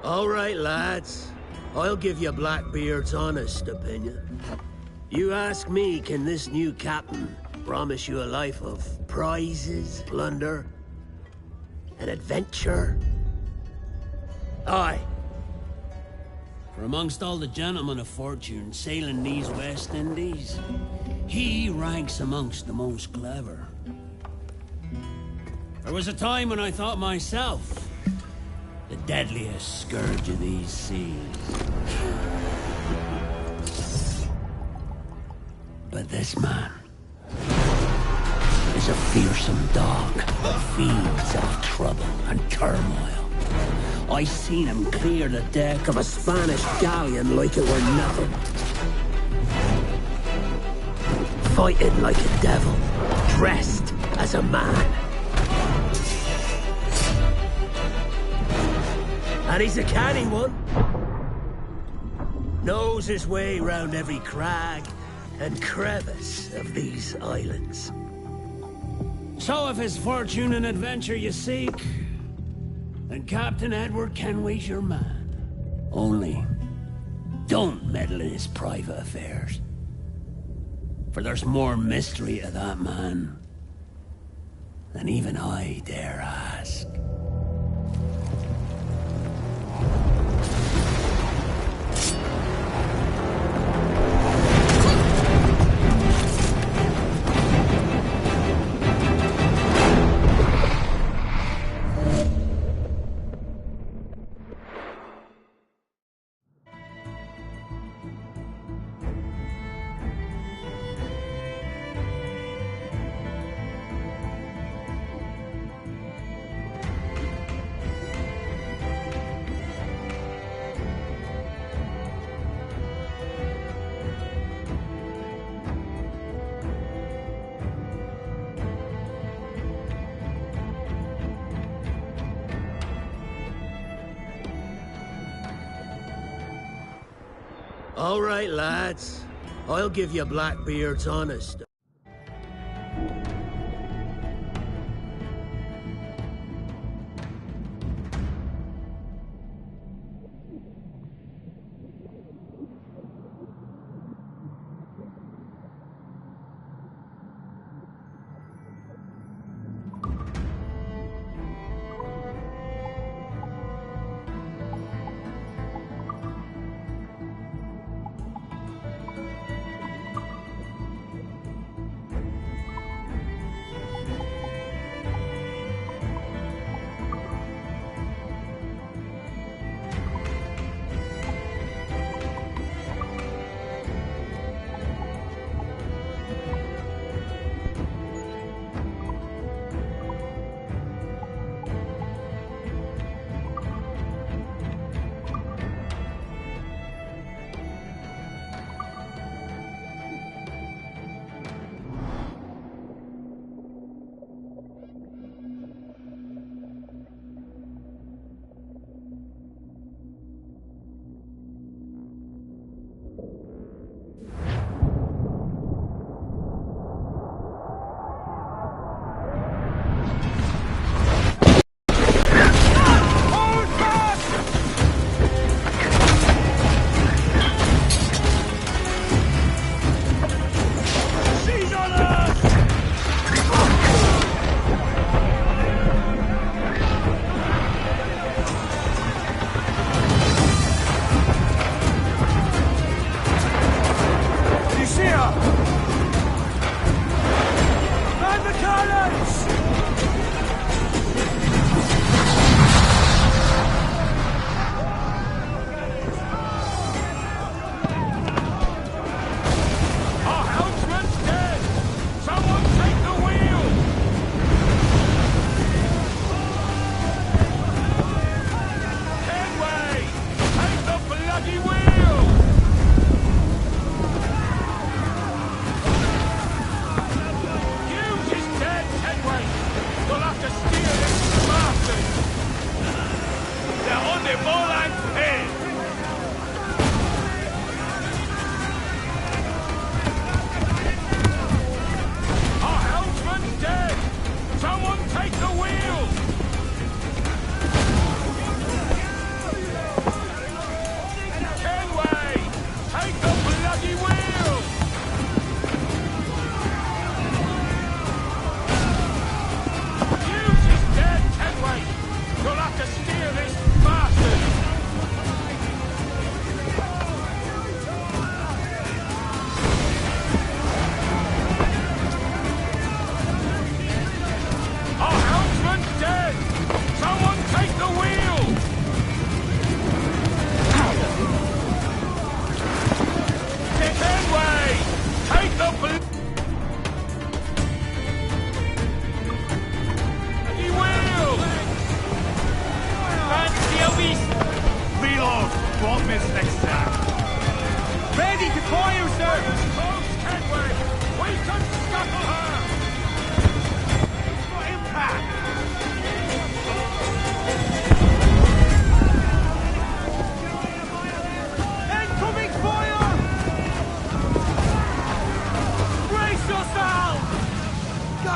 All right, lads. I'll give you Blackbeard's honest opinion. You ask me, can this new captain promise you a life of prizes, plunder, and adventure? Aye. For amongst all the gentlemen of fortune sailing these West Indies, he ranks amongst the most clever. There was a time when I thought myself the deadliest scourge of these seas. But this man is a fearsome dog that feeds off trouble and turmoil. I seen him clear the deck of a Spanish galleon like it were nothing. Fighting like a devil, dressed as a man. And he's a canny one. Knows his way round every crag and crevice of these islands. So if it's fortune and adventure you seek, then Captain Edward Kenway's your man. Only, don't meddle in his private affairs. For there's more mystery to that man than even I dare ask. All right, lads. I'll give you Blackbeard's honest.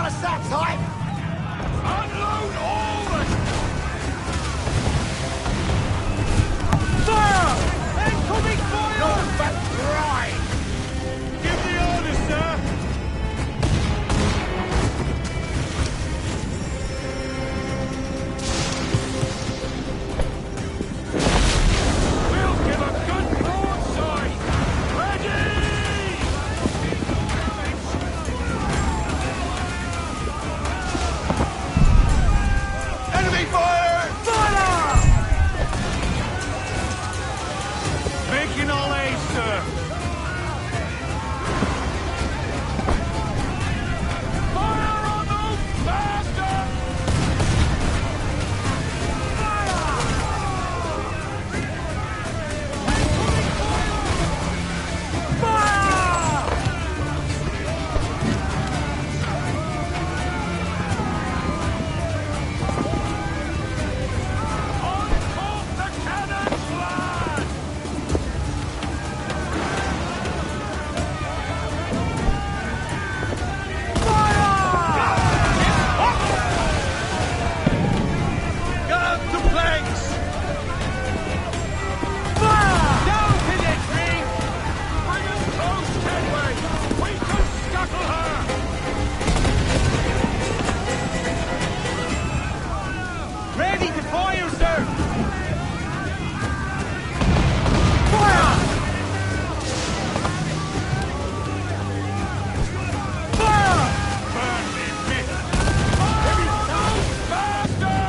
Just that time! Unload all the... Fire! Incoming fire! Not but right! Give the order, sir! We'll give a good broadside! Ready! Enemy fire! Fire! Making all haste, sir. Fire on those bastards! Ready to fire, sir! Fire! Fire! Burn me, miss! Fire on those bastards!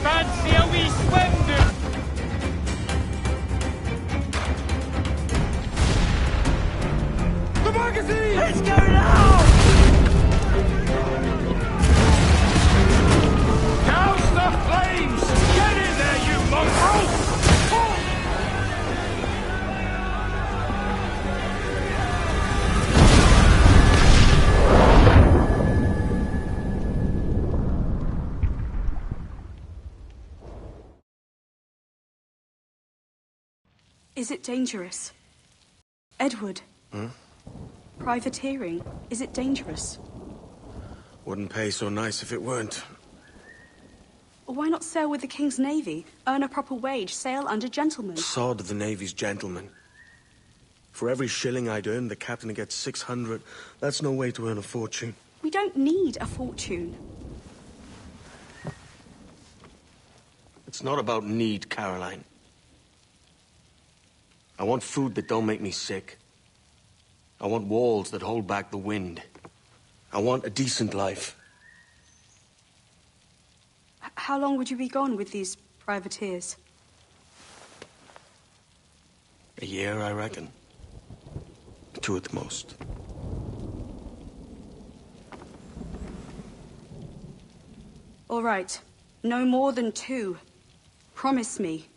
Fancy a wee swim, dude! The magazine! Let's go now! Douse the flames! Get in there, you mongrel! Is it dangerous? Edward? Privateering, is it dangerous? Wouldn't pay so nice if it weren't. Why not sail with the King's Navy? Earn a proper wage, sail under gentlemen. Sod the Navy's gentlemen. For every shilling I'd earn, the captain gets 600. That's no way to earn a fortune. We don't need a fortune. It's not about need, Caroline. I want food that don't make me sick. I want walls that hold back the wind. I want a decent life. How long would you be gone with these privateers? A year, I reckon. 2 at the most. All right. No more than 2. Promise me.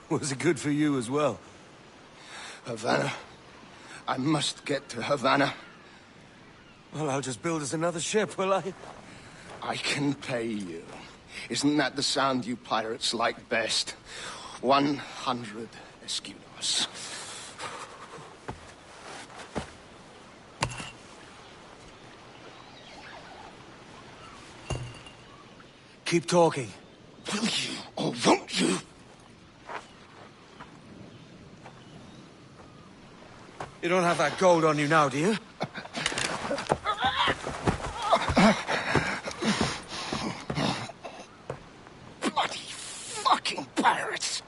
Was it good for you as well? Havana. I must get to Havana. Well, I'll just build us another ship, will I? I can pay you. Isn't that the sound you pirates like best? 100 escudos. Keep talking. Will you, or won't you? You don't have that gold on you now, do you? Bloody fucking pirates!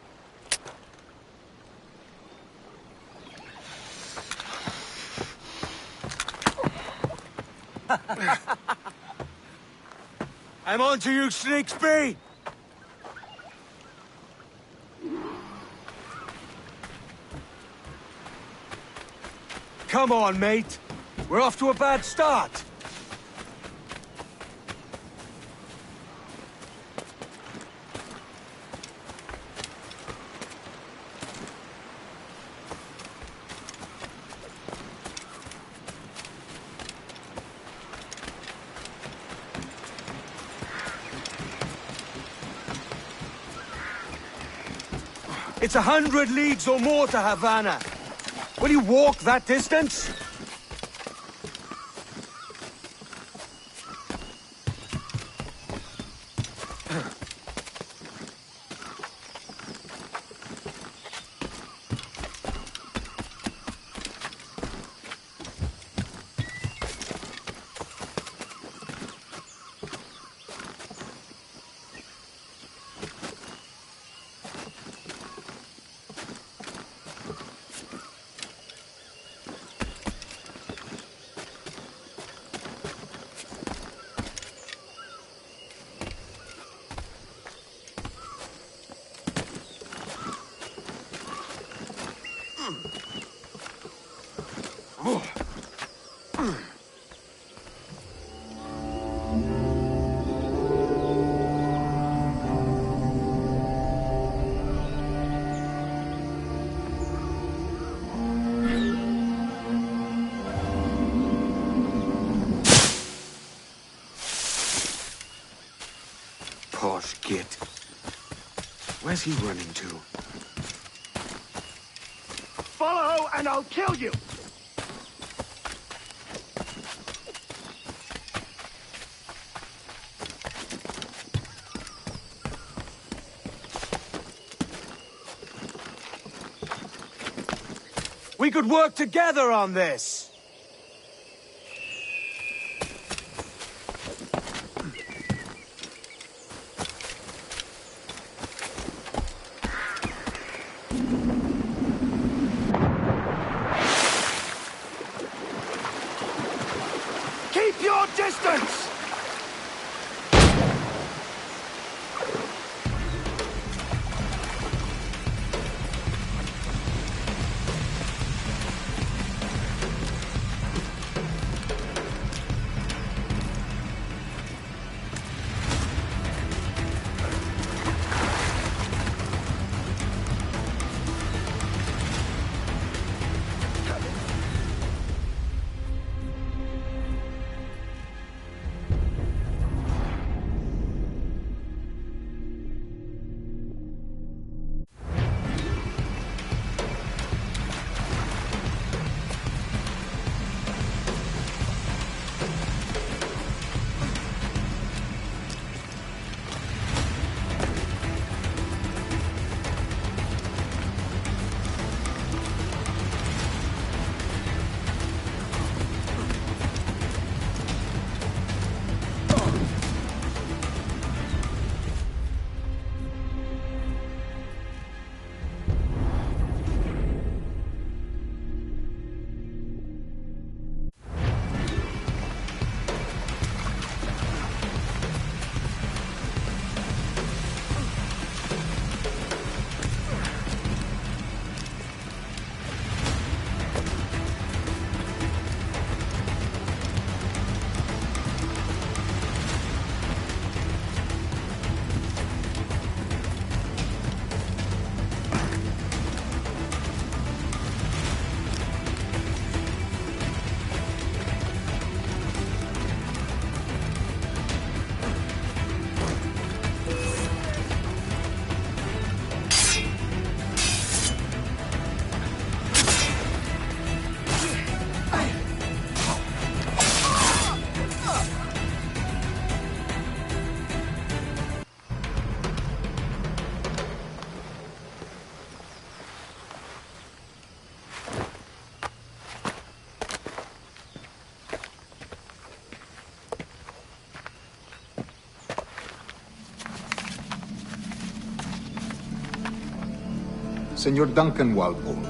I'm on to you, Snakesby! Come on, mate. We're off to a bad start. It's 100 leagues or more to Havana. Will you walk that distance? Posh git. Where's he running to? Follow and I'll kill you! We could work together on this! Keep your distance! Senor Duncan Walpole,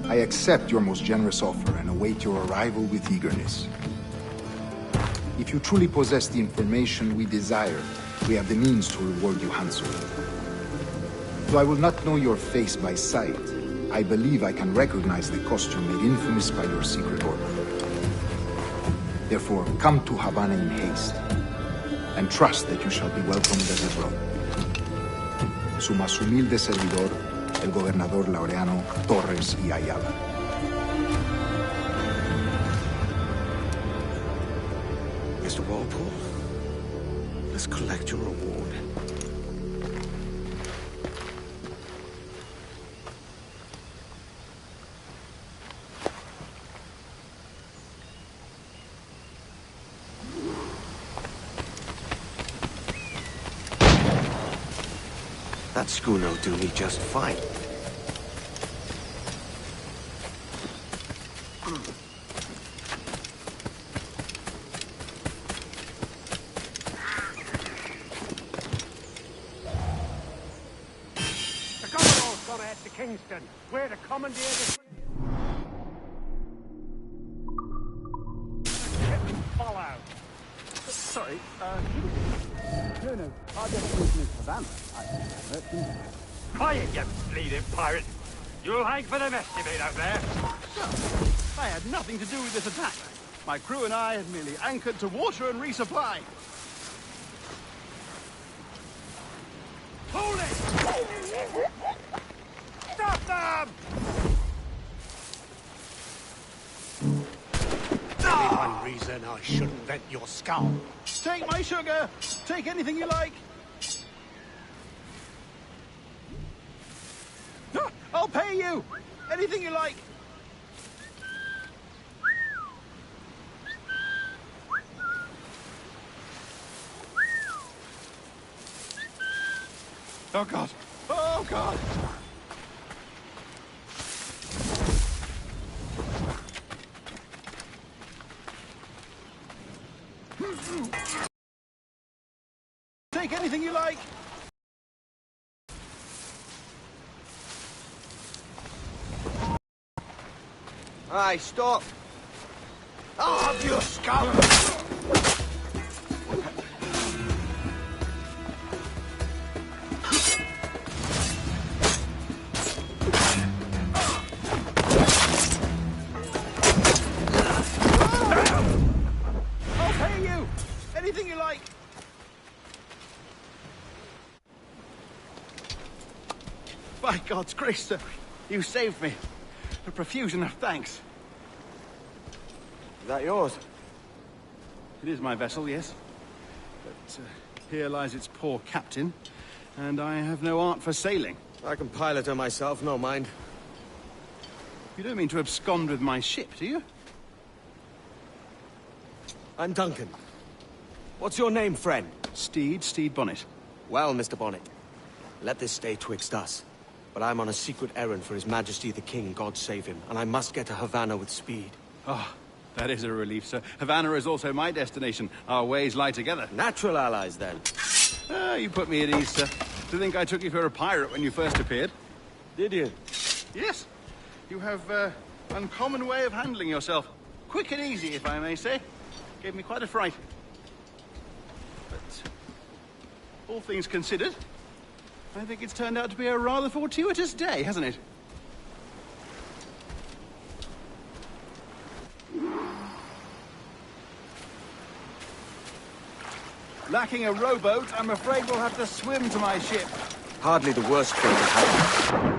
I accept your most generous offer and await your arrival with eagerness. If you truly possess the information we desire, we have the means to reward you handsomely. Though I will not know your face by sight, I believe I can recognize the costume made infamous by your secret order. Therefore, come to Havana in haste, and trust that you shall be welcomed as a brother. Su más humilde servidor, el gobernador Laureano Torres y Ayala. Mr. Walpole, let's collect your reward. That schooner'll do me just fine. The Commodore's gone ahead to Kingston. We're to commandeer the... Follow. Sorry, No, our destination is Havana. Quiet, you bleeding pirate. You'll hang for the mess you made out there. Sir, I had nothing to do with this attack. My crew and I had merely anchored to water and resupply. Hold it! Stop them! Only one reason I shouldn't vent your skull. Take my sugar! Take anything you like! I'll pay you! Anything you like! Oh, God! Oh, God! Take anything you like! Aye, stop! I'll have your skull! I'll pay you! Anything you like! By God's grace, sir, you saved me. A profusion of thanks. Is that yours? It is my vessel, yes. But here lies its poor captain, and I have no art for sailing. I can pilot her myself, no mind. You don't mean to abscond with my ship, do you? I'm Duncan. What's your name, friend? Steed Bonnet. Well, Mr. Bonnet, let this stay twixt us. But I'm on a secret errand for His Majesty the King, God save him, and I must get to Havana with speed. Ah, that is a relief, sir. Havana is also my destination. Our ways lie together. Natural allies, then. Ah, you put me at ease, sir. To think I took you for a pirate when you first appeared. Did you? Yes. You have uncommon way of handling yourself. Quick and easy, if I may say. Gave me quite a fright. But all things considered, I think it's turned out to be a rather fortuitous day, hasn't it? Lacking a rowboat, I'm afraid we'll have to swim to my ship. Hardly the worst thing to happen.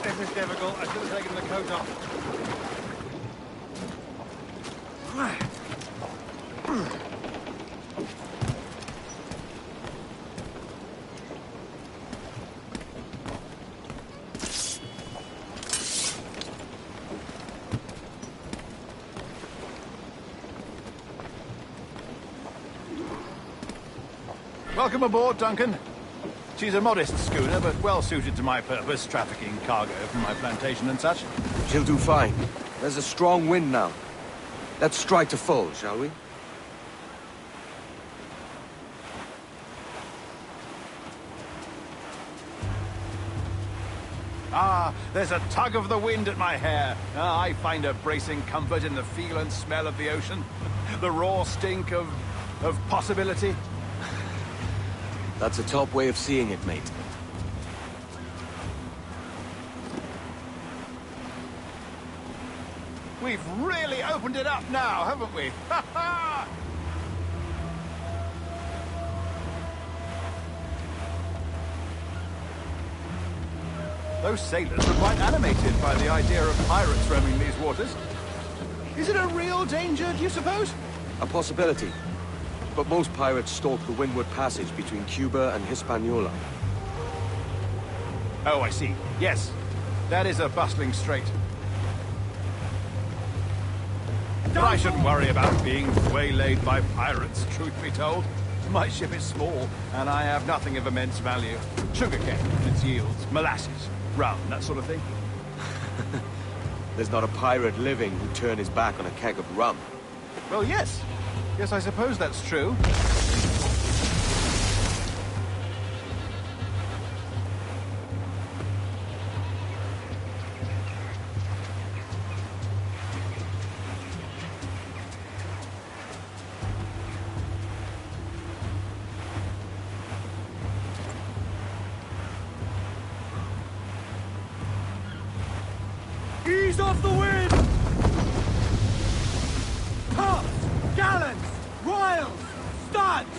This is difficult. I should have taken the coat off. Welcome aboard, Duncan. She's a modest schooner, but well suited to my purpose, trafficking cargo from my plantation and such. She'll do fine. There's a strong wind now. Let's strike to full, shall we? Ah, there's a tug of the wind at my hair. Ah, I find a bracing comfort in the feel and smell of the ocean. The raw stink of possibility. That's a top way of seeing it, mate. We've really opened it up now, haven't we? Ha ha! Those sailors were quite animated by the idea of pirates roaming these waters. Is it a real danger, do you suppose? A possibility. But most pirates stalk the windward passage between Cuba and Hispaniola. Oh, I see. Yes. That is a bustling strait. But I shouldn't worry about being waylaid by pirates, truth be told. My ship is small, and I have nothing of immense value. Sugarcane, its yields, molasses, rum, that sort of thing. There's not a pirate living who'd turn his back on a keg of rum. Well, yes. Yes, I suppose that's true. Ease off the wind! Tops! Gallants! Royals! Studs!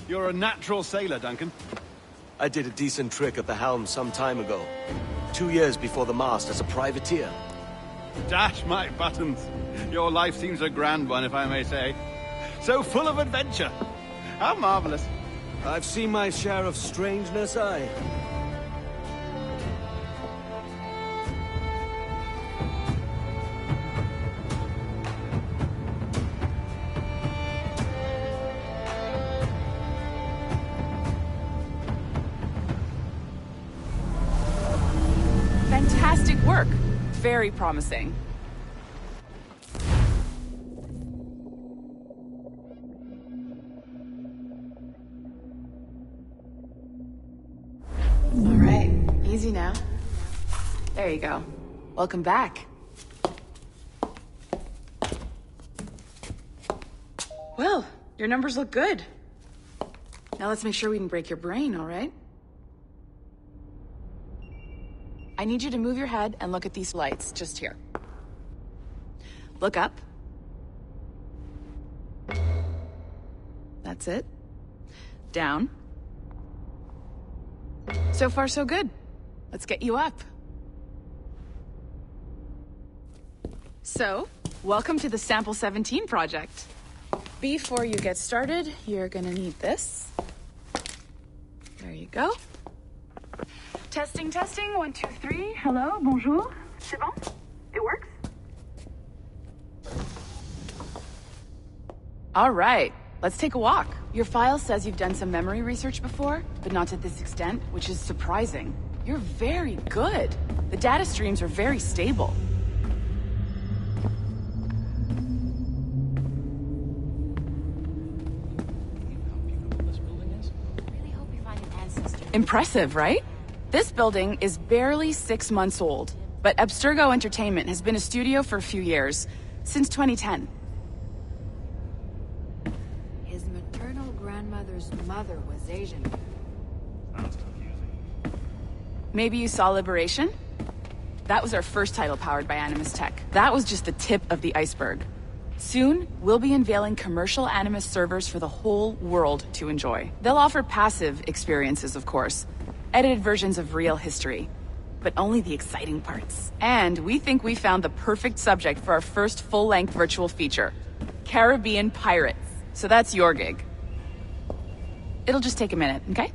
You're a natural sailor, Duncan. I did a decent trick at the helm some time ago. 2 years before the mast as a privateer. Dash my buttons. Your life seems a grand one, if I may say. So full of adventure. How marvelous. I've seen my share of strangeness, aye. Fantastic work. Very promising. All right, easy now. There you go. Welcome back. Well, your numbers look good. Now let's make sure we can break your brain, all right? I need you to move your head and look at these lights, just here. Look up. That's it. Down. So far, so good. Let's get you up. So, welcome to the Sample 17 project. Before you get started, you're gonna need this. There you go. Testing, testing, 1, 2, 3. Hello, bonjour. C'est bon? It works? All right, let's take a walk. Your file says you've done some memory research before, but not to this extent, which is surprising. You're very good. The data streams are very stable. Impressive, right? This building is barely 6 months old, but Abstergo Entertainment has been a studio for a few years, since 2010. His maternal grandmother's mother was Asian. Sounds confusing. Maybe you saw Liberation? That was our first title powered by Animus Tech. That was just the tip of the iceberg. Soon, we'll be unveiling commercial Animus servers for the whole world to enjoy. They'll offer passive experiences, of course. Edited versions of real history. but only the exciting parts. And we think we found the perfect subject for our first full-length virtual feature. Caribbean pirates. So that's your gig. It'll just take a minute, okay?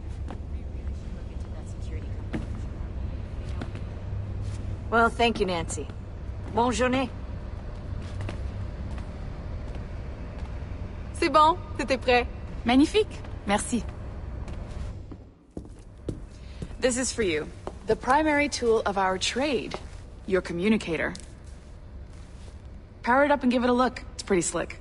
Well, thank you, Nancy. Bonne journée. C'est bon, c'était prêt. Magnifique. Merci. This is for you. The primary tool of our trade. Your communicator. Power it up and give it a look. It's pretty slick.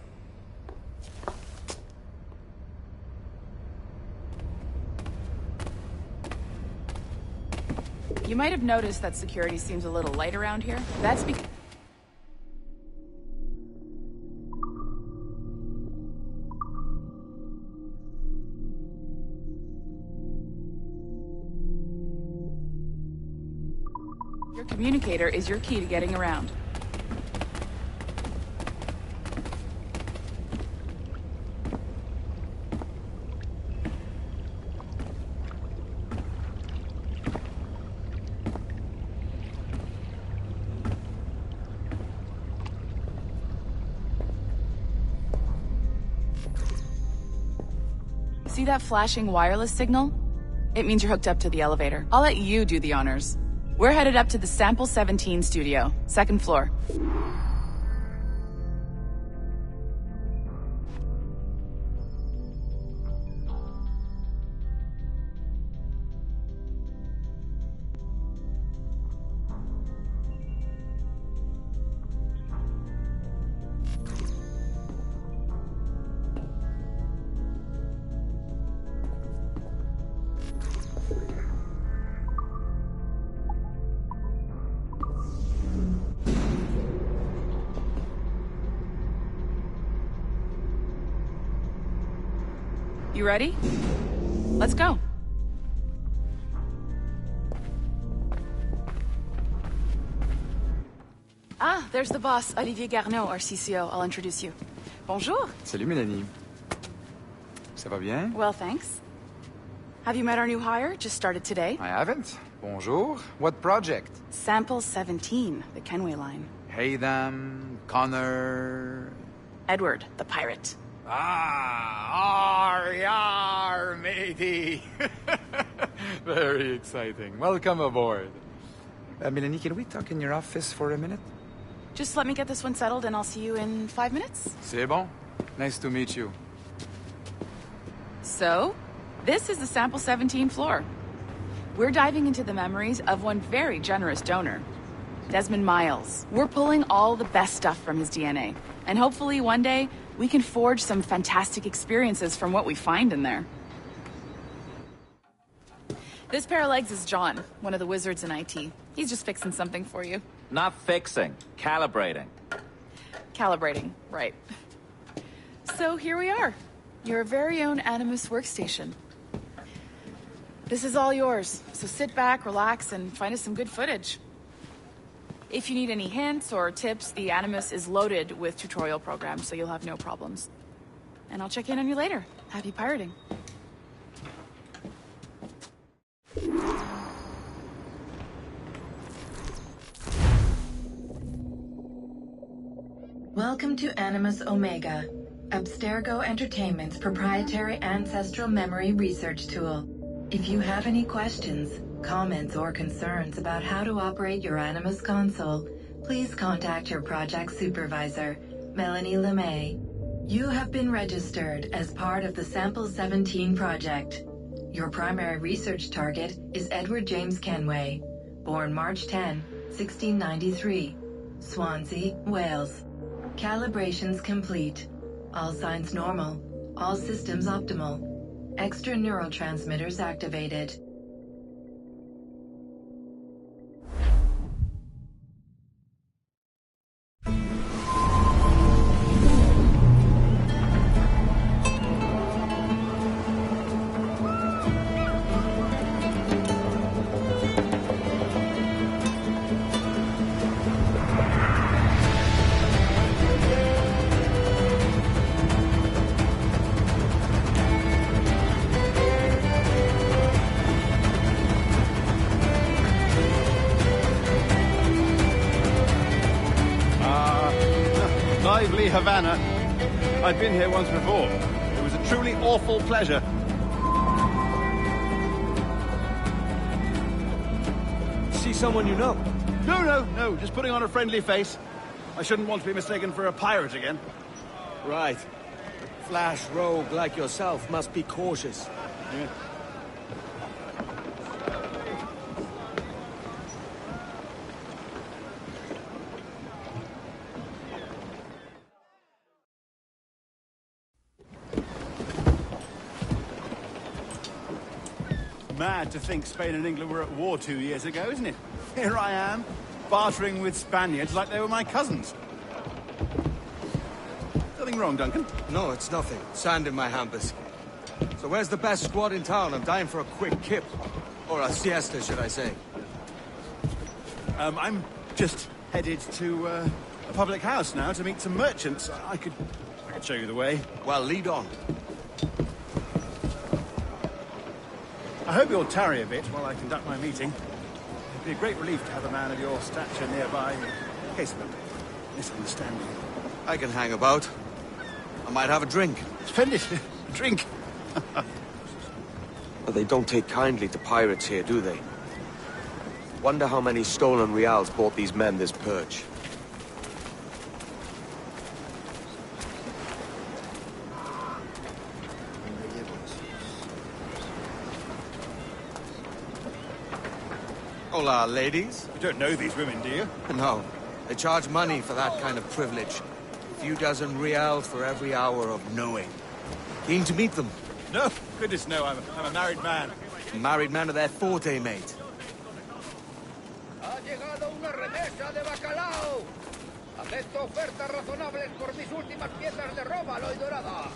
You might have noticed that security seems a little light around here. That's because... Your communicator is your key to getting around. See that flashing wireless signal? It means you're hooked up to the elevator. I'll let you do the honors. We're headed up to the Sample 17 studio, 2nd floor. You ready? Let's go. Ah, there's the boss, Olivier Garneau, our CCO. I'll introduce you. Bonjour. Salut, Mélanie. Ça va bien? Well, thanks. Have you met our new hire? Just started today. I haven't. Bonjour. What project? Sample 17, the Kenway line. Haytham, Connor... Edward, the pirate. Ah, yar, matey. Very exciting. Welcome aboard. Mélanie, can we talk in your office for a minute? Just let me get this one settled and I'll see you in 5 minutes. C'est bon. Nice to meet you. So, this is the Sample 17 floor. We're diving into the memories of one very generous donor, Desmond Miles. We're pulling all the best stuff from his DNA. And hopefully one day, we can forge some fantastic experiences from what we find in there. This pair of legs is John, one of the wizards in IT. He's just fixing something for you. Not fixing, calibrating. Calibrating, right. So here we are, your very own Animus workstation. This is all yours, so sit back, relax, and find us some good footage. If you need any hints or tips, the Animus is loaded with tutorial programs, so you'll have no problems. And I'll check in on you later. Happy pirating. Welcome to Animus Omega, Abstergo Entertainment's proprietary ancestral memory research tool. If you have any questions, comments, or concerns about how to operate your Animus console, please contact your project supervisor, Melanie LeMay. You have been registered as part of the Sample 17 project. Your primary research target is Edward James Kenway, born March 10, 1693, Swansea, Wales. Calibrations complete. All signs normal. All systems optimal. Extra neurotransmitters activated. lovely Havana. I've been here once before. It was a truly awful pleasure. See someone you know? No. Just putting on a friendly face. I shouldn't want to be mistaken for a pirate again. Right. Flash rogue like yourself must be cautious. Yeah. Mad to think Spain and England were at war 2 years ago, isn't it? Here I am, bartering with Spaniards like they were my cousins. Nothing wrong, Duncan? No, it's nothing. Sand in my hampers. So where's the best squad in town? I'm dying for a quick kip. Or a siesta, should I say. I'm just headed to a public house now to meet some merchants. I could show you the way. Well, lead on. I hope you'll tarry a bit while I conduct my meeting. It'd be a great relief to have a man of your stature nearby in case of a misunderstanding. I can hang about. I might have a drink. Splendid. A drink. But they don't take kindly to pirates here, do they? Wonder how many stolen reals bought these men this perch. Hola, ladies. You don't know these women, do you? No. They charge money for that kind of privilege. A few dozen reals for every hour of knowing. Keen to meet them? No, goodness no, I'm a married man. A married man of their forte, mate. Ha llegado una remesa de bacalao. Acepto ofertas razonables por mis últimas piezas de ropa, aloy dorada.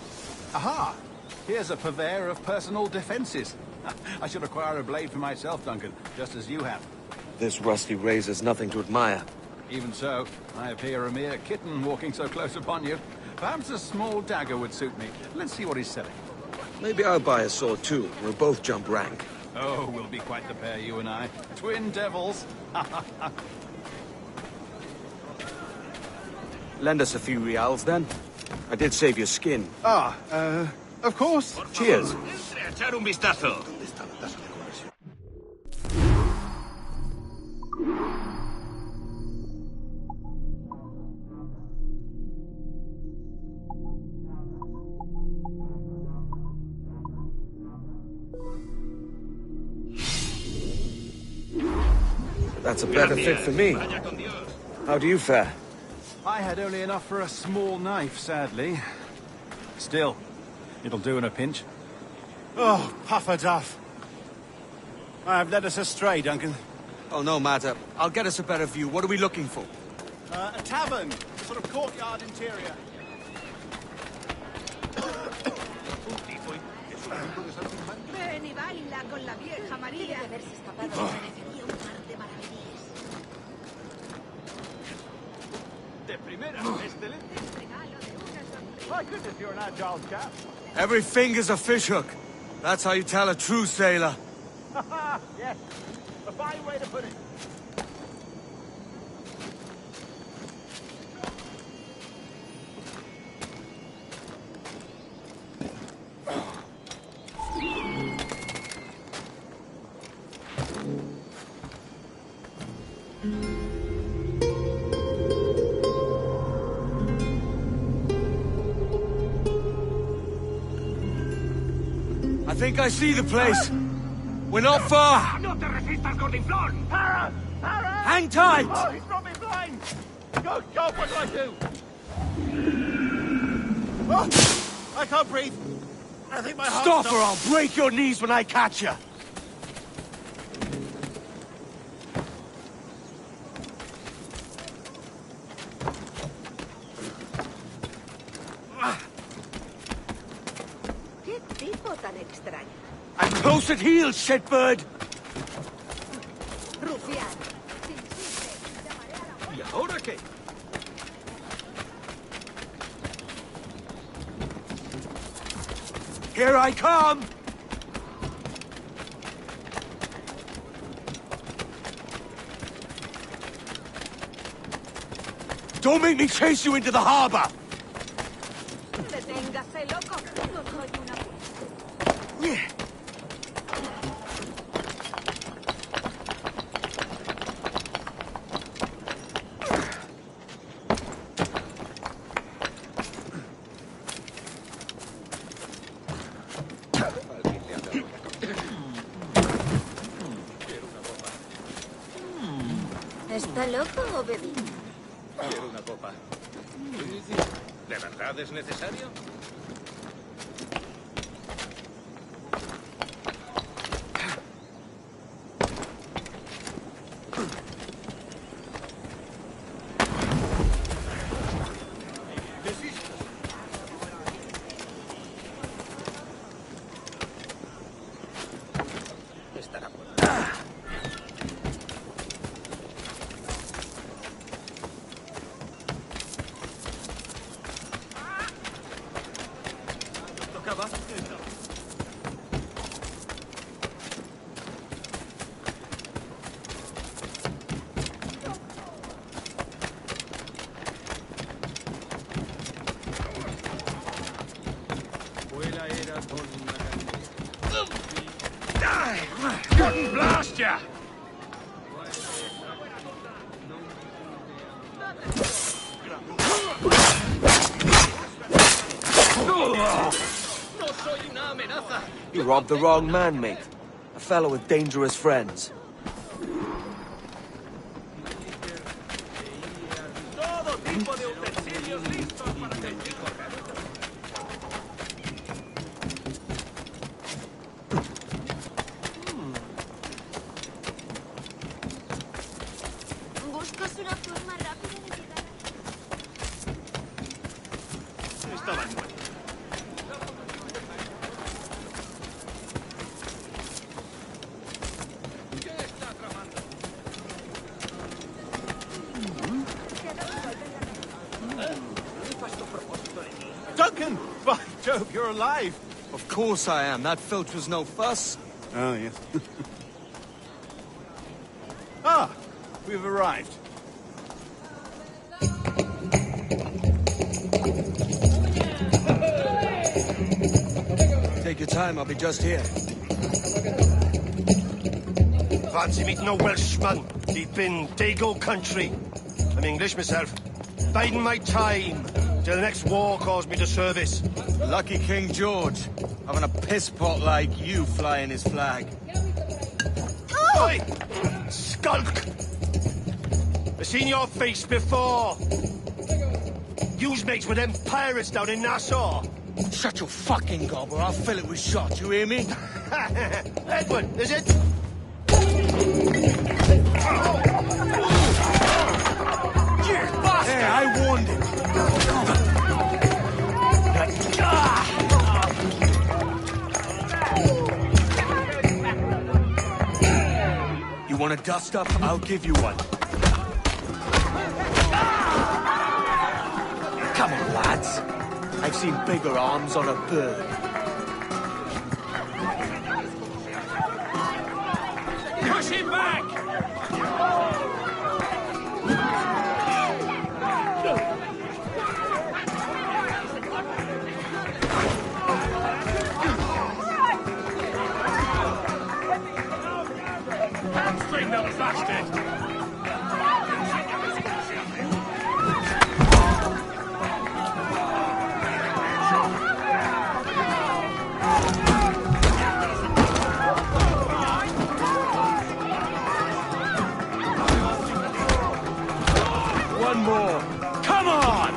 Aha! Here's a purveyor of personal defenses. I should acquire a blade for myself, Duncan, just as you have. This rusty razor's nothing to admire. Even so, I appear a mere kitten walking so close upon you. Perhaps a small dagger would suit me. Let's see what he's selling. Maybe I'll buy a sword too. We'll both jump rank. Oh, we'll be quite the pair, you and I. Twin devils. Lend us a few reals, then. I did save your skin. Of course. Cheers. Echar un vistazo. That's a better fit for me. How do you fare? I had only enough for a small knife, sadly. Still, it'll do in a pinch. Oh, puffer duff. I've led us astray, Duncan. Oh, no matter. I'll get us a better view. What are we looking for? A tavern. A sort of courtyard interior. Ven y baila con la vieja María. Debe haberse escapado. Merecería un par de maravillas. De primera. Excelente. My goodness, you're an agile chap. Every finger's a fishhook. That's how you tell a true sailor. Yes. A fine way to put it. I think I see the place. We're not far. No te resistas, gordinflón. Para! Para! Hang tight! Oh, he's brought me blind! Go, what do I do? Oh, I can't breathe. I think my heart Stop or I'll break your knees when I catch you. ¿Qué tipo tan extraño? I'm close at heel, shitbird. Rufián. ¿Y ahora qué? Here I come. Don't make me chase you into the harbor. ¿Está loco o bebí? Quiero una copa. ¿De verdad es necesario? Estará bueno. Blast ya! ¡No soy una amenaza! You robbed the wrong man, mate. A fellow with dangerous friends. Todo tipo de utensilios listos para que ¿Buscas una forma rápida de llegar? Estaba en muerte. ¿Qué está tramando? Duncan! By Jove, you're alive! Of course I am. That filch was no fuss. Oh, yes. Ah! We've arrived. Take your time, I'll be just here. Fancy meeting a Welshman deep in Dago country. I'm English myself. Biding my time till the next war calls me to service. Lucky King George, having a piss pot like you flying his flag. Oi! Skulk! I've seen your face before. You's mates with them pirates down in Nassau. Shut your fucking gob or I'll fill it with shot, you hear me? Edward, is it? Hey, I warned him. You want a dust-up? I'll give you one. Come on, lads. I've seen bigger arms on a bird. Push him back! Hamstring those bastards! One more. Come on!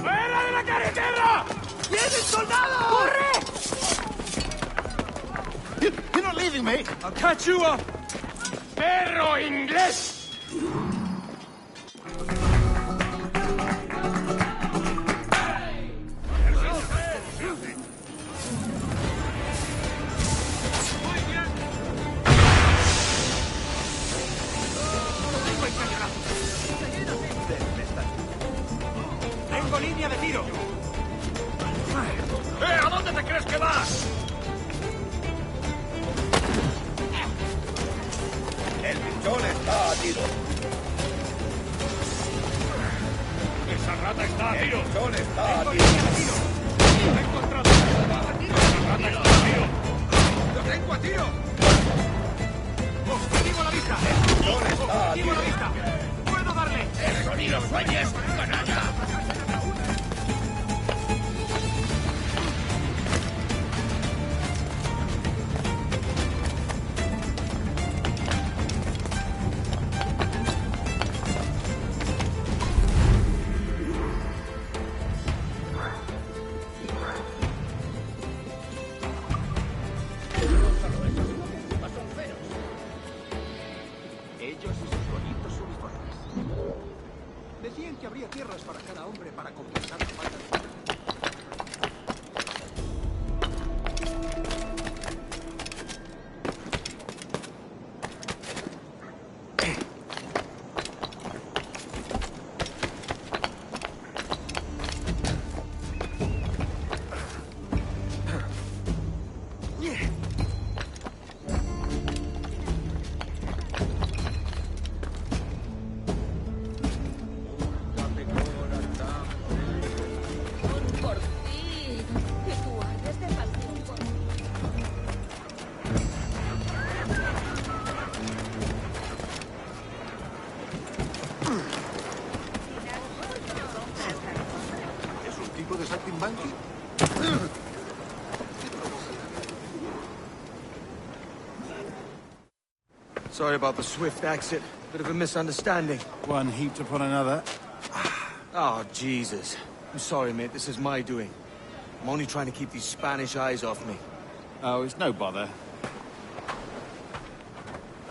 ¡Fuera de la carretera! ¡Vienen soldados! ¡Corre! You're not leaving me. I'll catch you up. ¡Perro inglés! tengo línea de tiro. ¿A dónde te crees que vas? El pichón está a tiro. Esa rata está a tiro. El pichón está a Tengo tiro. línea de tiro. Lo he encontrado. Esa rata está a tiro. ¡Lo tengo a tiro! Objetivo a la vista. Objetivo a la vista. Puedo darle. ¡Eso ni lo sueñes, canalla! Ellos y sus bonitos uniformes. Decían que habría tierras para cada hombre para compensar la falta de... Por fin. Que tú hables de pasión por mí. ¿Es un tipo de saltimbanqui? Sorry about the swift exit. Bit of a misunderstanding. One heaped upon another. Oh, Jesus. I'm sorry, mate. This is my doing. I'm only trying to keep these Spanish eyes off me. Oh, it's no bother.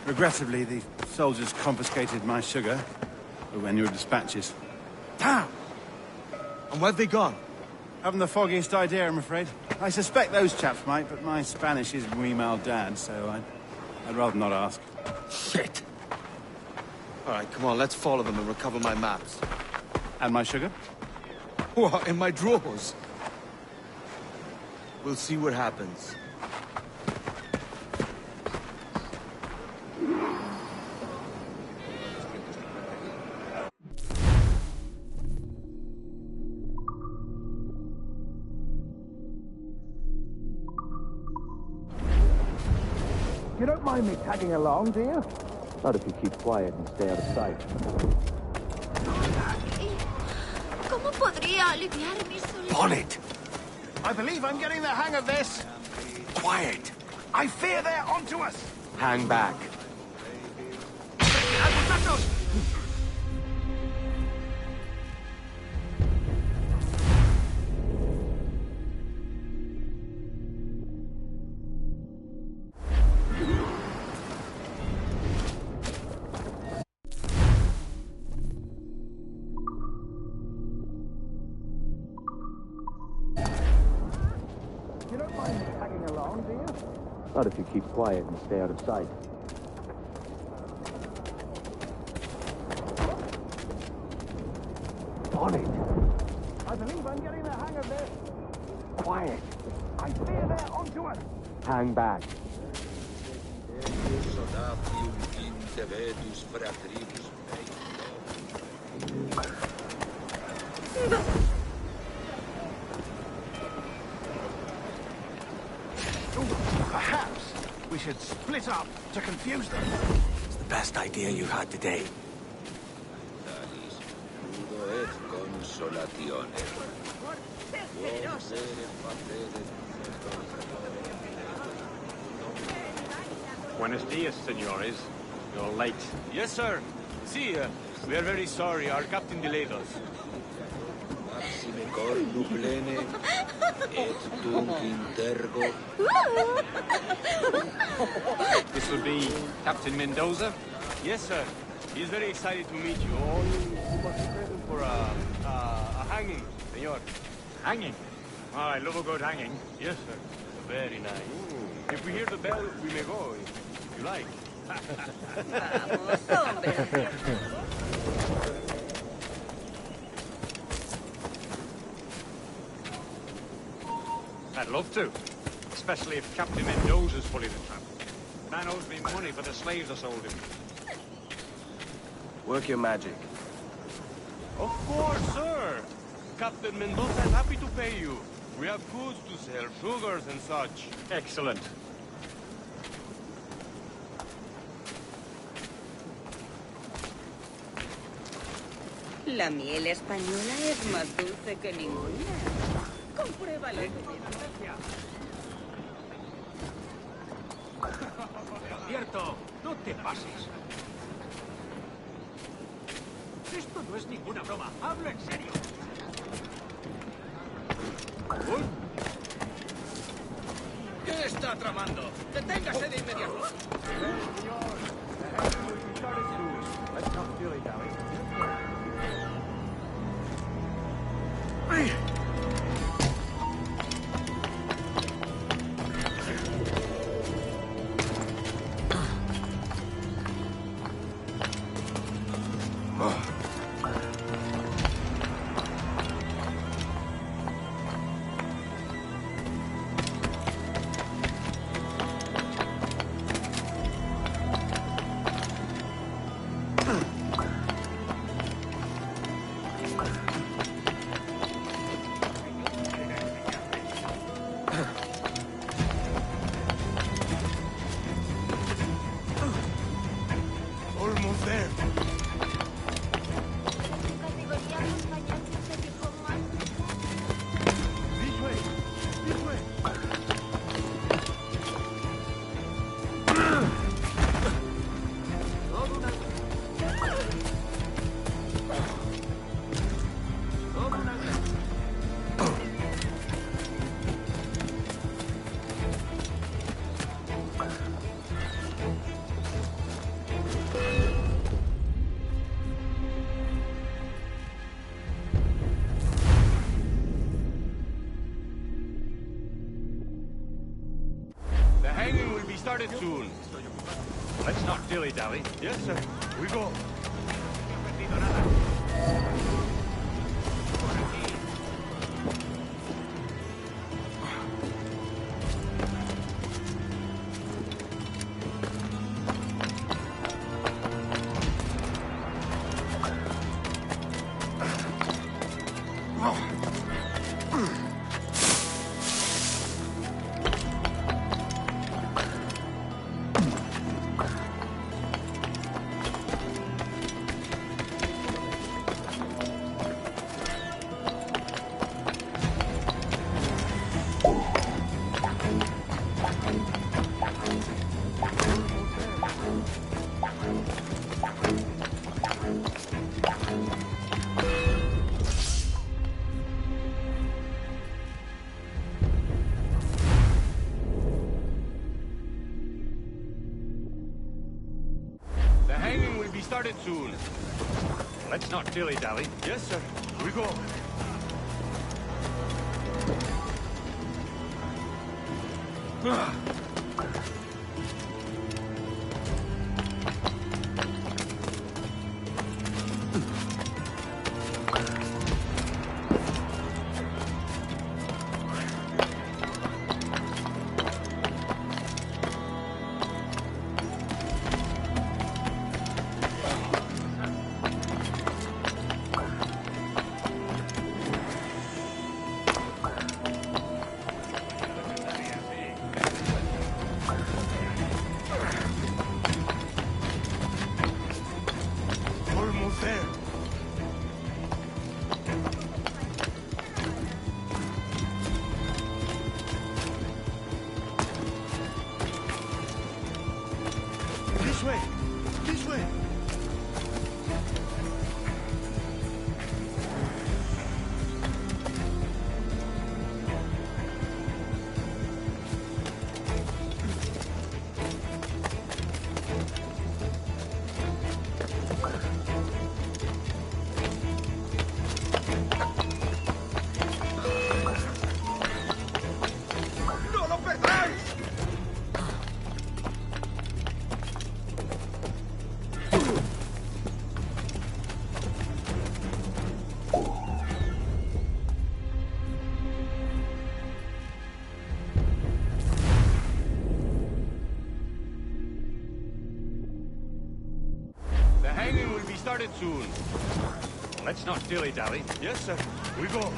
Regrettably, the soldiers confiscated my sugar when your dispatches. Damn! And where've they gone? Haven't the foggiest idea, I'm afraid. I suspect those chaps might, but my Spanish is muy mal dad, so I'd rather not ask. Shit! All right, come on, let's follow them and recover my maps. And my sugar? What, in my drawers? We'll see what happens. You don't mind me tagging along, do you? Not if you keep quiet and stay out of sight. ¿Cómo podría aliviar mi soledad? On it! I believe I'm getting the hang of this. Quiet. I fear they're onto us. Hang back. You don't mind me tagging along, do you? Not if you keep quiet and stay out of sight. On it. I believe I'm getting the hang of this. Quiet. I fear they're onto us. Hang back. Perhaps we should split up to confuse them. It's the best idea you had today. Buenos dias, senores. You're late. Yes, sir. See, we are very sorry. Our captain delayed us. This will be Captain Mendoza? Yes, sir. He's very excited to meet you. Oh, you must be present for a hanging, senor. Hanging? Oh, I love a good hanging. Yes, sir. Very nice. If we hear the bell, we may go, if you like. Vamos, hombre. I'd love to. Especially if Captain Mendoza's fully the trap. Man owes me money for the slaves I sold him. Work your magic. Of course, sir. Captain Mendoza is happy to pay you. We have goods to sell, sugars and such. Excellent. La miel española es más dulce que ninguna. Compruébalo. Cierto, no te pases. Esto no es ninguna broma. Hablo en serio. ¿Qué está tramando? ¡Deténgase de inmediato! Almost there. This way. This way. The hanging will be started soon. Let's not dilly-dally. Yes, sir. We go. The hanging will be started soon. Let's not dilly-dally. Yes, sir. We go. started soon. Let's not dilly-dally. Yes, sir. We go.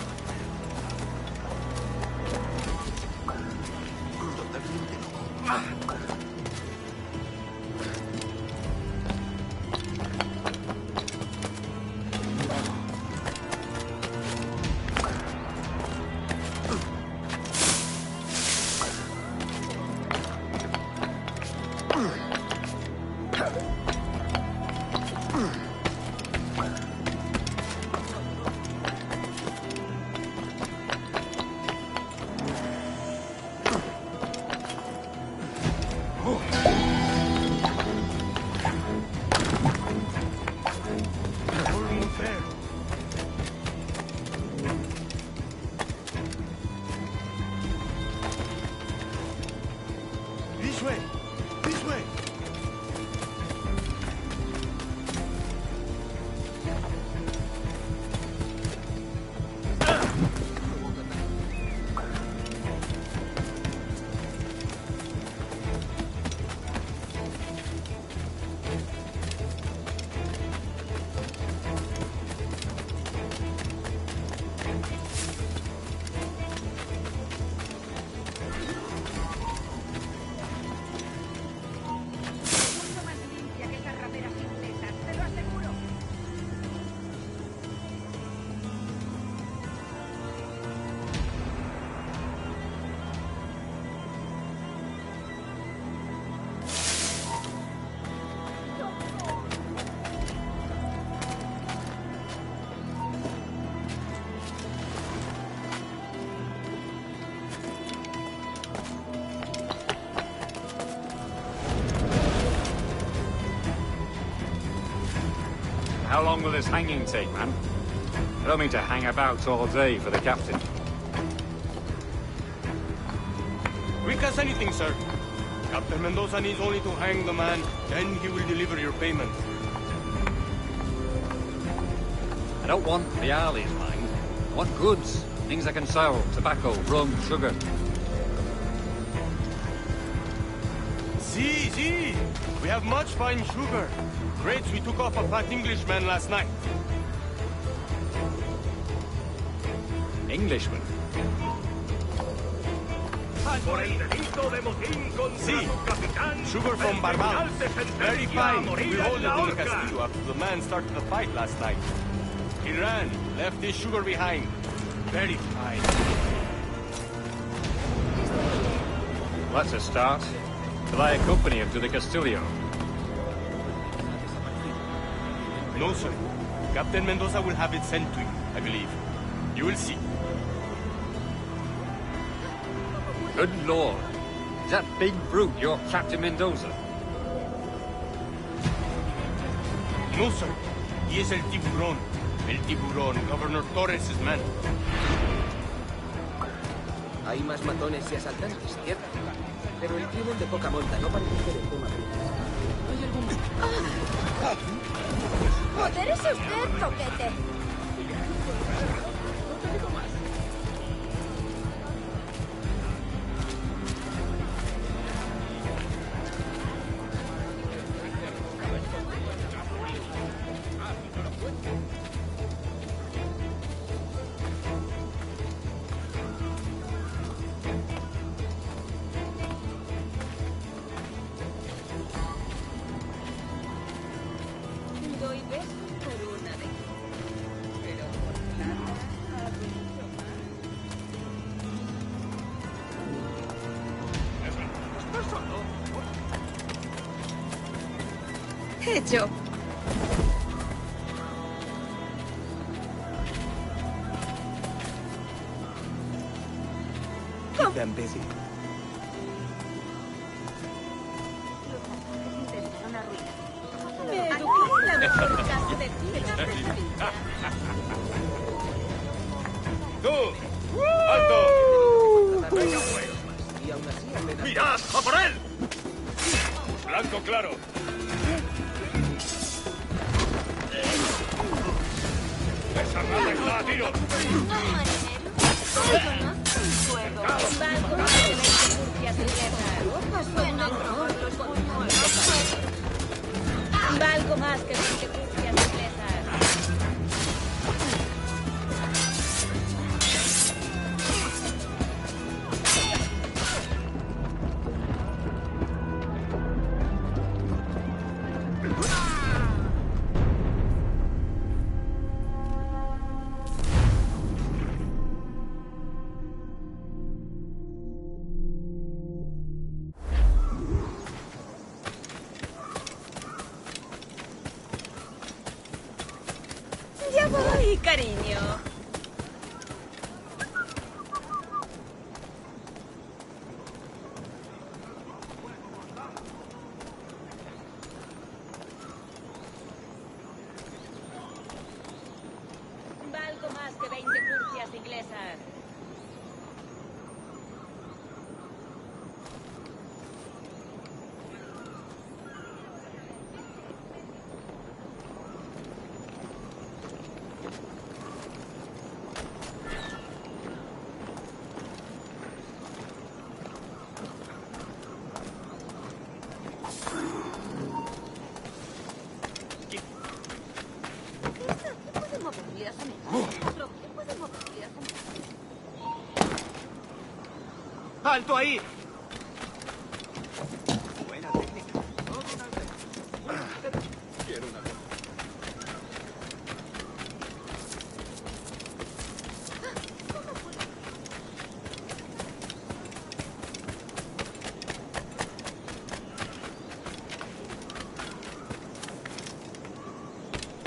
This way! This way! How long will this hanging take, man? I don't mean to hang about all day for the captain. Quick as anything, sir. Captain Mendoza needs only to hang the man, then he will deliver your payment. I don't want reales, mind. I want goods. Things I can sell. Tobacco, rum, sugar. See. We have much fine sugar. Grapes we took off a fat Englishman last night. Englishman? See, sugar from Barbados. Very fine. We hold it in the castillo after the man started the fight last night. He ran, left his sugar behind. Very fine. That's a start. Will I accompany him to the Castillo? No, sir. Captain Mendoza will have it sent to you, I believe. You will see. Good Lord. Is that big brute your Captain Mendoza? No, sir. He is el tiburón. El tiburón, Governor Torres' man. Hay más matones y asaltantes, ¿cierto? Pero el crimen de poca monta no parece ser el tema principal. ¿Hay algún...? ¡Modérese usted, toquete! Doy besos por una vez. Pero por nada, hago mucho más. ¿Estás solo? Hecho. Keep them busy. Me eduqué en la mejor casa de tiendas de Sevilla. ¡Tú! ¡Alto! ¡Mirad! ¡A por él! Blanco claro. ¡Esa rata está a tiro! No, marinero. Conozco un juego. Banco más de 20 furcias en guerra. Suena como los puñuelos. Valgo más que 20 furcias ingleses. Ya voy, cariño. Valgo más que 20 furcias inglesas. ¡Alto ahí! Buena técnica. Quiero una cosa.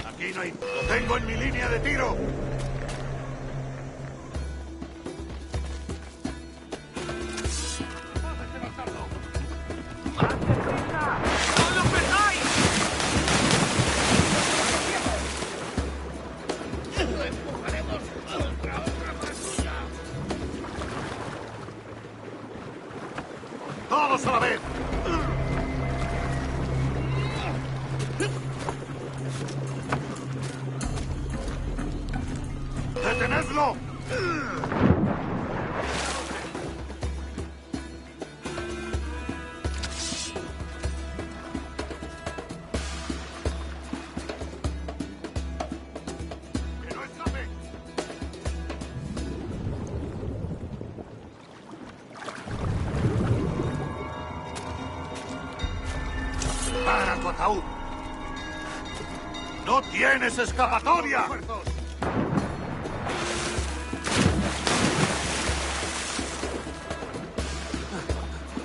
Aquí no hay... ¡Lo tengo en mi línea de tiro! ¡Todos a la vez! ¡Detenedlo! ¡Que no escape! ¡Para tu ataúd! ¡No tienes escapatoria!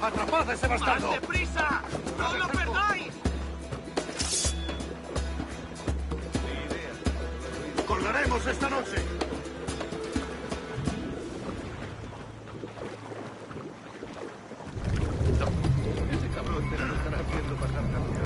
¡Atrapad a ese bastardo! ¡Más deprisa! ¡No lo perdáis! ¡Colgaremos esta noche! Ese cabrón te lo estará haciendo pasar también.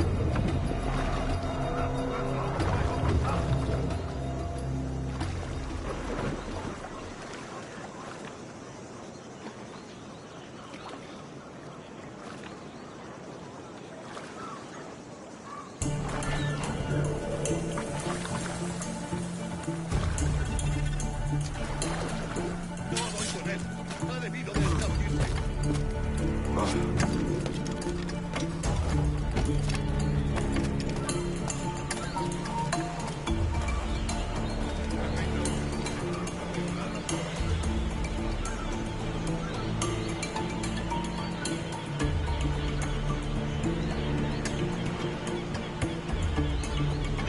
Ha debido de escabullirse.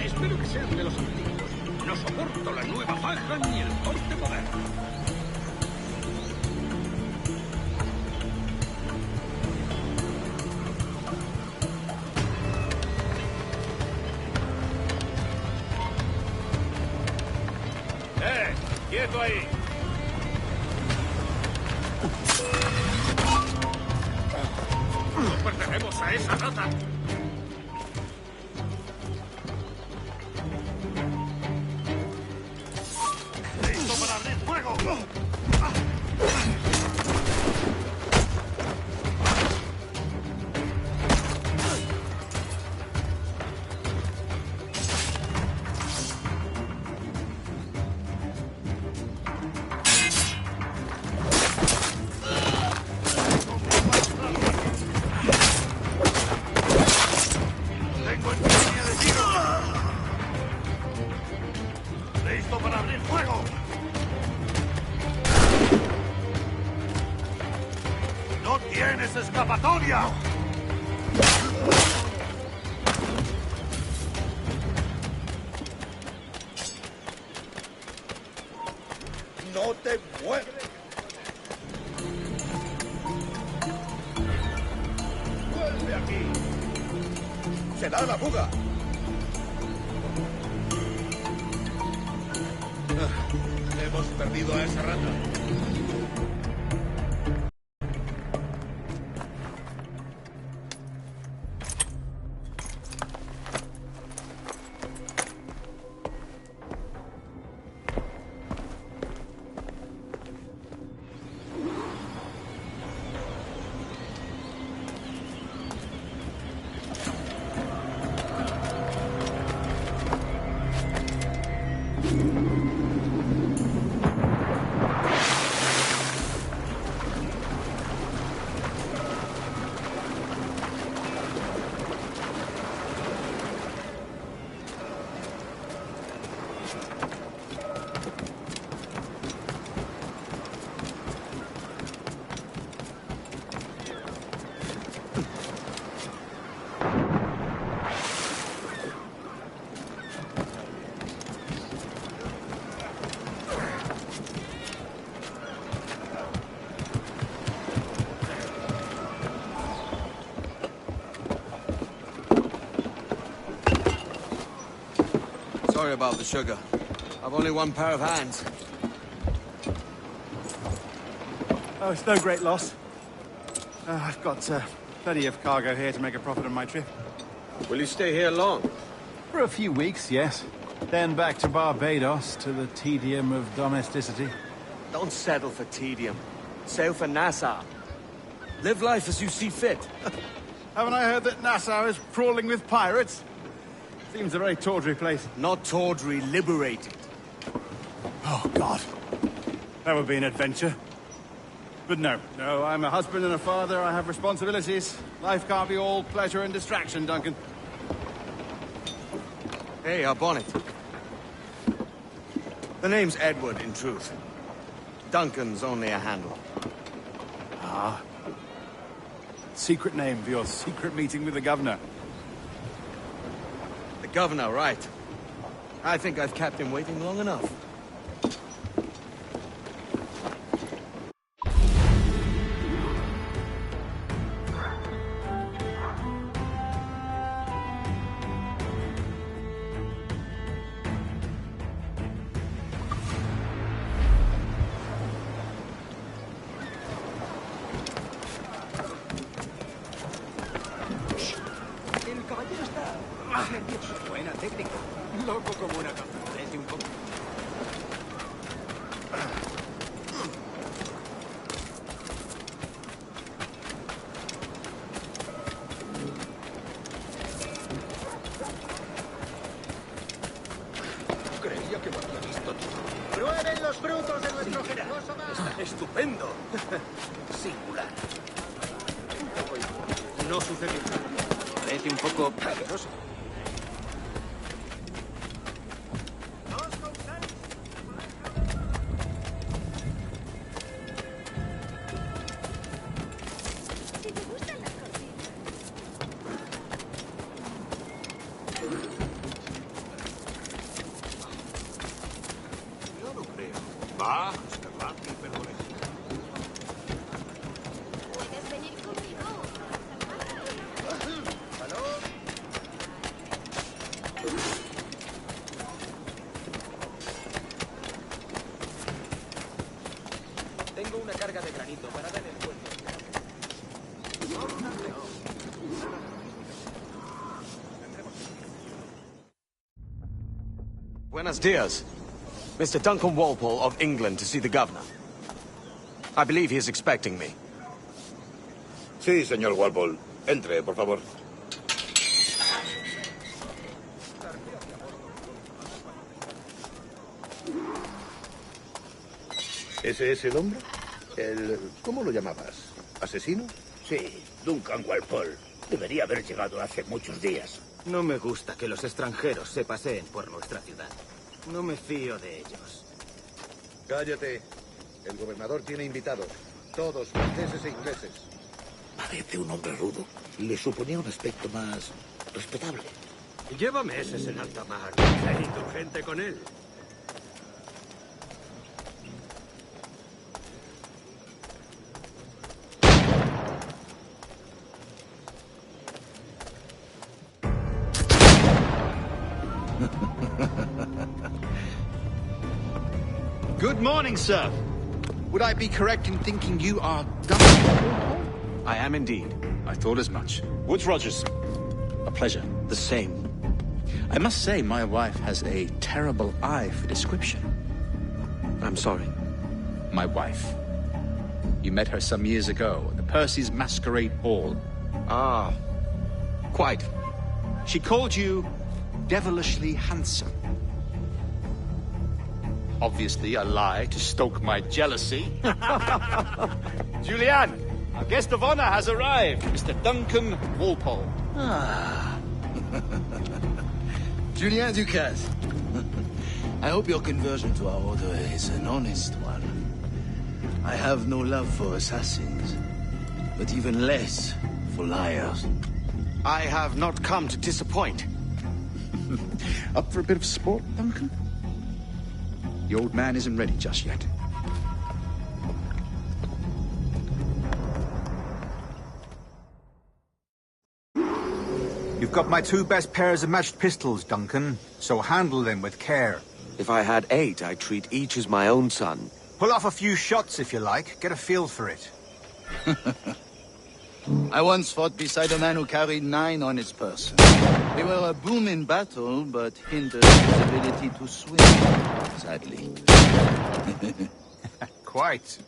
Espero que sean de los antiguos. No soporto la nueva faja ni el corte moderno. ¡Quieto ahí! ¡Pertenemos a esa rata! ¡Listo para abrir fuego! ¡Tengo en mi línea de tiro! ¡Listo para abrir fuego! ¡No tienes escapatoria! ¡No te mueves! ¡Vuelve aquí! ¡Se da la fuga! Hemos perdido a esa rata. Sorry about the sugar. I've only one pair of hands. Oh, it's no great loss. I've got plenty of cargo here to make a profit on my trip. Will you stay here long? For a few weeks, yes. Then back to Barbados, to the tedium of domesticity. Don't settle for tedium. Sail for Nassau. Live life as you see fit. Haven't I heard that Nassau is crawling with pirates? Seems a very tawdry place. Not tawdry, liberated. Oh, God. That would be an adventure. But no, I'm a husband and a father. I have responsibilities. Life can't be all pleasure and distraction, Duncan. Hey, our bonnet. The name's Edward, in truth. Duncan's only a handle. Ah. Secret name for your secret meeting with the governor. The governor, right. I think I've kept him waiting long enough. Buena técnica. Loco como una cabra. Vete un poco. Creía que me había visto todo. ¡Prueben los frutos de nuestro generoso mar! ¡Estupendo! Singular. No sucedió nada. Parece un poco peligroso. Va, Scarlatti, perdone. ¿Puedes venir conmigo? ¿Aló? Tengo una carga de granito para dar el puerto. Buenos dias. Mr. Duncan Walpole of England to see the governor. I believe he is expecting me. Sí, señor Walpole. Entre, por favor. ¿Ese es el hombre? ¿Cómo lo llamabas? ¿Asesino? Sí, Duncan Walpole. Debería haber llegado hace muchos días. No me gusta que los extranjeros se paseen por nuestra ciudad. No me fío de ellos. Cállate. El gobernador tiene invitados. Todos franceses e ingleses. Parece un hombre rudo. Le suponía un aspecto más respetable. Lleva meses en alta mar. He ido gente con él. Good morning, sir. Would I be correct in thinking you are Duncan? I am indeed. I thought as much. Woods Rogers. A pleasure. The same. I must say, my wife has a terrible eye for description. I'm sorry. My wife. You met her some years ago at the Percy's Masquerade Ball. Ah, quite. She called you devilishly handsome. Obviously a lie to stoke my jealousy. Julianne, our guest of honor has arrived, Mr. Duncan Walpole. Ah. Julien Ducasse. I hope your conversion to our order is an honest one. I have no love for assassins, but even less for liars. I have not come to disappoint. Up for a bit of sport, Duncan? The old man isn't ready just yet. You've got my 2 best pairs of matched pistols, Duncan, so handle them with care. If I had 8, I'd treat each as my own son. Pull off a few shots if you like. Get a feel for it. I once fought beside a man who carried 9 on his person. They were a boom in battle, but hindered his ability to swim, sadly. Quite.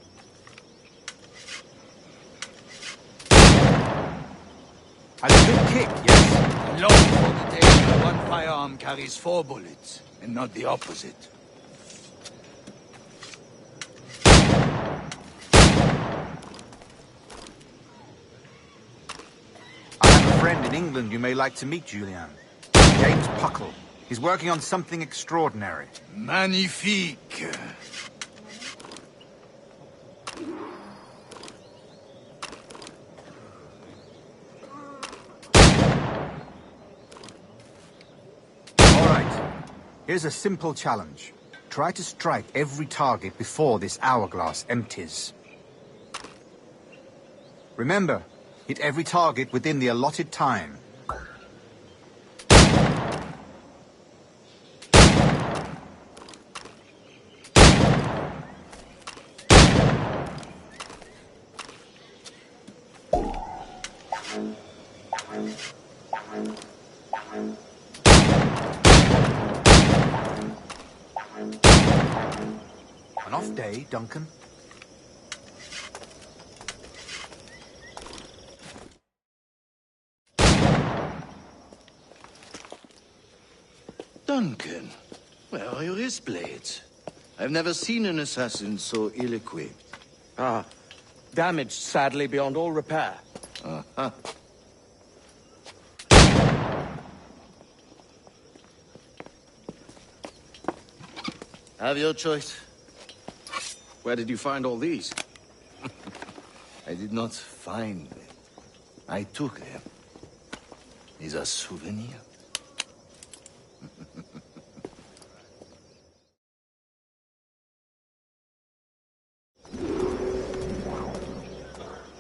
A good kick, yes. Long for the day where one firearm carries 4 bullets, and not the opposite. Friend in England you may like to meet, Julian. James Puckle. He's working on something extraordinary. Magnifique. All right. Here's a simple challenge. Try to strike every target before this hourglass empties. Remember, hit every target within the allotted time. An off day, Duncan. Duncan, where are your wrist blades? I've never seen an assassin so ill-equipped. Ah, damaged sadly beyond all repair. Uh-huh. Have your choice. Where did you find all these? I did not find them. I took them. These are souvenirs.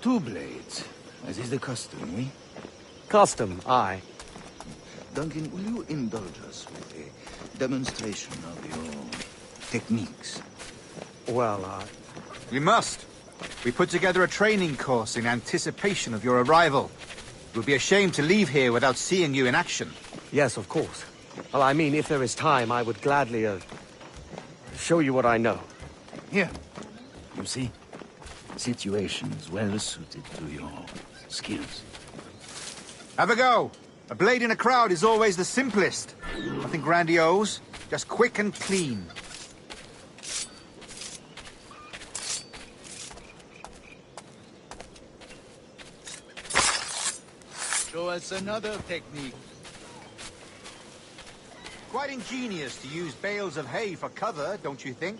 Two blades, as is the custom, oui? Custom, aye. Duncan, will you indulge us with a demonstration of your techniques? Well, We must. We put together a training course in anticipation of your arrival. It would be a shame to leave here without seeing you in action. Yes, of course. Well, I mean, if there is time, I would gladly, show you what I know. Here. You see? Situations well suited to your skills. Have a go. A blade in a crowd is always the simplest. Nothing grandiose, just quick and clean. Show us another technique. Quite ingenious to use bales of hay for cover, don't you think?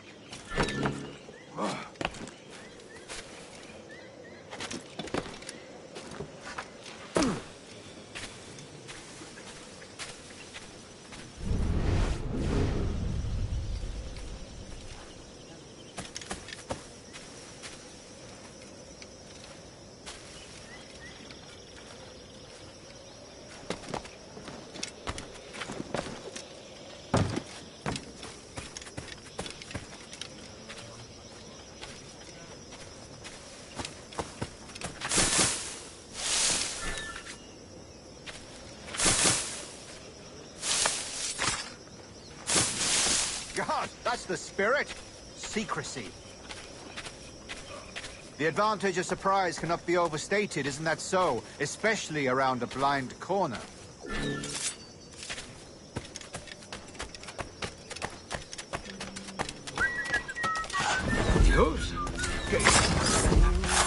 That's the spirit. Secrecy. The advantage of surprise cannot be overstated, isn't that so? Especially around a blind corner. Yours?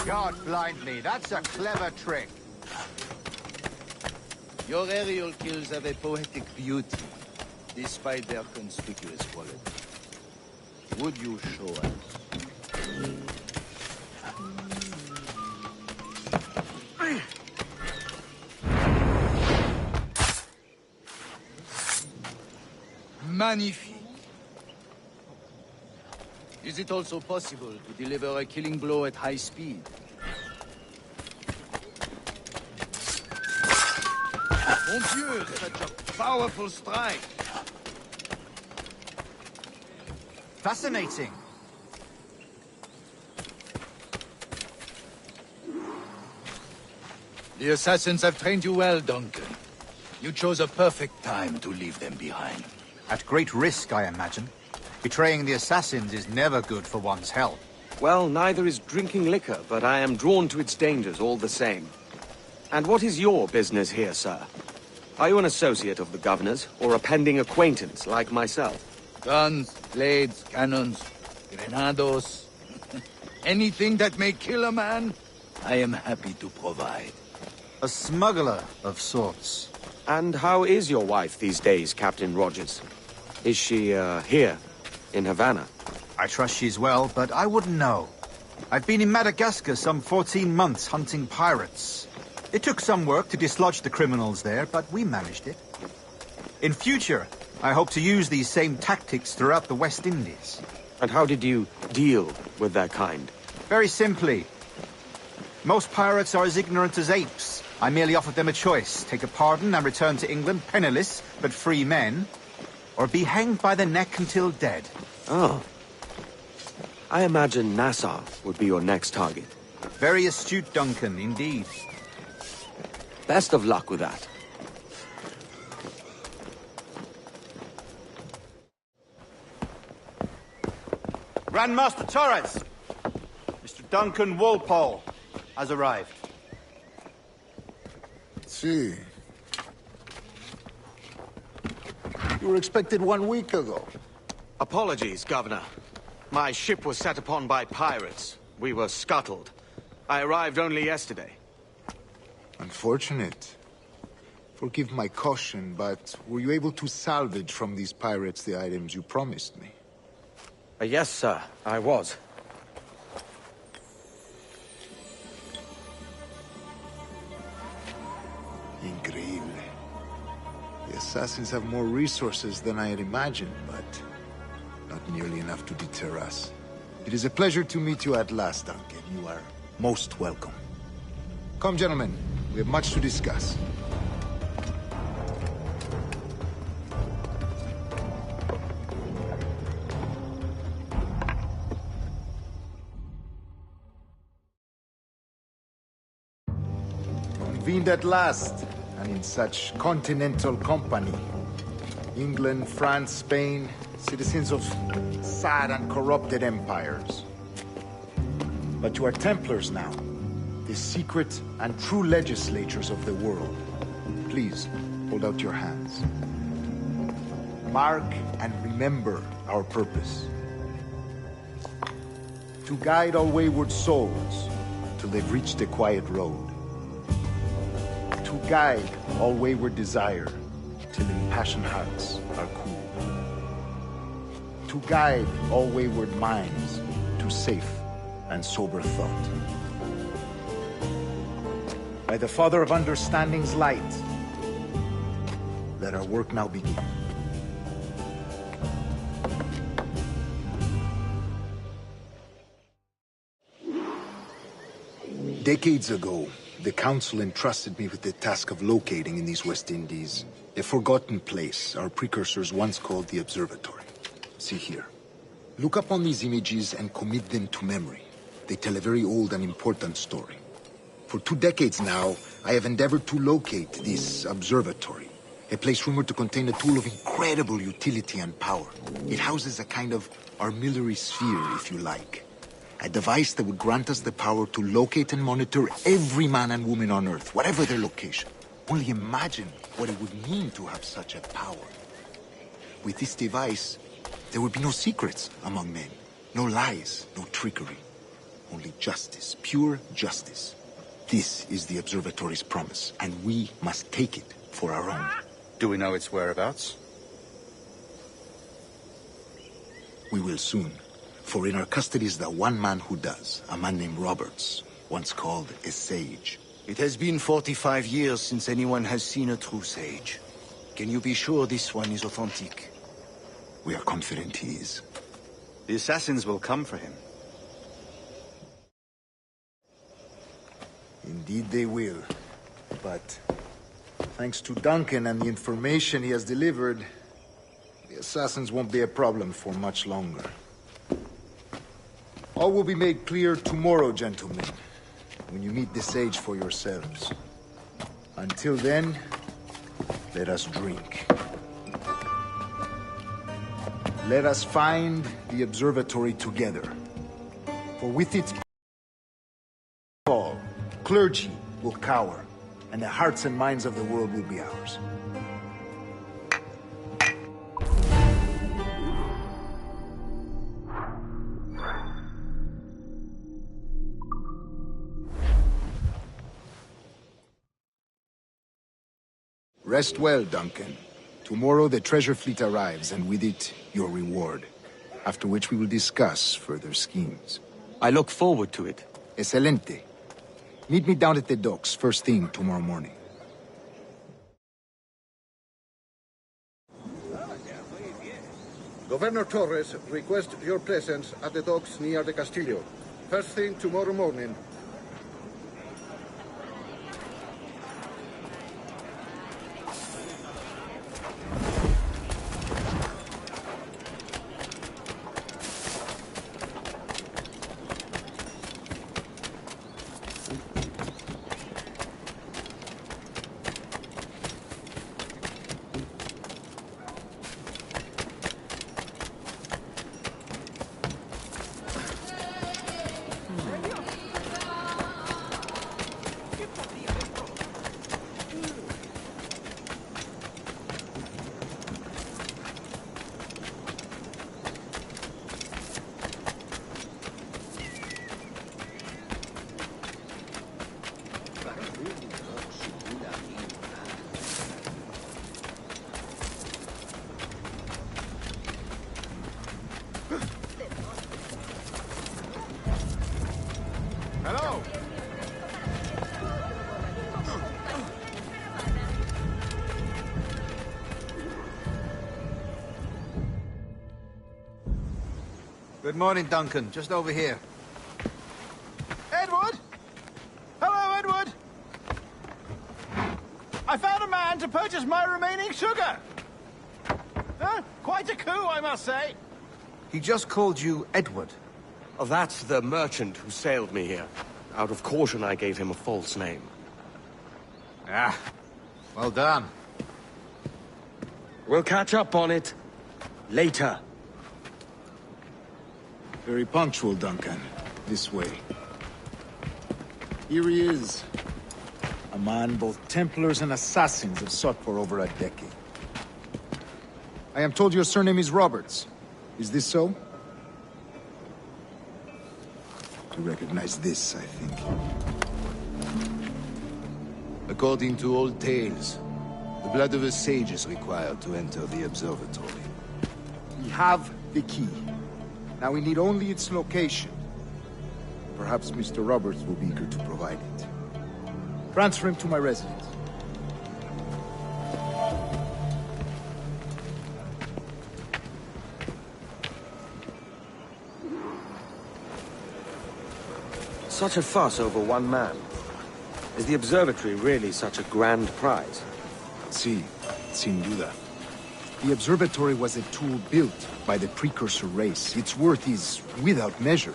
God blind me, that's a clever trick. Your aerial kills have a poetic beauty, despite their conspicuous quality. Would you show us? Magnifique. Is it also possible to deliver a killing blow at high speed? Mon Dieu, such a powerful strike! Fascinating. The assassins have trained you well, Duncan. You chose a perfect time to leave them behind. At great risk, I imagine. Betraying the assassins is never good for one's health. Well, neither is drinking liquor, but I am drawn to its dangers all the same. And what is your business here, sir? Are you an associate of the governor's, or a pending acquaintance like myself? Guns, blades, cannons, grenados. Anything that may kill a man, I am happy to provide. A smuggler of sorts. And how is your wife these days, Captain Rogers? Is she, here, in Havana? I trust she's well, but I wouldn't know. I've been in Madagascar some 14 months hunting pirates. It took some work to dislodge the criminals there, but we managed it. In future, I hope to use these same tactics throughout the West Indies. And how did you deal with their kind? Very simply. Most pirates are as ignorant as apes. I merely offered them a choice. Take a pardon and return to England penniless, but free men. Or be hanged by the neck until dead. Oh. I imagine Nassau would be your next target. Very astute, Duncan, indeed. Best of luck with that. Grandmaster Torres! Mr. Duncan Walpole has arrived. See. You were expected 1 week ago. Apologies, Governor. My ship was set upon by pirates. We were scuttled. I arrived only yesterday. Unfortunate. Forgive my caution, but were you able to salvage from these pirates the items you promised me? Yes, sir, I was. Increíble. The assassins have more resources than I had imagined, but not nearly enough to deter us. It is a pleasure to meet you at last, Duncan. You are most welcome. Come, gentlemen. We have much to discuss. Convened at last, and in such continental company. England, France, Spain, citizens of sad and corrupted empires. But you are Templars now, the secret and true legislators of the world. Please, hold out your hands. Mark and remember our purpose. To guide all wayward souls till they've reached the quiet road. To guide all wayward desire till impassioned hearts are cool. To guide all wayward minds to safe and sober thought. By the Father of Understanding's light, let our work now begin. Decades ago, the Council entrusted me with the task of locating in these West Indies a forgotten place our precursors once called the Observatory. See here. Look upon these images and commit them to memory. They tell a very old and important story. For 2 decades now, I have endeavored to locate this observatory, A place rumored to contain a tool of incredible utility and power. It houses a kind of armillary sphere, if you like. A device that would grant us the power to locate and monitor every man and woman on Earth, whatever their location. Only imagine what it would mean to have such a power. With this device, there would be no secrets among men. No lies, no trickery. Only justice, pure justice. This is the Observatory's promise, and we must take it for our own. Do we know its whereabouts? We will soon. For in our custody is the one man who does, a man named Roberts, once called a sage. It has been 45 years since anyone has seen a true sage. Can you be sure this one is authentic? We are confident he is. The assassins will come for him. Indeed they will. But thanks to Duncan and the information he has delivered, the assassins won't be a problem for much longer. All will be made clear tomorrow, gentlemen, when you meet the sage for yourselves. Until then, let us drink. Let us find the observatory together. For with its fall, clergy will cower, and the hearts and minds of the world will be ours. Rest well, Duncan. Tomorrow the treasure fleet arrives, and with it, your reward. After which we will discuss further schemes. I look forward to it. Excelente. Meet me down at the docks first thing tomorrow morning. Governor Torres requests your presence at the docks near the Castillo. First thing tomorrow morning. Hello! Good morning, Duncan. Just over here. Edward! Hello, Edward! I found a man to purchase my remaining sugar! Huh? Quite a coup, I must say. He just called you Edward. Oh, that's the merchant who sailed me here. Out of caution, I gave him a false name. Ah, well done. We'll catch up on it later. Very punctual, Duncan. This way. Here he is. A man both Templars and Assassins have sought for over a decade. I am told your surname is Roberts. Is this so? To recognize this, I think. According to old tales, the blood of a sage is required to enter the observatory. We have the key. Now we need only its location. Perhaps Mr. Roberts will be eager to provide it. Transfer him to my residence. Such a fuss over one man. Is the observatory really such a grand prize? Si, sin duda. The observatory was a tool built by the precursor race. Its worth is without measure.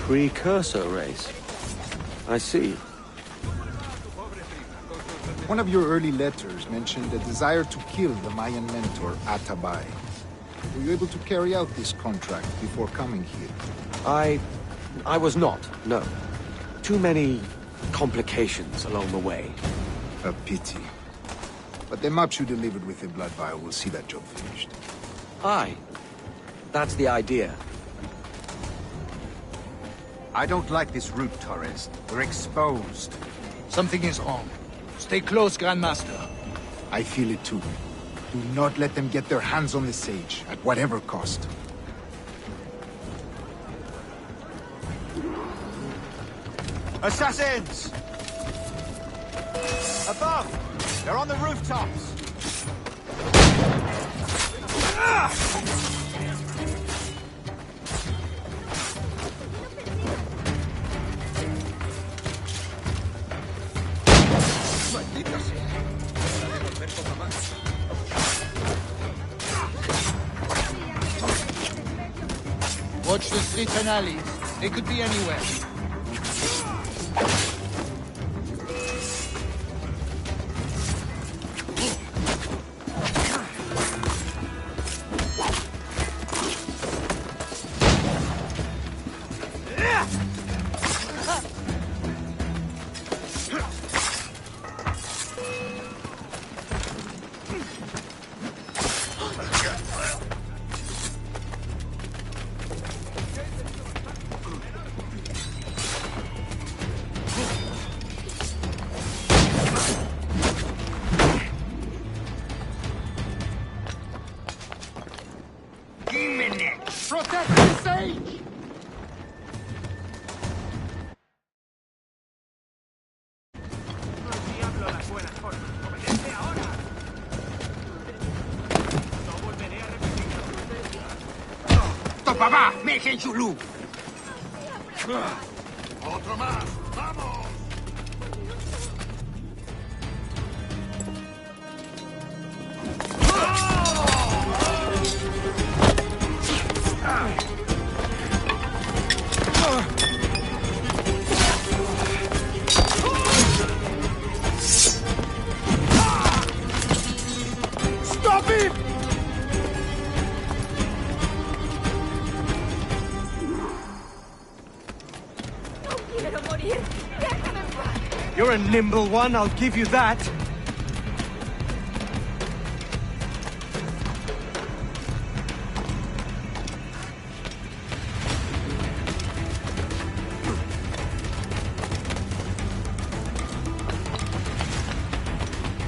Precursor race? I see. One of your early letters mentioned a desire to kill the Mayan mentor, Atabai. Were you able to carry out this contract before coming here? I was not, no. Too many complications along the way. A pity. But the maps you delivered with the blood vial will see that job finished. Aye. That's the idea. I don't like this route, Torres. We're exposed. Something is wrong. Stay close, Grandmaster. I feel it too. Do not let them get their hands on the sage, at whatever cost. Assassins! Above! They're on the rooftops! Watch the streets and alleys. They could be anywhere. Protect the sage! ¡Papá! ¡Mejen Zulu! ¡Otro más! ¡Vamos! Stop him! You're a nimble one, I'll give you that.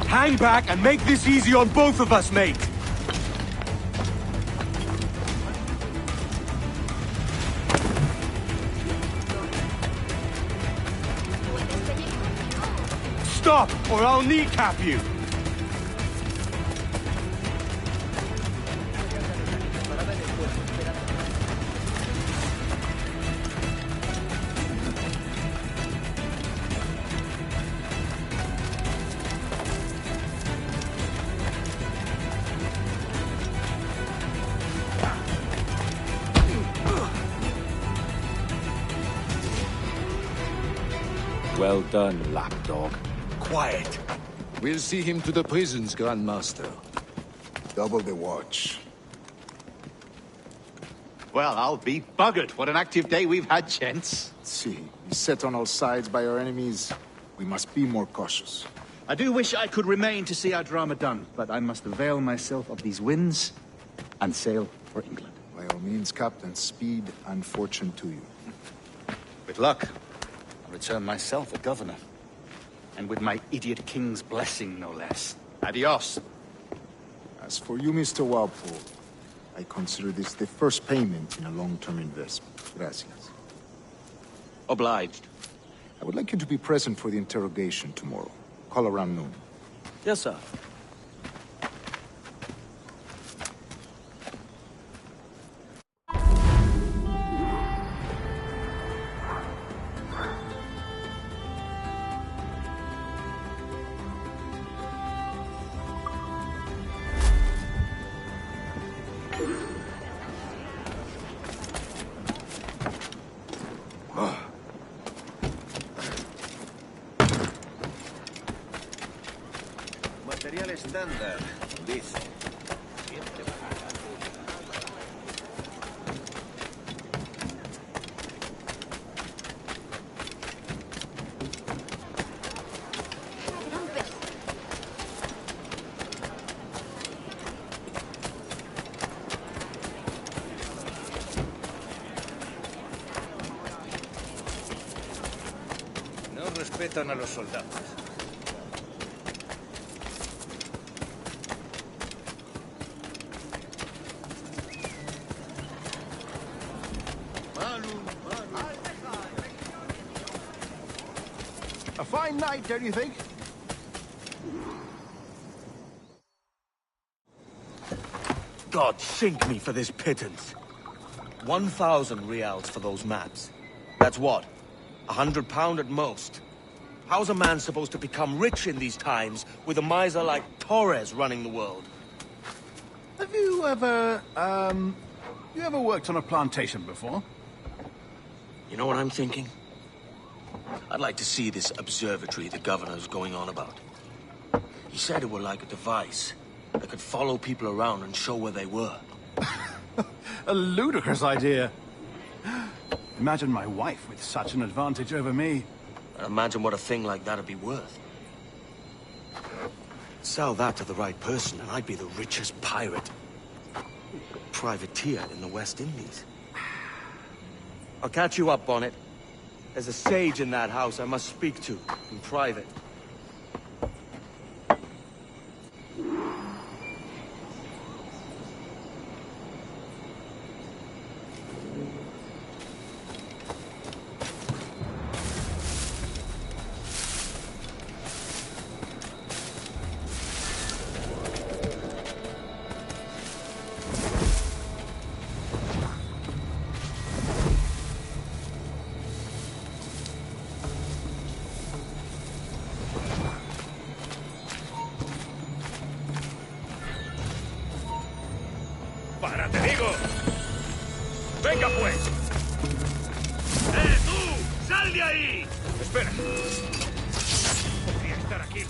Hang back and make this easy on both of us, mate. Stop, or I'll kneecap you! Well done, lapdog. Quiet. We'll see him to the prisons, Grandmaster. Double the watch. Well, I'll be buggered. What an active day we've had, gents. See, beset on all sides by our enemies, we must be more cautious. I do wish I could remain to see our drama done, but I must avail myself of these winds and sail for England. By all means, Captain, speed and fortune to you. With luck, I'll return myself a governor. And with my idiot king's blessing, no less. Adios. As for you, Mr. Walpole, I consider this the first payment in a long-term investment. Gracias. Obliged. I would like you to be present for the interrogation tomorrow. Call around noon. Yes, sir. estándar. Listo. No respetan a los soldados. A fine night, don't you think? God sink me for this pittance. 1,000 reals for those maps. That's what? £100 at most. How's a man supposed to become rich in these times with a miser like Torres running the world? Have you ever, worked on a plantation before? You know what I'm thinking? I'd like to see this observatory the governor's going on about. He said it were like a device that could follow people around and show where they were. A ludicrous idea. Imagine my wife with such an advantage over me. Imagine what a thing like that'd be worth. Sell that to the right person and I'd be the richest pirate. Privateer in the West Indies. I'll catch you up, Bonnet. There's a sage in that house I must speak to, in private. ¡Para, te digo! ¡Venga, pues! tú! ¡Sal de ahí! Espera. Podría estar aquí.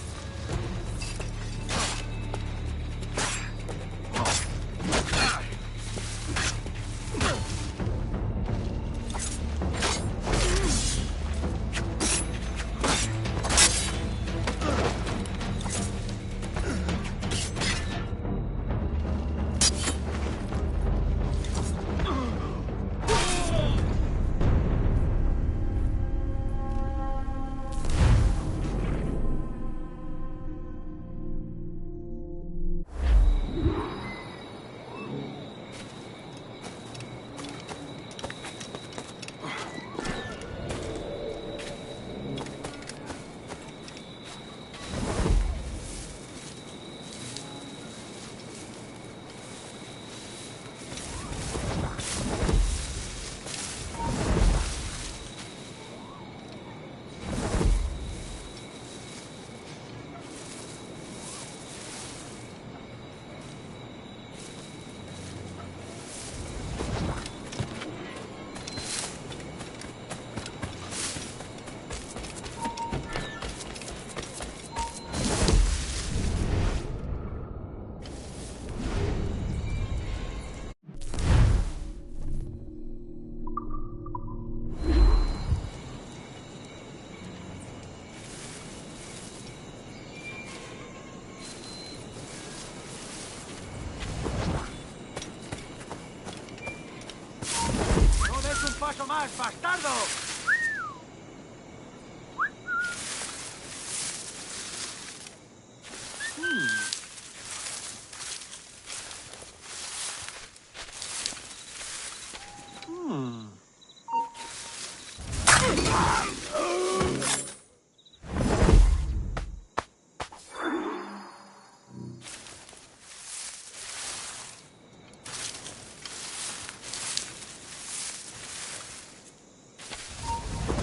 paso más, bastardo!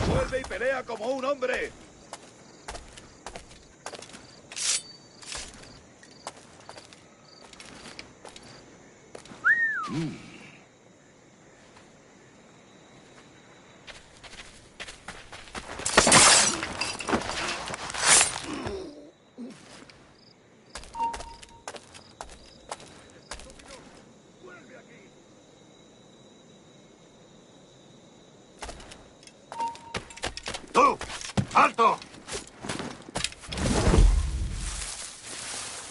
¡Vuelve y pelea como un hombre! ¡Alto!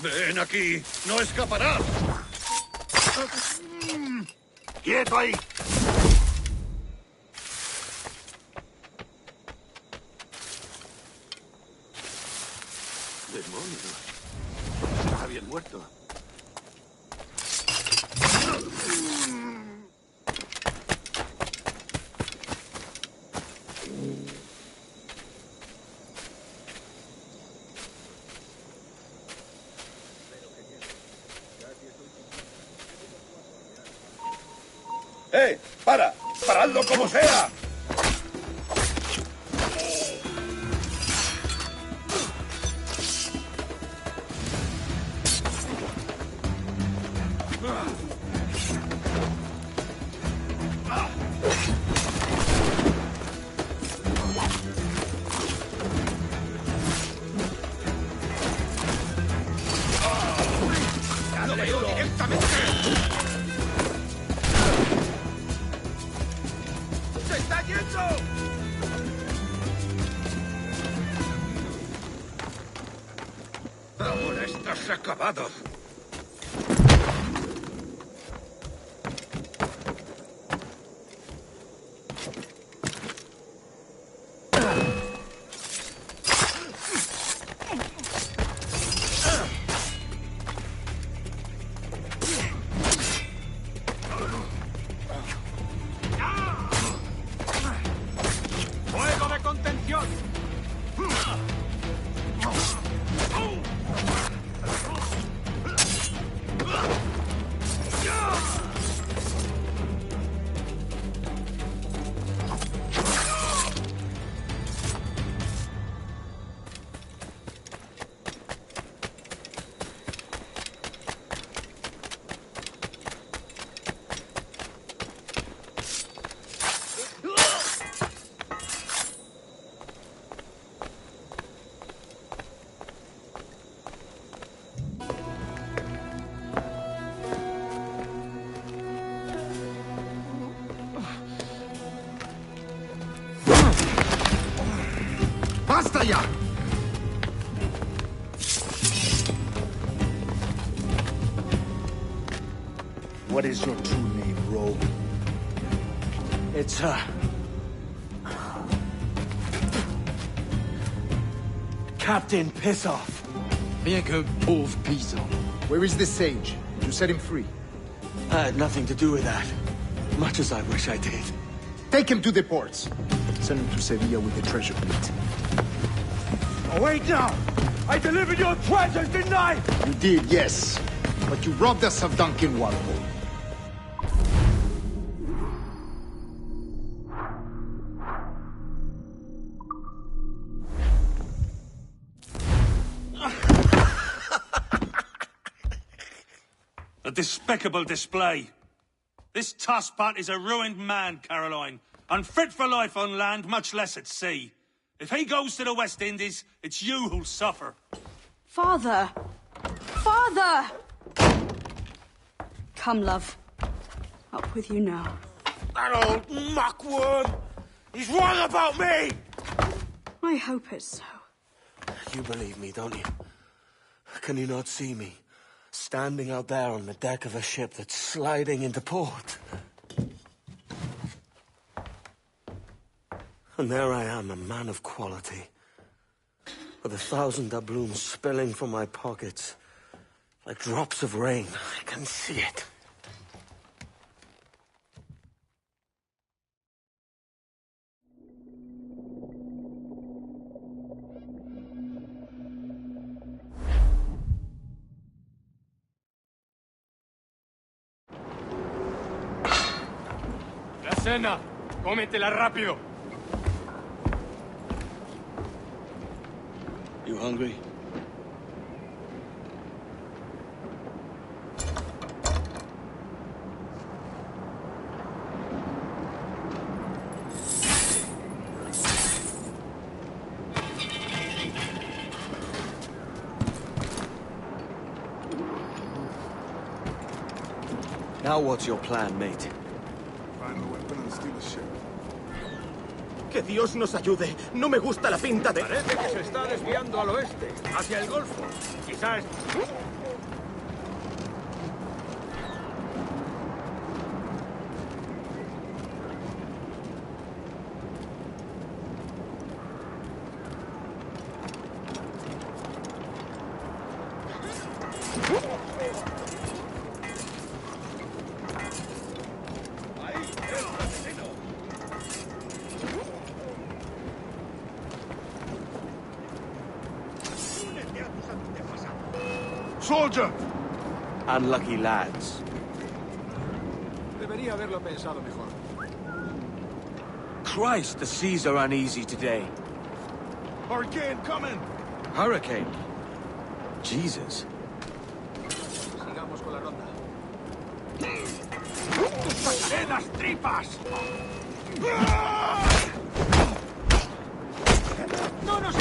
Ven aquí, no escaparás. ¡Quieto ahí! ¡Demonios! Está bien muerto. ¡Eh! ¡Para! ¡Paradlo como sea! ¡Dándole duro directamente! ¡Se está yendo! Ahora estás acabado. ¡Fuego de contención! ¡Basta ya! What is your true name, rogue? It's, Captain Pissoff. Bien que pauvre paysan. Where is the sage? You set him free. I had nothing to do with that. Much as I wish I did. Take him to the ports. Send him to Sevilla with the treasure plate. Oh, wait now! I delivered your treasures, didn't I? You did, yes. But you robbed us of Duncan Walkthough. A despicable display. This tosspot is a ruined man, Caroline. Unfit for life on land, much less at sea. If he goes to the West Indies, it's you who'll suffer. Father! Father! Come, love. Up with you now. That old muckworm! He's wrong about me! I hope it's so. You believe me, don't you? Can you not see me? Standing out there on the deck of a ship that's sliding into port. And there I am, a man of quality. With 1,000 doubloons spilling from my pockets. Like drops of rain. I can see it. La cena. Cómetela rápido. You hungry? Now what's your plan, mate? Find the weapon and steal the ship. Que Dios nos ayude. No me gusta la pinta de... Parece que se está desviando al oeste, hacia el Golfo. Quizás... Soldier! Unlucky lads. Debería haberlo pensado mejor. Christ, the seas are uneasy today. Hurricane coming! Hurricane? Jesus. Sigamos con la ronda. ¡Pasaré las tripas! ¡No nos...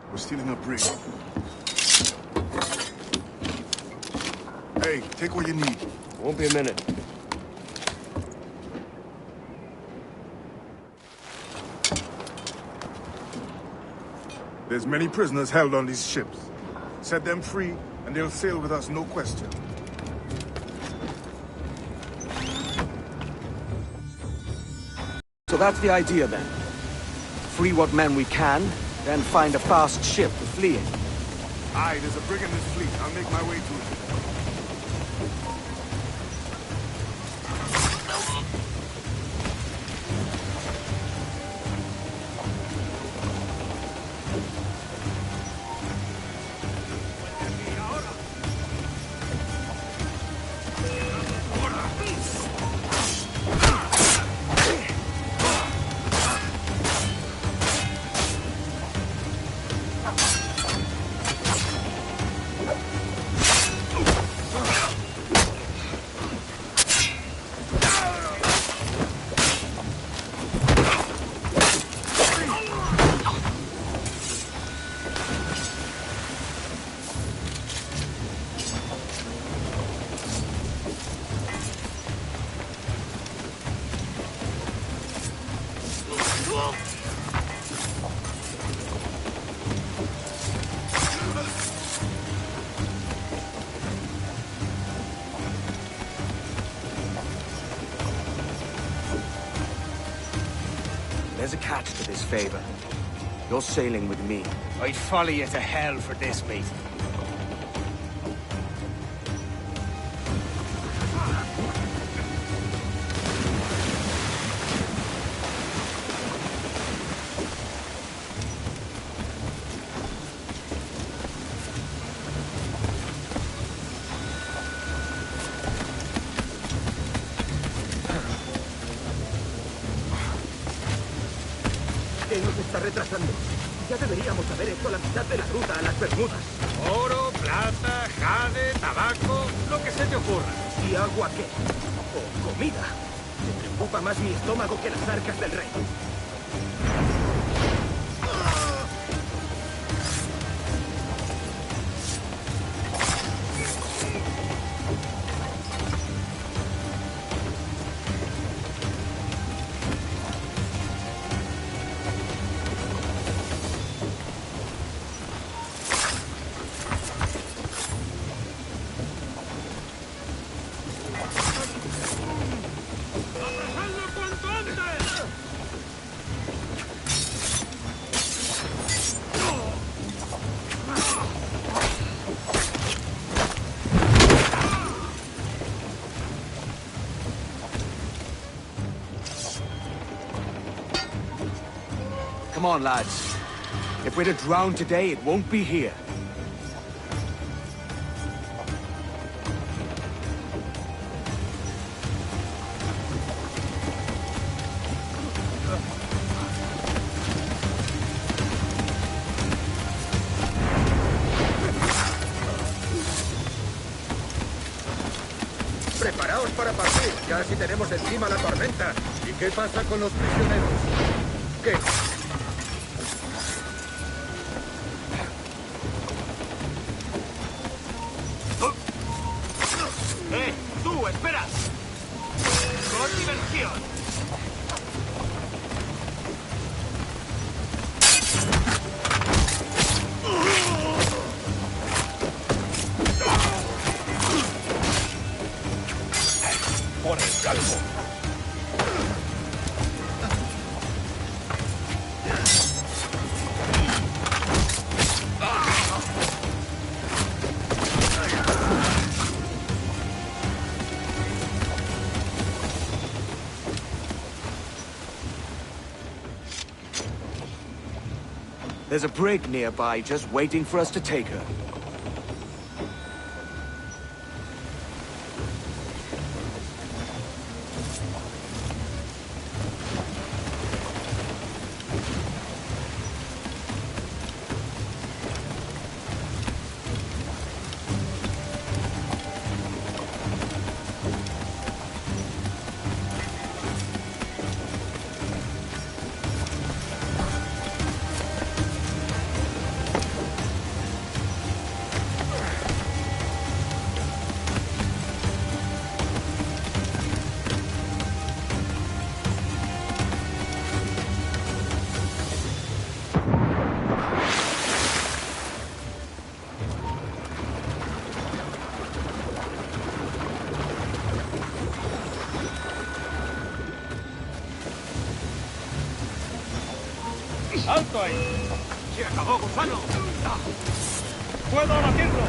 We're stealing a brig. Hey, take what you need. Won't be a minute. There's many prisoners held on these ships. Set them free, and they'll sail with us, no question. So that's the idea then. Free what men we can, then find a fast ship to flee in. Aye, there's a brig in this fleet. I'll make my way to it. There's a catch to this favor. You're sailing with me. I'd follow you to hell for this, mate. ¿Qué nos está retrasando? Ya deberíamos haber hecho la mitad de la ruta a las Bermudas. Oro, plata, jade, tabaco, lo que se te ocurra. ¿Y agua qué? ¿O comida? Me preocupa más mi estómago que las arcas del rey. Come on, lads. If we're to drown today, it won't be here. Preparaos para partir, ya si tenemos encima la tormenta. ¿Y qué pasa con los prisioneros? ¿Qué? There's a brig nearby just waiting for us to take her. ¡Alto ahí! ¡Se acabó, gusano! ¡Puedo abatirlo!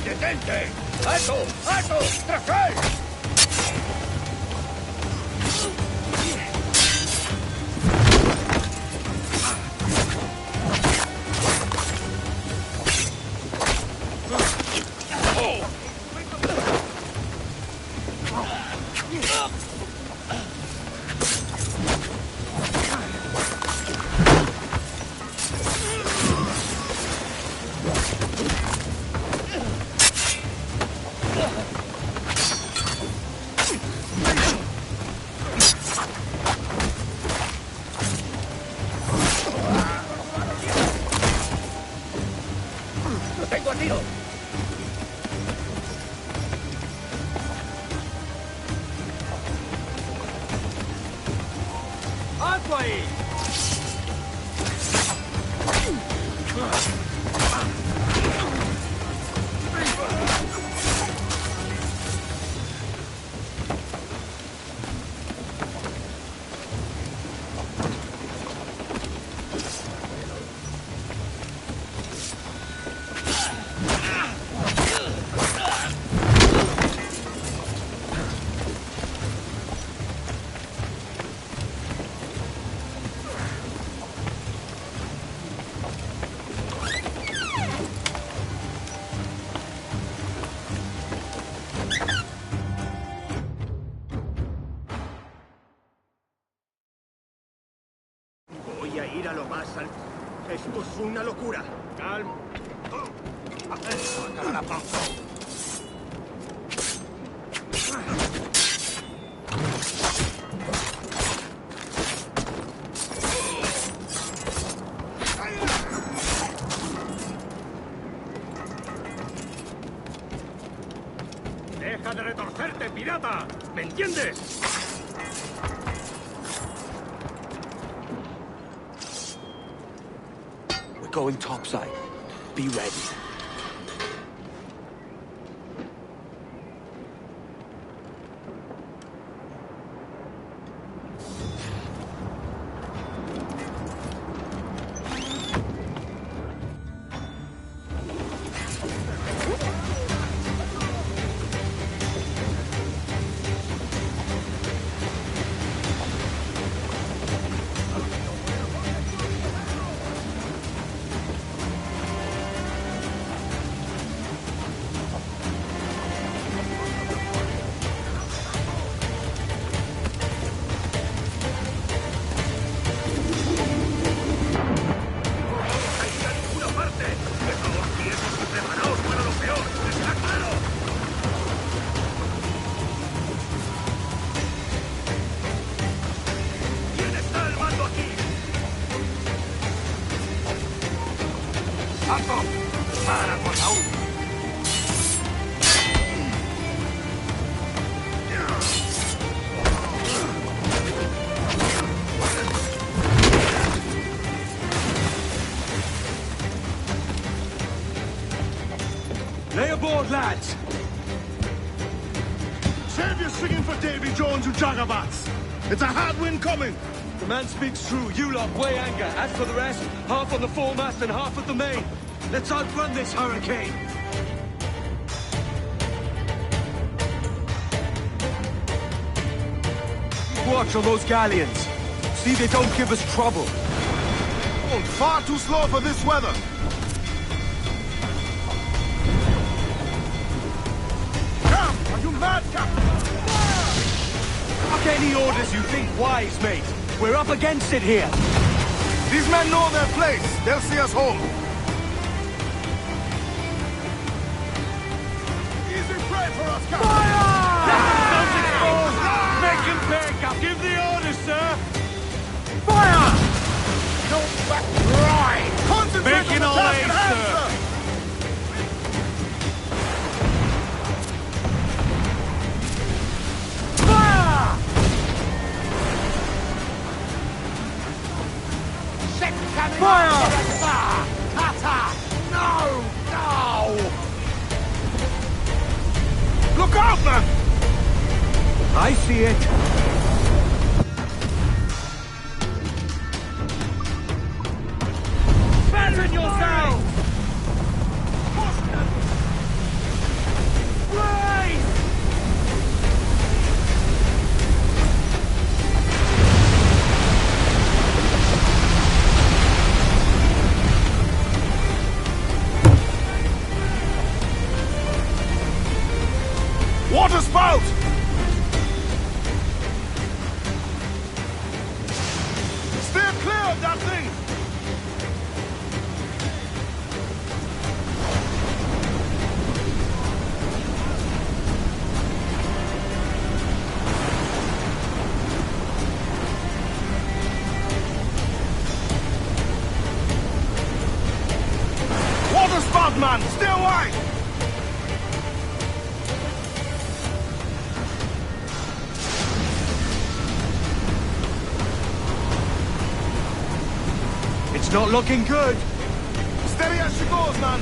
¡Detente! ¡Alto! ¡Alto! ¡Tras él! ¡Lo tengo a tiro! ¡Alto ahí! Voy a ir a lo más alto. Esto es una locura. Calma. Saca la panza. ¡Deja de retorcerte, pirata! ¿Me entiendes? We're going topside. Be ready. Lay aboard, lads! Save your singing for Davy Jones, you jagabats! It's a hard wind coming! The man speaks true. You lot weigh anchor. As for the rest, half on the foremast and half at the main. Let's outrun this hurricane! Watch on those galleons. See they don't give us trouble. Oh, far too slow for this weather! Are you mad, Captain? Fuck any orders you think wise, mate. We're up against it here. These men know their place. They'll see us home. Easy prey for us, Captain. Fire! Captain exposed. Make him pick up. Give the orders, sir. Fire! No back. Right. Concentrate on Making the all task aid, at hand, sir. Fire! Kata! No! No! Look out, man! I see it. Fasten yourselves! Rise! Water spout! Steer clear of that thing! Water spout, man! Stay away! It's not looking good. Steady as she goes, man!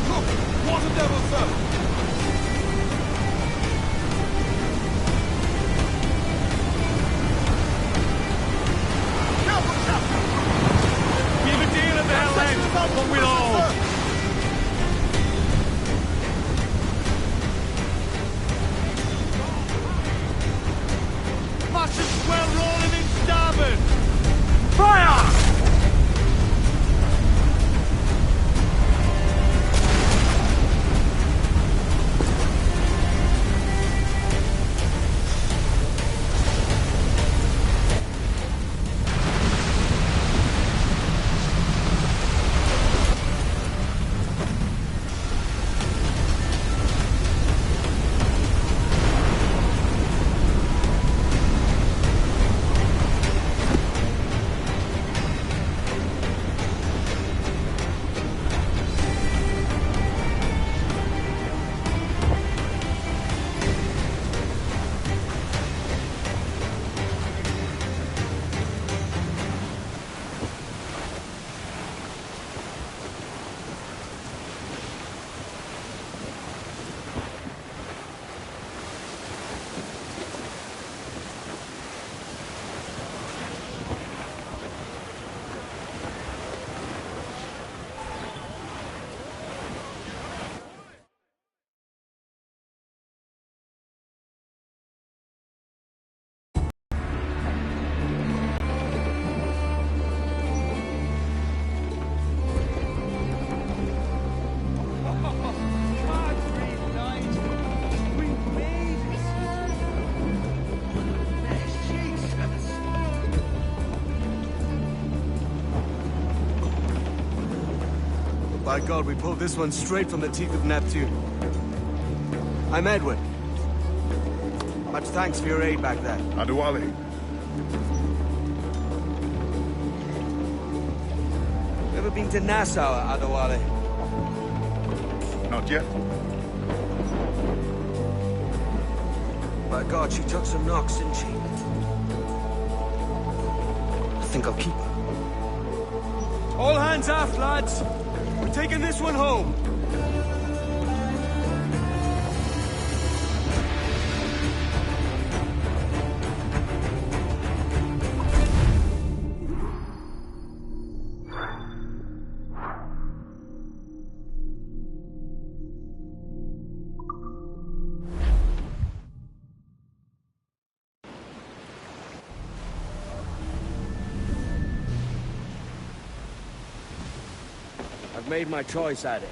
Look! Water devil, sir! Careful, Captain! We have a deal at the hell end, but we'll all. Must as well roll him in starboard. Fire! By God, we pulled this one straight from the teeth of Neptune. I'm Edward. Much thanks for your aid back there. Adewale. Ever been to Nassau, Adewale? Not yet. By God, she took some knocks, didn't she? I think I'll keep her. All hands aft, lads. We're taking this one home. I've made my choice, Addy.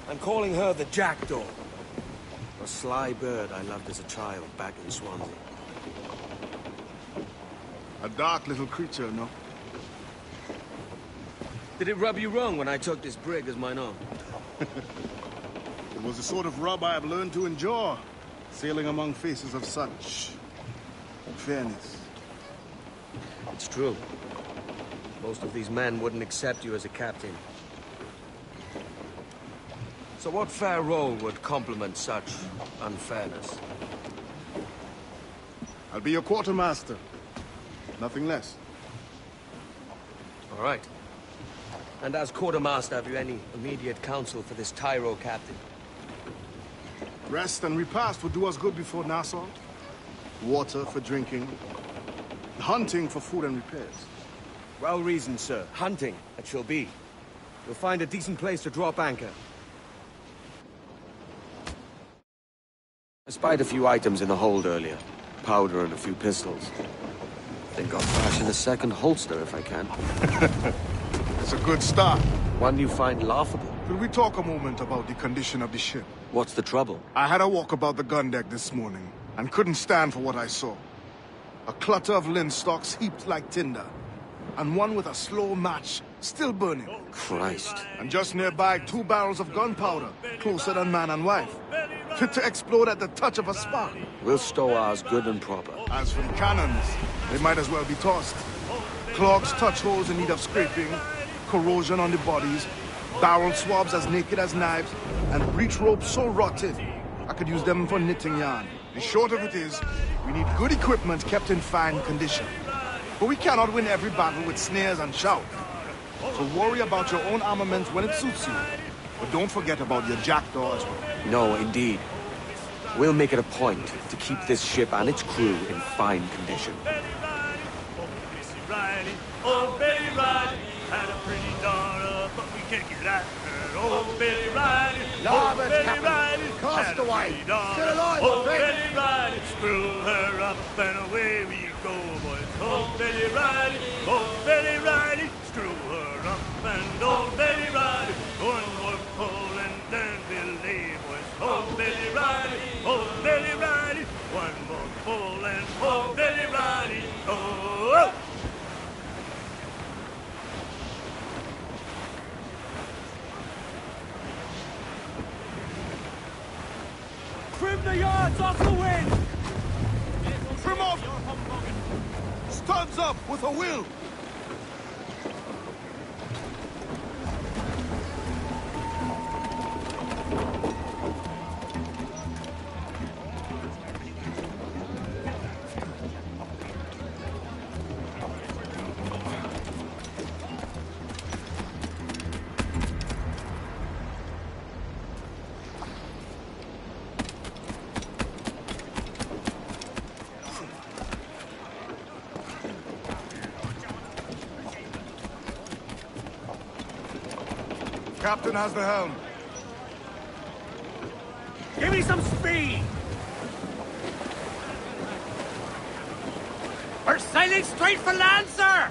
I'm calling her the Jackdaw. A sly bird I loved as a child back in Swansea. A dark little creature, no? Did it rub you wrong when I took this brig as mine own? It was the sort of rub I have learned to endure, sailing among faces of such fairness. It's true. Most of these men wouldn't accept you as a captain. So what fair role would complement such unfairness? I'll be your quartermaster. Nothing less. All right. And as quartermaster, have you any immediate counsel for this Tyro captain? Rest and repast would do us good before Nassau. Water for drinking. Hunting for food and repairs. Well reasoned, sir. Hunting, it shall be. You'll find a decent place to drop anchor. I spied a few items in the hold earlier. Powder and a few pistols. Think I'll fashion a second holster if I can. It's a good start. One you find laughable. Could we talk a moment about the condition of the ship? What's the trouble? I had a walk about the gun deck this morning, and couldn't stand for what I saw. A clutter of linstocks heaped like tinder, and one with a slow match still burning. Christ. And just nearby, 2 barrels of gunpowder, closer than man and wife, fit to explode at the touch of a spark. We'll stow ours good and proper. As for the cannons, they might as well be tossed. Clogs touch holes in need of scraping, corrosion on the bodies, barrel swabs as naked as knives, and breech ropes so rotted, I could use them for knitting yarn. The short of it is, we need good equipment kept in fine condition. But we cannot win every battle with snares and shout. So worry about your own armament when it suits you. But don't forget about your jackdaw as well. No, indeed. We'll make it a point to keep this ship and its crew in fine condition. Oh, Betty Riley had a pretty daughter, but we can't get at her. Oh, Betty Riley, Larboard, Betty Captain. Riley Cast had a away. pretty daughter. Still alive, oh, Betty. Betty Riley, screw her up and away we go, boys. Oh, Betty Riley, screw her up and oh, Betty Riley, one more pull and then belay, boys. Oh, Betty Riley, one more pull and oh, Betty Riley, oh. Trim the yards off the wind! Trim off! Studs up with a will! Captain has the helm. Give me some speed! We're sailing straight for land, sir!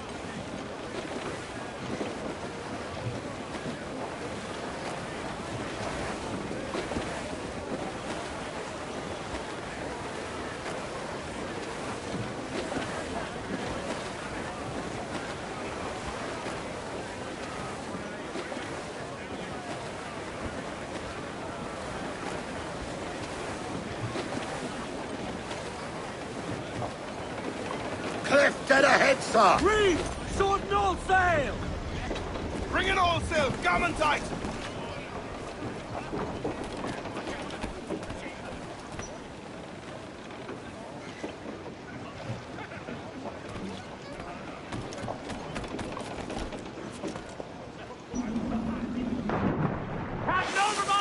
Cliff dead ahead, sir! Reef! Short and all sail! Bring it all, Sil! Gammon tight! Captain overboard!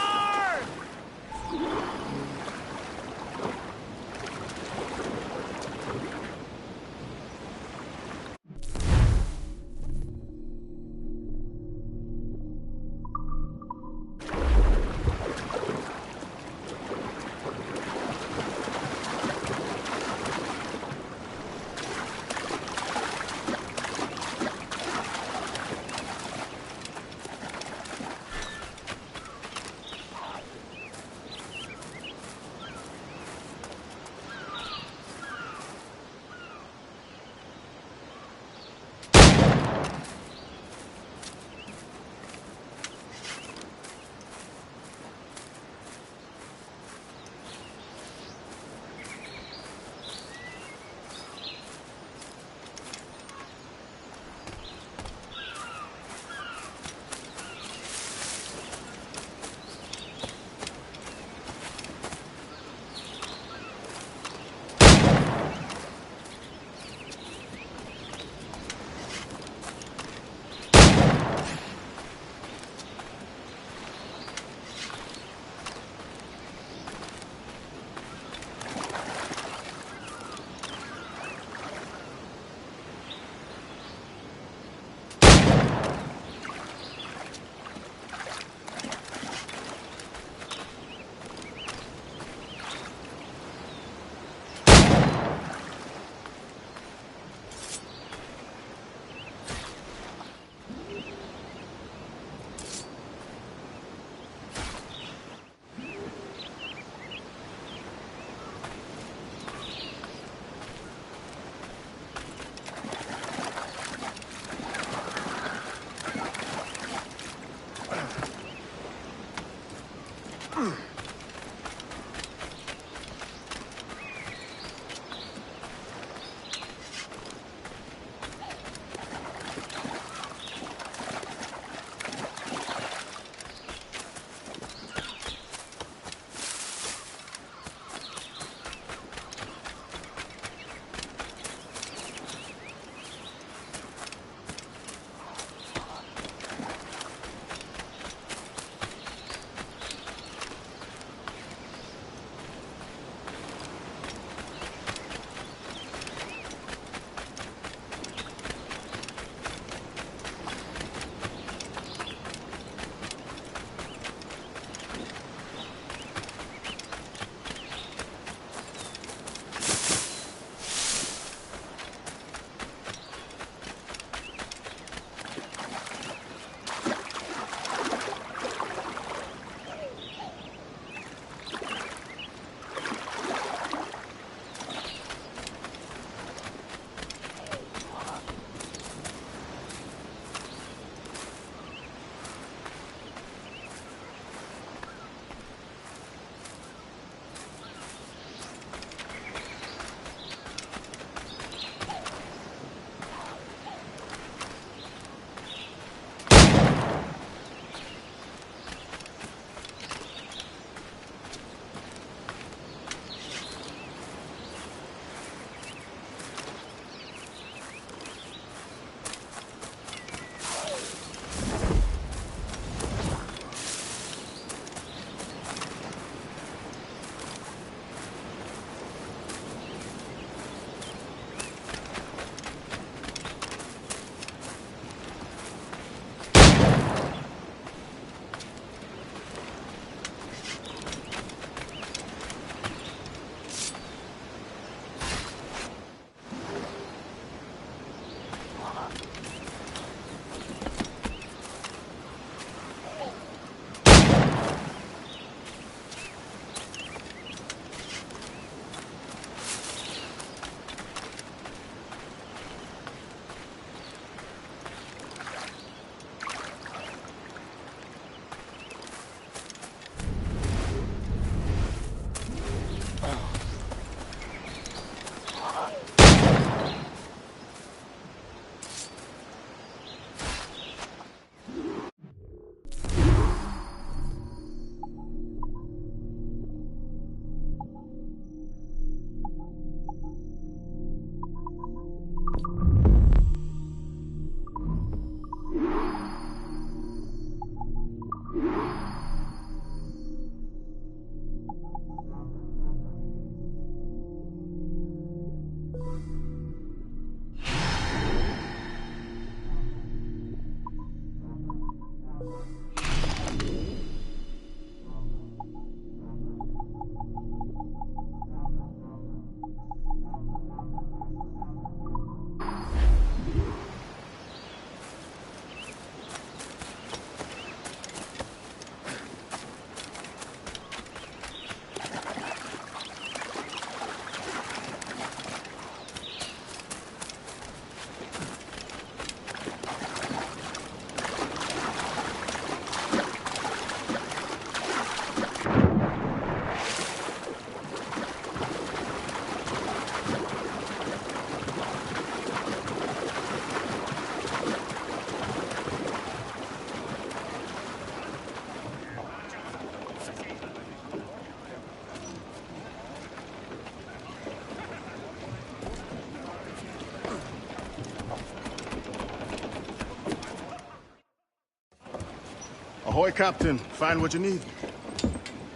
Ahoy, Captain. Find what you need.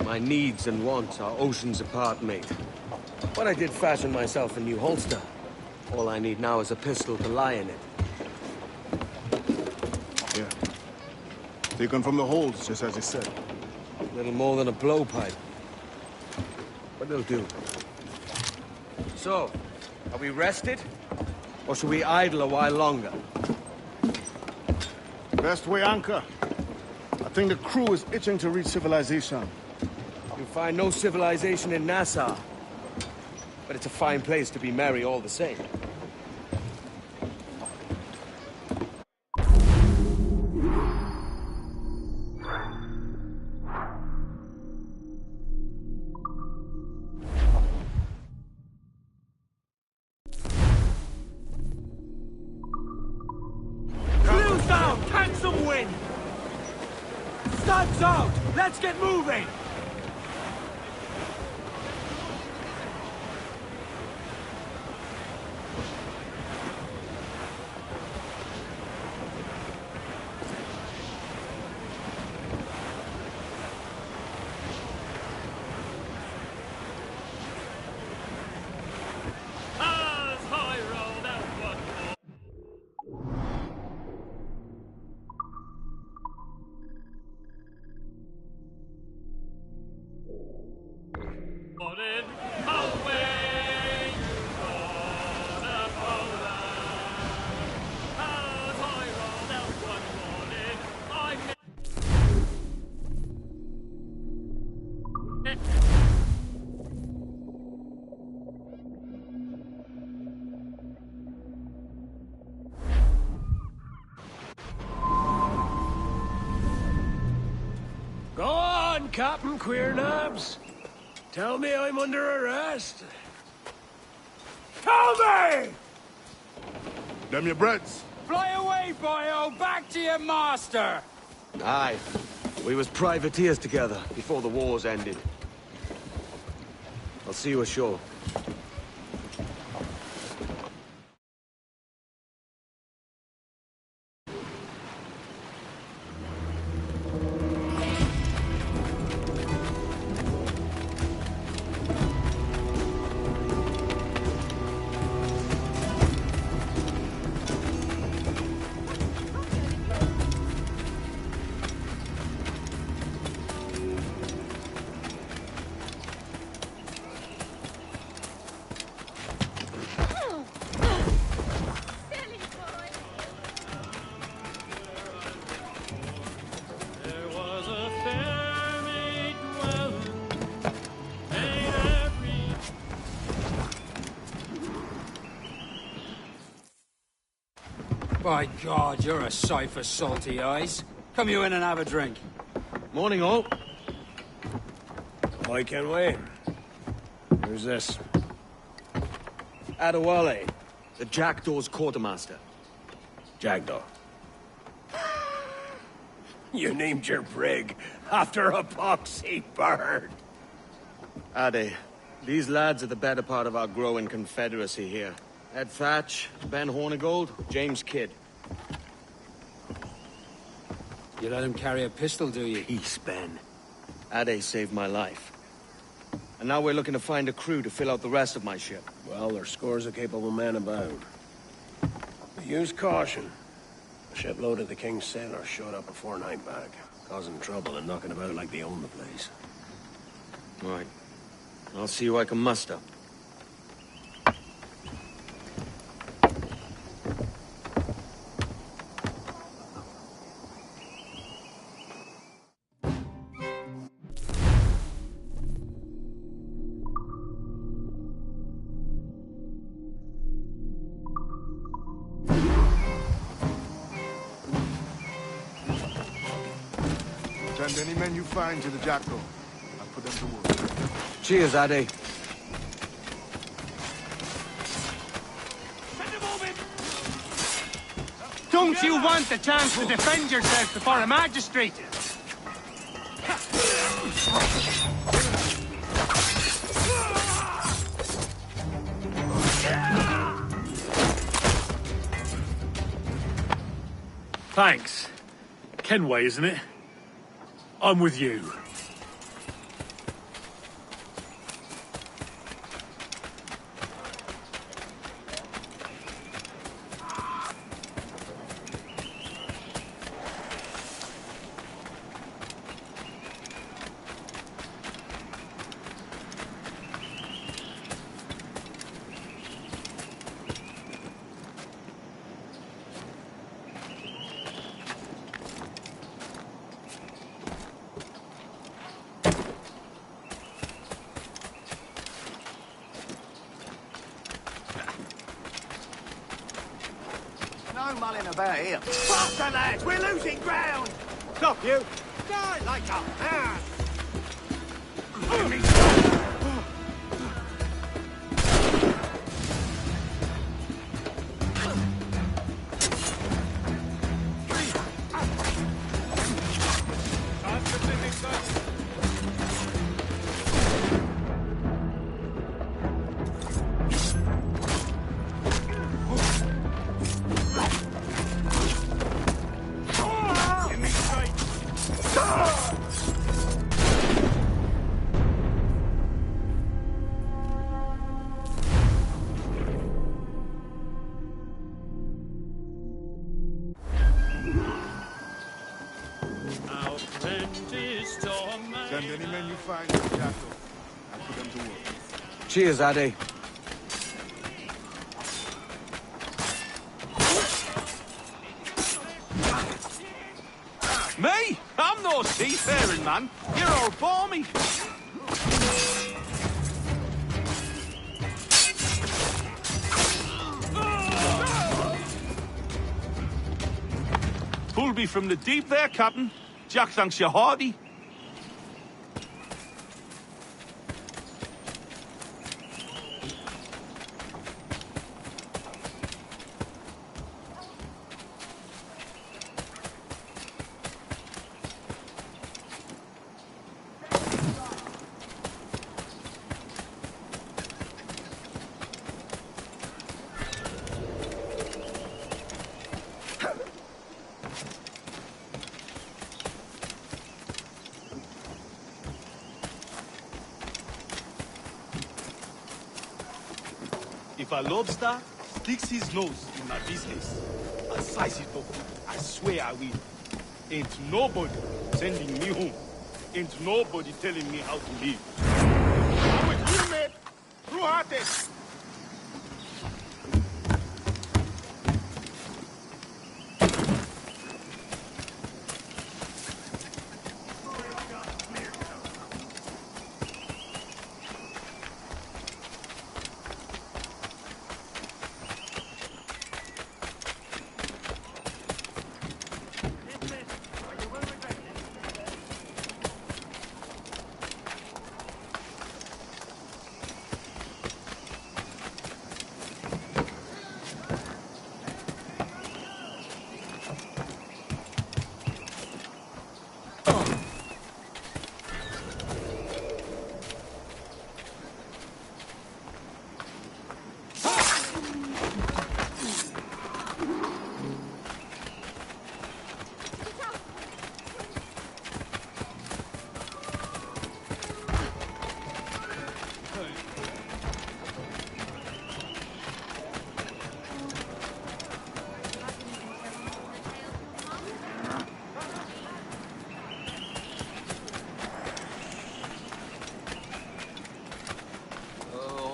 My needs and wants are oceans apart, mate. But I did fashion myself a new holster. All I need now is a pistol to lie in it. Here. Taken from the holds, just as he said. Little more than a blowpipe. But it'll do. So, are we rested? Or should we idle a while longer? Best way anchor. I think the crew is itching to reach civilization. You'll find no civilization in Nassau. But it's a fine place to be merry all the same. Blues down! Catch some wind! Studs out! Let's get moving! Go on, Captain Queernabs. Tell me I'm under arrest. Tell me! Them your breads. Fly away, boyo! Back to your master! Aye. We was privateers together before the wars ended. I'll see you ashore. By God, you're a sight for salty eyes. Come you in and have a drink. Morning, all. I can wait. Who's this? Adewale, the Jackdaw's quartermaster. Jackdaw. You named your brig after a poxy bird. Ade, these lads are the better part of our growing confederacy here. Ed Thatch, Ben Hornigold, James Kidd. You let him carry a pistol, do you? Peace, Ben. Ade saved my life. And now we're looking to find a crew to fill out the rest of my ship. Well, there's scores of capable men about. But use caution. A shipload of the King's sailors showed up a fortnight back, causing trouble and knocking about like they own the place. Right. I'll see who I can muster. Send any men you find to the Jackdaw. I'll put them to work. Cheers, Ade. Don't you want the chance to defend yourself before a magistrate? Thanks. Kenway, isn't it? I'm with you. No mulling about here. Faster, lads! We're losing ground! Stop, you! Die like a man! Send any men you find to Jacko and put them to work. Cheers, Addy. Me? I'm no seafaring man. You're all balmy. Pulled me from the deep there, Captain. Jack thanks you hearty. If a lobster sticks his nose in my business, I size it up. I swear I will. Ain't nobody sending me home. Ain't nobody telling me how to live. I'm with you, mate. True-hearted.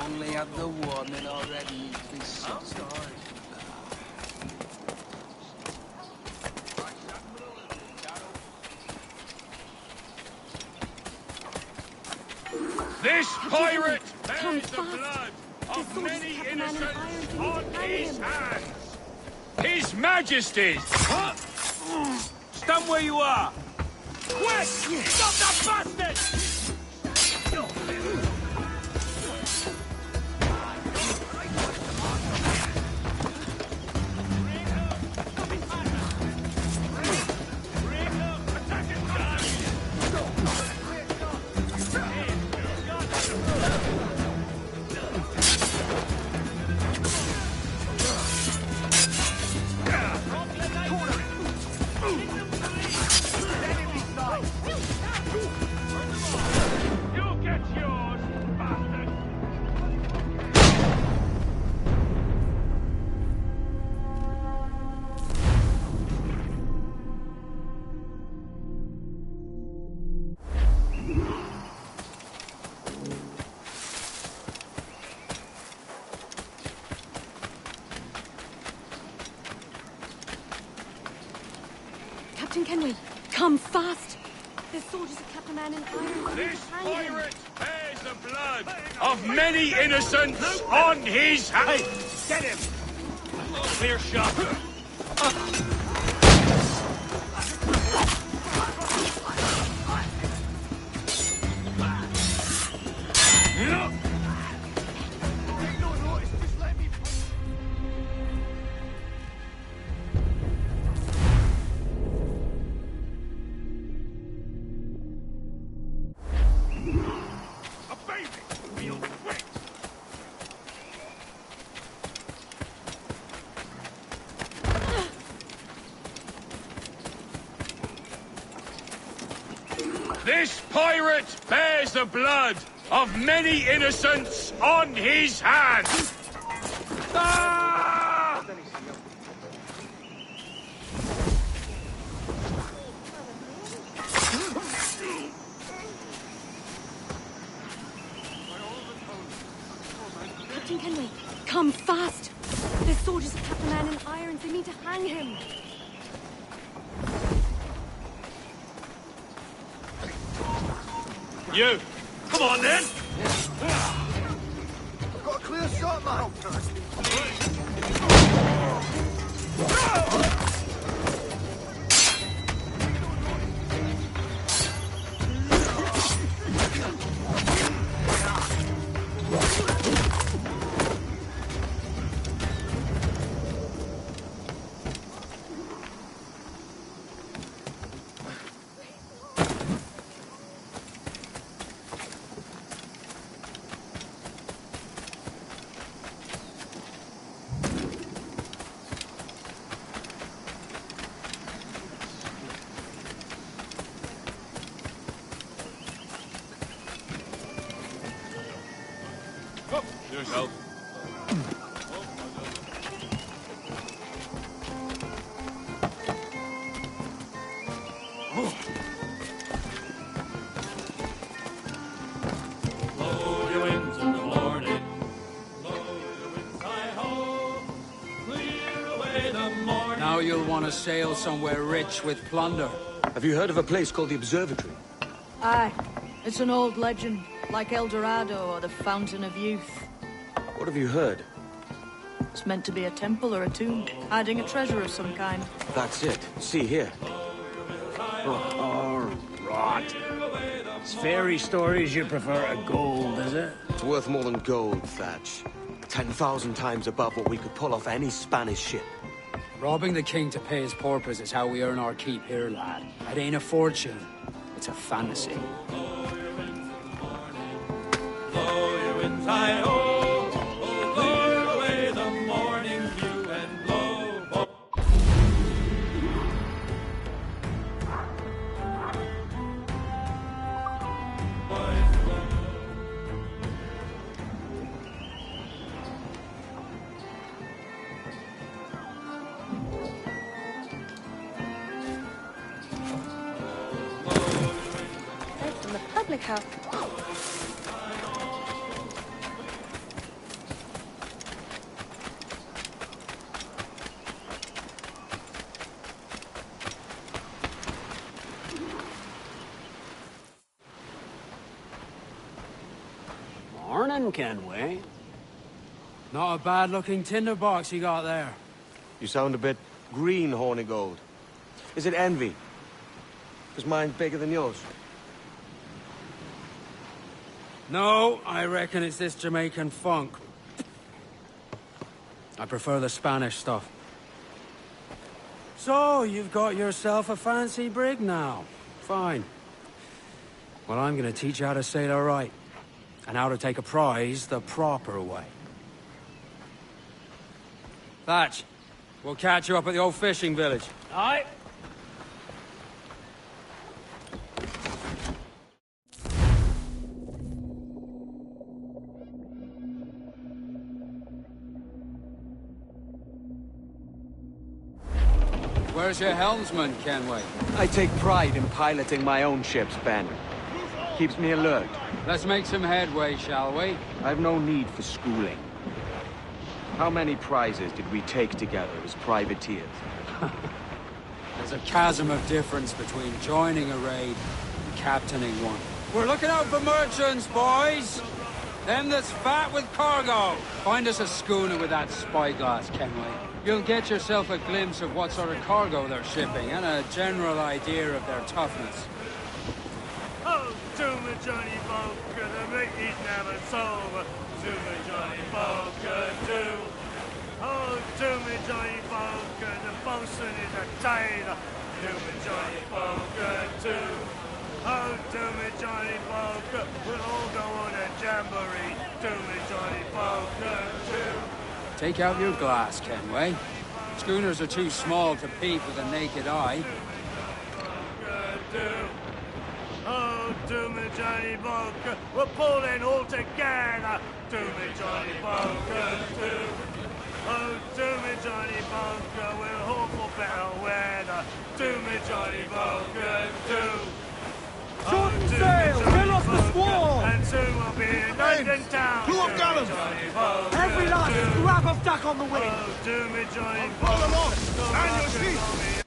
Only have the warning already. This pirate bears the blood of many innocents on his hands. His Majesty's. Stand where you are! Quick! Stop that bastard! Captain Kenway, come fast! The soldiers have kept a man in irons. This pirate bears the blood of many innocents on his hands! Hey, get him! Clear shot. This pirate bears the blood of many innocents on his hands! Ah! Captain Kenway, come fast! The soldiers have kept a man in irons. They mean to hang him. You! Come on, then! I've got a clear shot, man! Yourself. Blow your winds in the morning. Blow your winds, hi-ho. Clear away the morning. Now you'll want to sail somewhere rich with plunder. Have you heard of a place called the Observatory? Aye. It's an old legend, like El Dorado or the Fountain of Youth. What have you heard? It's meant to be a temple or a tomb, hiding a treasure of some kind. That's it. See here. Oh, rot. It's fairy stories you prefer to gold, is it? It's worth more than gold, Thatch. 10,000 times above what we could pull off any Spanish ship. Robbing the king to pay his porpoise is how we earn our keep here, lad. It ain't a fortune. It's a fantasy. Blow your winds, hi-ho. Clear away the morning dew and blow. They're from the public house. Morning, Kenway. Not a bad-looking tinderbox you got there. You sound a bit green, Hornigold. Is it envy? Because mine's bigger than yours. No, I reckon it's this Jamaican funk. I prefer the Spanish stuff. So, you've got yourself a fancy brig now. Fine. Well, I'm gonna teach you how to sail her right. And how to take a prize the proper way. Thatch, we'll catch you up at the old fishing village. Aye. Where's your helmsman, Kenway? I take pride in piloting my own ships, Ben. Keeps me alert. Let's make some headway, shall we? I've no need for schooling. How many prizes did we take together as privateers? There's a chasm of difference between joining a raid and captaining one. We're looking out for merchants, boys! Them that's fat with cargo. Find us a schooner with that spyglass, Kenway. You'll get yourself a glimpse of what sort of cargo they're shipping and a general idea of their toughness. Oh, to me, Johnny Boker, the mate is never sober. To me, Johnny Boker, do. Oh, to me, Johnny Boker, the bosun is a tailor. To me, Johnny Boker, too. Oh, to me, Johnny Boker, we'll all go on a jamboree. To me, Johnny Boker, too. Take out your glass, Kenway. Schooners are too small to peep with a naked eye. Oh, to me, Johnny Boker, we're pulling all together. To me, Johnny Boker, too. Oh, to me, Johnny Boker, we'll hope for better weather. To me, Johnny Boker, too. Shorten sail! Fill off the squall! And soon we'll be in London town. Pull up gallants! Every last scrap of duck on the wing! Oh, to me, Johnny Pull them off! Boker. And your sheets!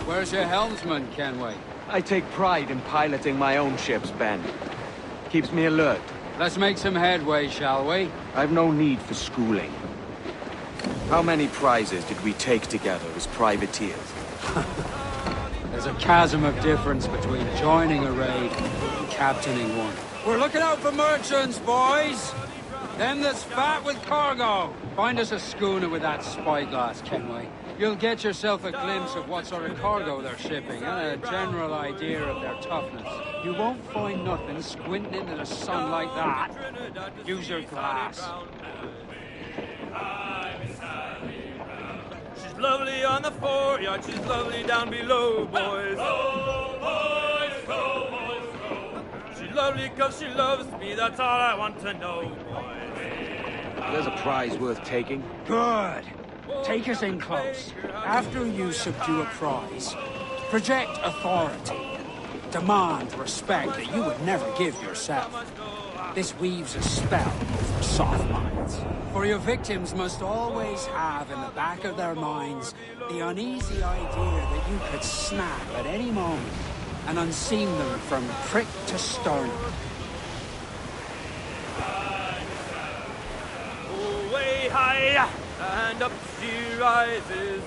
Where's your helmsman, Kenway? I take pride in piloting my own ships, Ben. Keeps me alert. Let's make some headway, shall we? I've no need for schooling. How many prizes did we take together as privateers? There's a chasm of difference between joining a raid and captaining one. We're looking out for merchants, boys! Them that's fat with cargo. Find us a schooner with that spyglass, Kenway. You'll get yourself a glimpse of what sort of cargo they're shipping and a general idea of their toughness. You won't find nothing squinting into the sun like that. Use your glass. She's lovely on the foreyard, she's lovely down below, boys. She's lovely because she loves me, that's all I want to know, boys. There's a prize worth taking. Good. Take us in close. After you subdue a prize, project authority. Demand respect that you would never give yourself. This weaves a spell for soft minds. For your victims must always have in the back of their minds the uneasy idea that you could snap at any moment and unseam them from prick to sternum. Way high, and up she rises.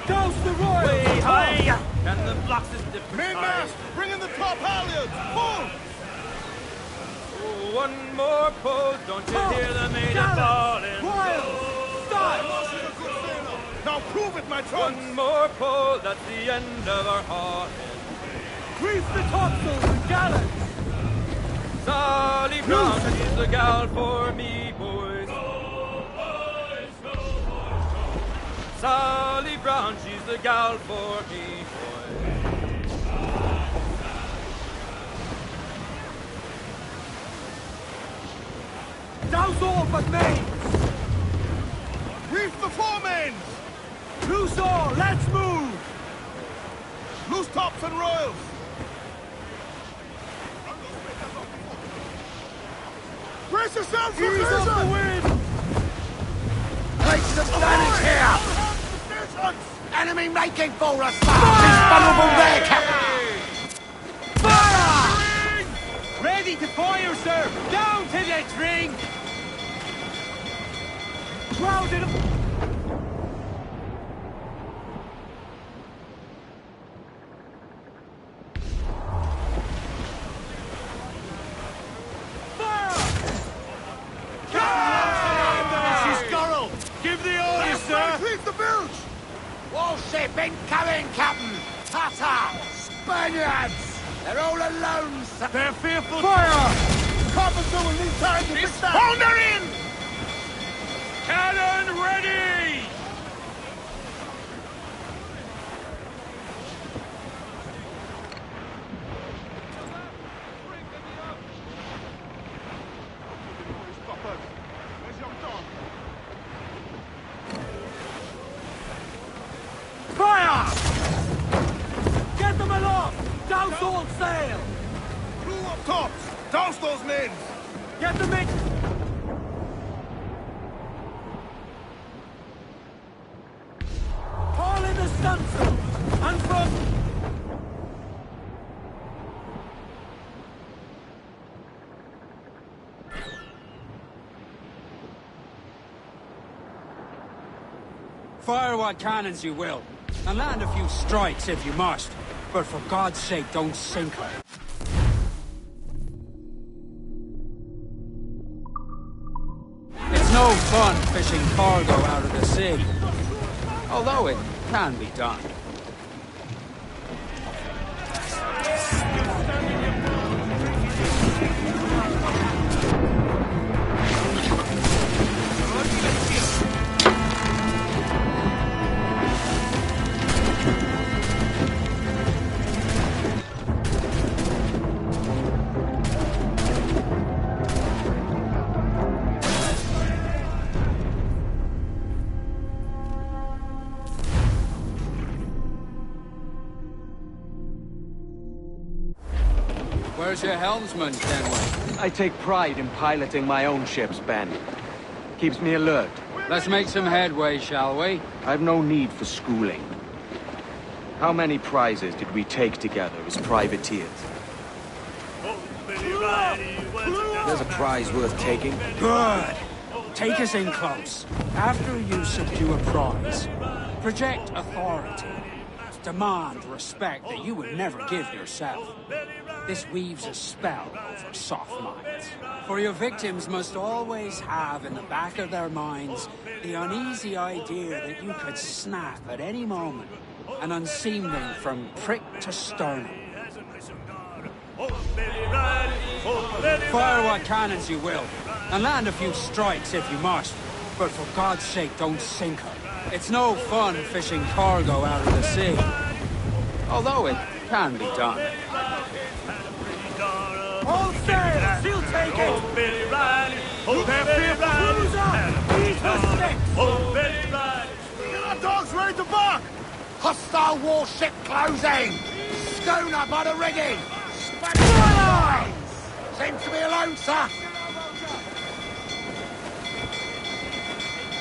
Douse the royals! Way high, and the blocks is different. Mainmast, bring in the top halyards! Pull! Oh, one more pull, don't you hear the maiden falling? Royals! Stop! Now prove it, my trunks! One more pull, that's the end of our hauling. Grease the topsails and gallants! Sally Brown, she's the gal for me, boys. Sally Brown, she's the gal for me, boys. Douse all but mains! Reef the foremains! Loose all, let's move! Loose tops and royals! Brace yourself for Ease off the wind! Place the advantage here! Enemy making for us! Is vulnerable there, Captain! Fire! Ready to fire, sir! Down to the drink! Crowded! Warship incoming, Captain! Tata! Spaniards! They're all alone, sir! They're fearful! Fire! Carpenter will need time to fix that! Pounder in! Cannon ready! Douse those men! Get them in! Haul in the stunsail! And from... Fire what cannons you will, and land a few strikes if you must. But for God's sake, don't sink her. It's no fun fishing cargo out of the sea. Although it can be done. Where's your helmsman, Kenway? I take pride in piloting my own ships, Ben. Keeps me alert. Let's make some headway, shall we? I've no need for schooling. How many prizes did we take together as privateers? There's a prize worth taking. Good. Take us in close. After you subdue a prize, project authority. Demand respect that you would never give yourself. This weaves a spell over soft minds. For your victims must always have in the back of their minds the uneasy idea that you could snap at any moment and unseam them from prick to sternum. Fire what cannons you will, and land a few strikes if you must. But for God's sake, don't sink her. It's no fun fishing cargo out of the sea. Although it can be done. All sail! She'll take it! Oh, Billy Riley! Oh, Billy Riley! He's the six! Oh, Billy Riley! Get our dogs ready to bark! Hostile warship closing! Schooner by the rigging! Fire! Seems to be alone, sir!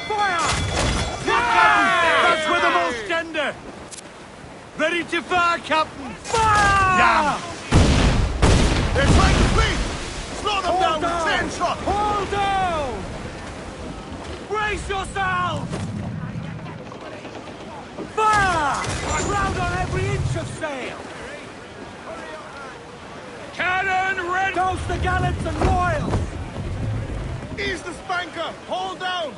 Fire! That's with them all gender! Ready to fire, Captain! Fire! Damn! They're trying to flee! Slow them down with 10 shots! Hold down! Brace yourselves! Fire! Round on every inch of sail! Cannon ready! Douse the gallants and royals! Ease the spanker! Hold down!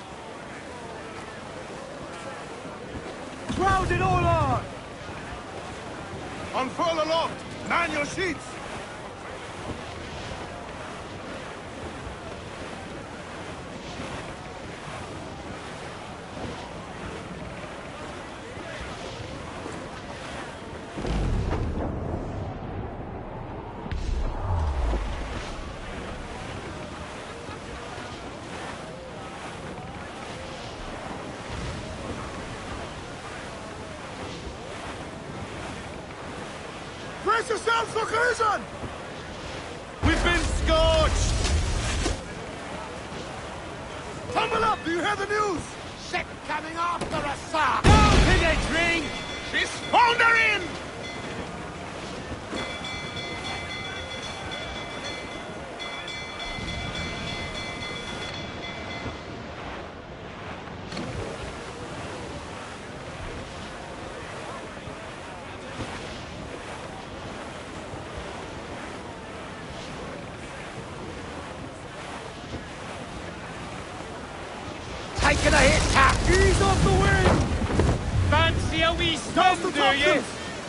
Crowd it all on! Unfurl aloft! Man your sheets! Brace yourselves for collision! We've been scorched! Tumble up! Do you hear the news? Ship coming after us, sir! Down to the drink! She's foundering! Taking a hit, Cap! Ease off the wind! Fancy a wee spin, do you?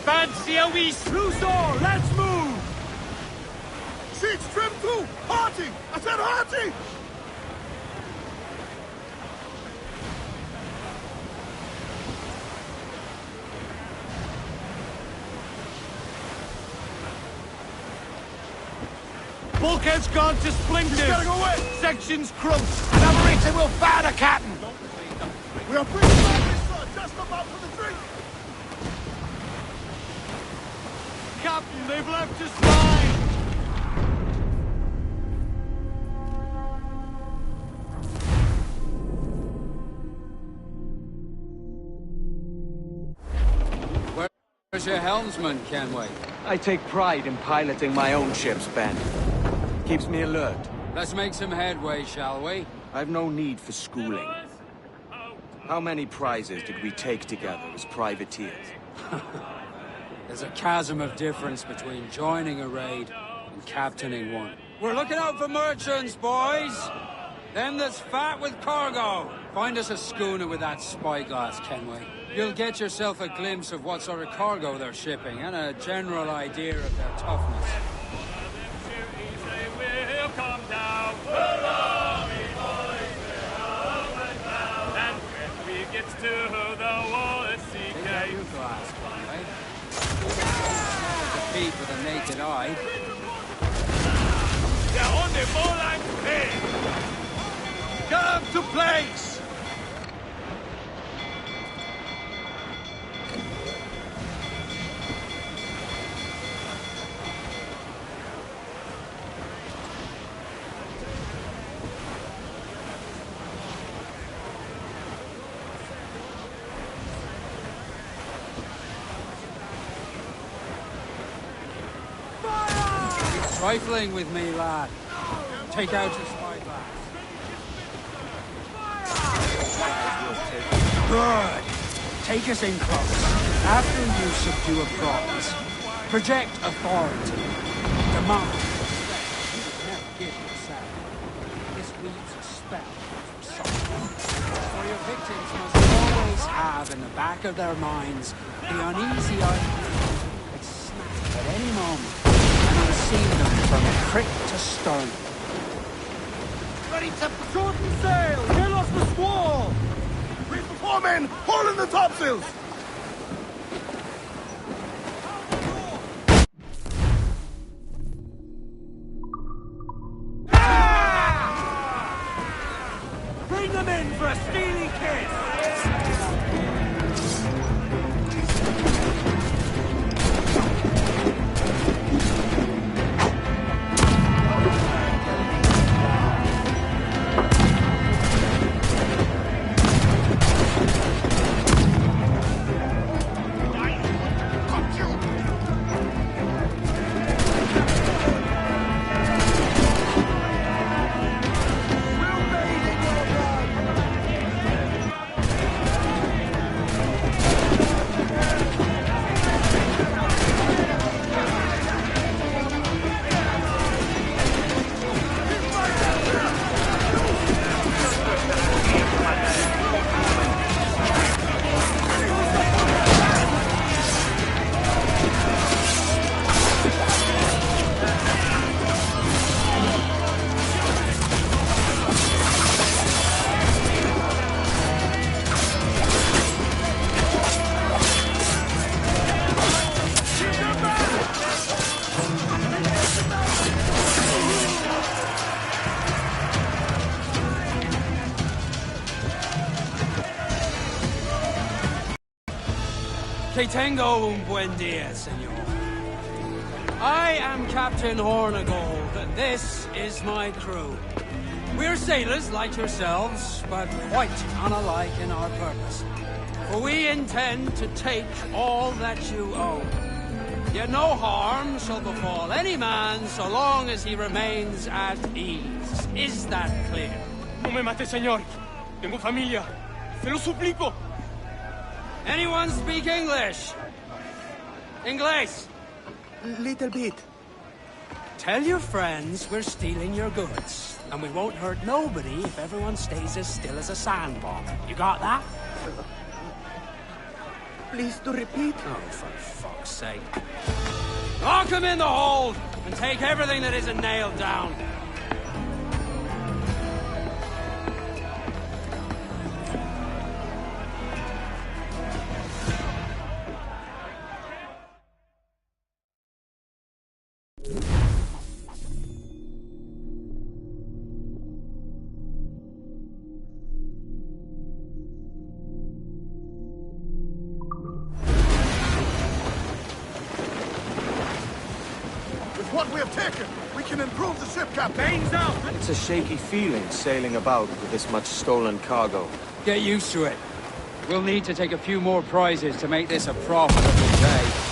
Fancy a wee... Loose all! Let's move! Sheets trim too! Hearty! I said hearty! Bulkhead's gone to splinters! He's getting away! Section's crunched! Another eater will fire the captain! We are pretty badly, sir! Just about for the drink! Captain, they've left us behind! Where's your helmsman, Kenway? I take pride in piloting my own ships, Ben. Keeps me alert. Let's make some headway, shall we? I've no need for schooling. How many prizes did we take together as privateers? There's a chasm of difference between joining a raid and captaining one. We're looking out for merchants, boys! Them that's fat with cargo! Find us a schooner with that spyglass, Kenway. You'll get yourself a glimpse of what sort of cargo they're shipping and a general idea of their toughness. We'll come down. And when we get to the wall at sea gate. Your glass, Kenway. Defeat with a naked eye. They're on the ball and play. Come to place! Trifling with me, lad. Take out your spyglass. Good. Take us in close. After you subdue a province, project authority. Demand. Never give yourself. This weaves a spell for someone. For your victims must always have in the back of their minds the uneasy idea that snap at any moment. See them from crick to stern. Ready to shorten sail! Get off the squall! Reef for 4 men! Haul in the topsails! Bring them in for a steely kiss! Que tengo un buen dia, senor. I am Captain Hornigold, and this is my crew. We're sailors like yourselves, but quite unalike in our purpose. For we intend to take all that you own. Yet no harm shall befall any man so long as he remains at ease. Is that clear? No me mate, señor. Tengo familia. Se lo suplico. Anyone speak English? English? Little bit. Tell your friends we're stealing your goods, and we won't hurt nobody if everyone stays as still as a sandbar. You got that? Please to repeat. Oh, for fuck's sake. Lock them in the hold, and take everything that isn't nailed down. What we have taken, we can improve the ship, Captain. Bane's out! It's a shaky feeling sailing about with this much stolen cargo. Get used to it. We'll need to take a few more prizes to make this a profitable day.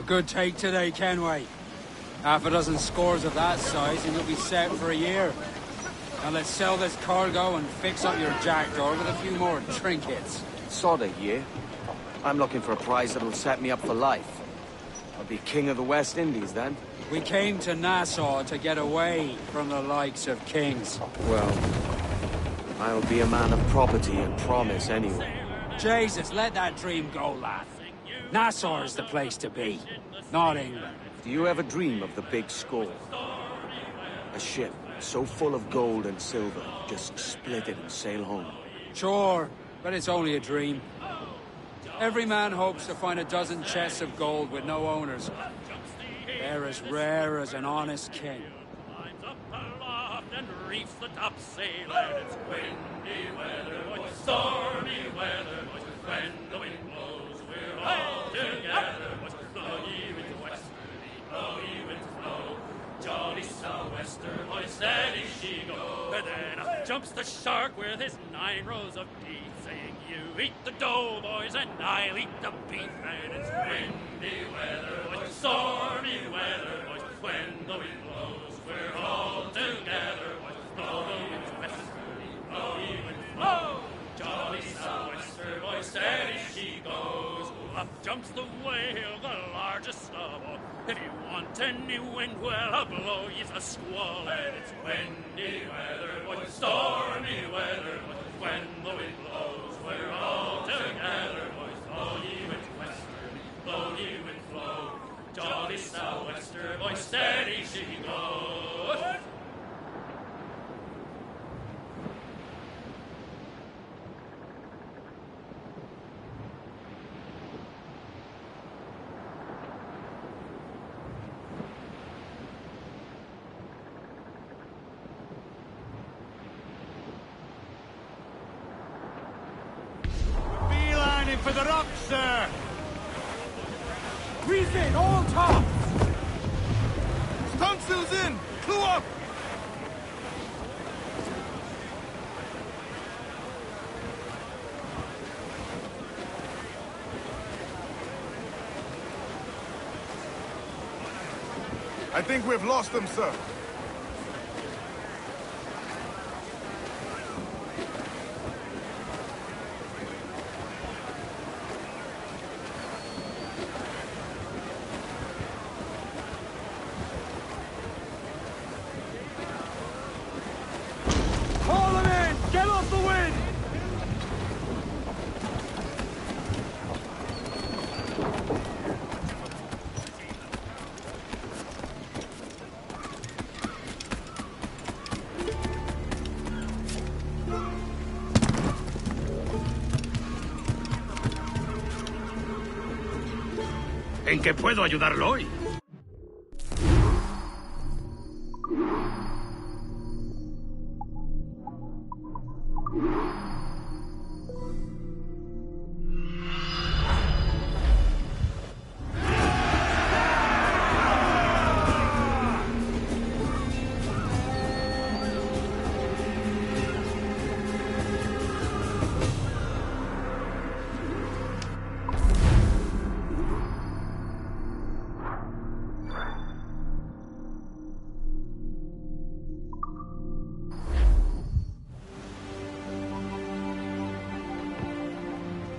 A good take today, Kenway. Half a dozen scores of that size and you'll be set for a year. Now let's sell this cargo and fix up your jackdaw with a few more trinkets. Sod a year. I'm looking for a prize that'll set me up for life. I'll be king of the West Indies then. We came to Nassau to get away from the likes of kings. Well, I'll be a man of property and promise anyway. Jesus, let that dream go, lad. Nassau is the place to be, not England. Do you ever dream of the big score? A ship so full of gold and silver, just split it and sail home. Sure, but it's only a dream. Every man hopes to find a dozen chests of gold with no owners. They're as rare as an honest king. And reefs the topsail, and it's windy weather, stormy weather, when the wind blows, we're all together. Blow ye with the westerly, blow ye with the flow. Jolly sou'wester, boy, steady she goes. And then up jumps the shark with his 9 rows of teeth, saying, "You eat the dough, boys, and I'll eat the beef." And it's windy weather, stormy weather, when the wind blows, we're all together. Blow ye with westerly, blow ye with the flow. Jolly sou'wester, boy, steady she goes. Up jumps the whale, the largest of all. If you want any wind, well, I'll blow ye a squall. And it's windy weather, stormy weather, when the wind blows, we're all together. Blow ye with westerly, blow ye with flow. Jolly sou'wester, boy, steady she goes. Beelining for the rocks, sir! Breeze in, all tops! Stunsails in! Clue up! I think we've lost them, sir. ¿En qué puedo ayudarlo hoy?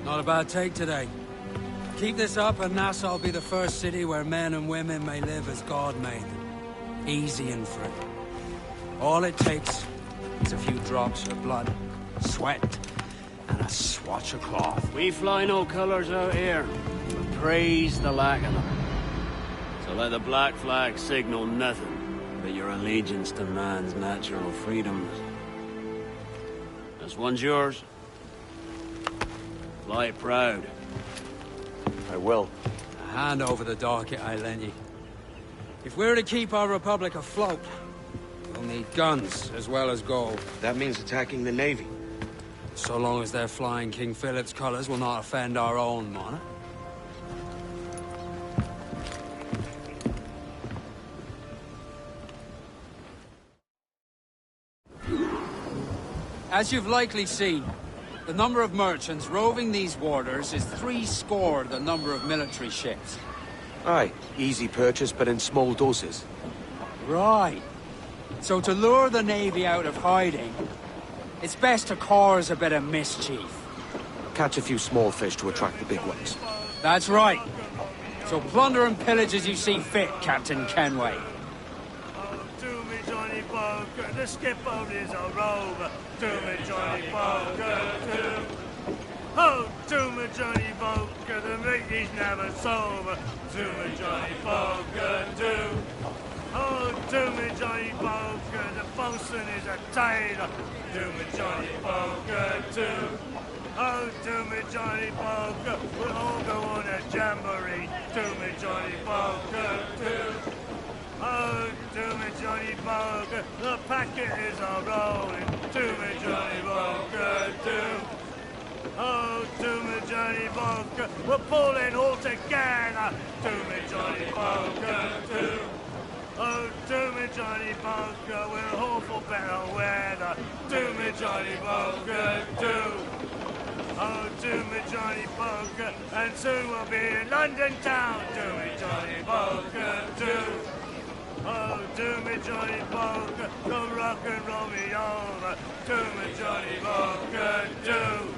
Not a bad take today. Keep this up and Nassau will be the first city where men and women may live as God made them. Easy and free. All it takes is a few drops of blood, sweat, and a swatch of cloth. We fly no colours out here, but praise the lack of them. So let the black flag signal nothing but your allegiance to man's natural freedoms. This one's yours. Fly proud. I will. Hand over the docket I lent you. If we're to keep our republic afloat, we'll need guns as well as gold. That means attacking the Navy. So long as they're flying King Philip's colours will not offend our own monarch. As you've likely seen, the number of merchants roving these waters is 70 the number of military ships. Aye, easy purchase, but in small doses. Right. So to lure the Navy out of hiding, it's best to cause a bit of mischief. Catch a few small fish to attract the big ones. That's right. So plunder and pillage as you see fit, Captain Kenway. To me, Johnny Poker, the skipper is a rover. To me, Johnny Poker, to... Oh, to me, Johnny Poker, the meat is never sober. To me, Johnny Poker, to... Oh, to me, Johnny Poker, the bosun is a tailor. To me, Johnny Poker, to... Oh, to me, Johnny Poker, we'll all go on a jamboree. To me, Johnny Poker, to... Oh, to me, Johnny Poker, the packet is a-rolling. To me, Johnny Poker, to... Oh, to me, Johnny Poker, we're pulling all together. To me, Johnny Poker, to... Oh, to me, Johnny Poker, we're all for better weather. To me, Johnny Poker, to... Oh, to me, Johnny Poker, and soon we'll be in London town. To me, Johnny Poker, to... Oh, to me, Johnny Poker, come rock and roll me over. To me, Johnny Poker, to...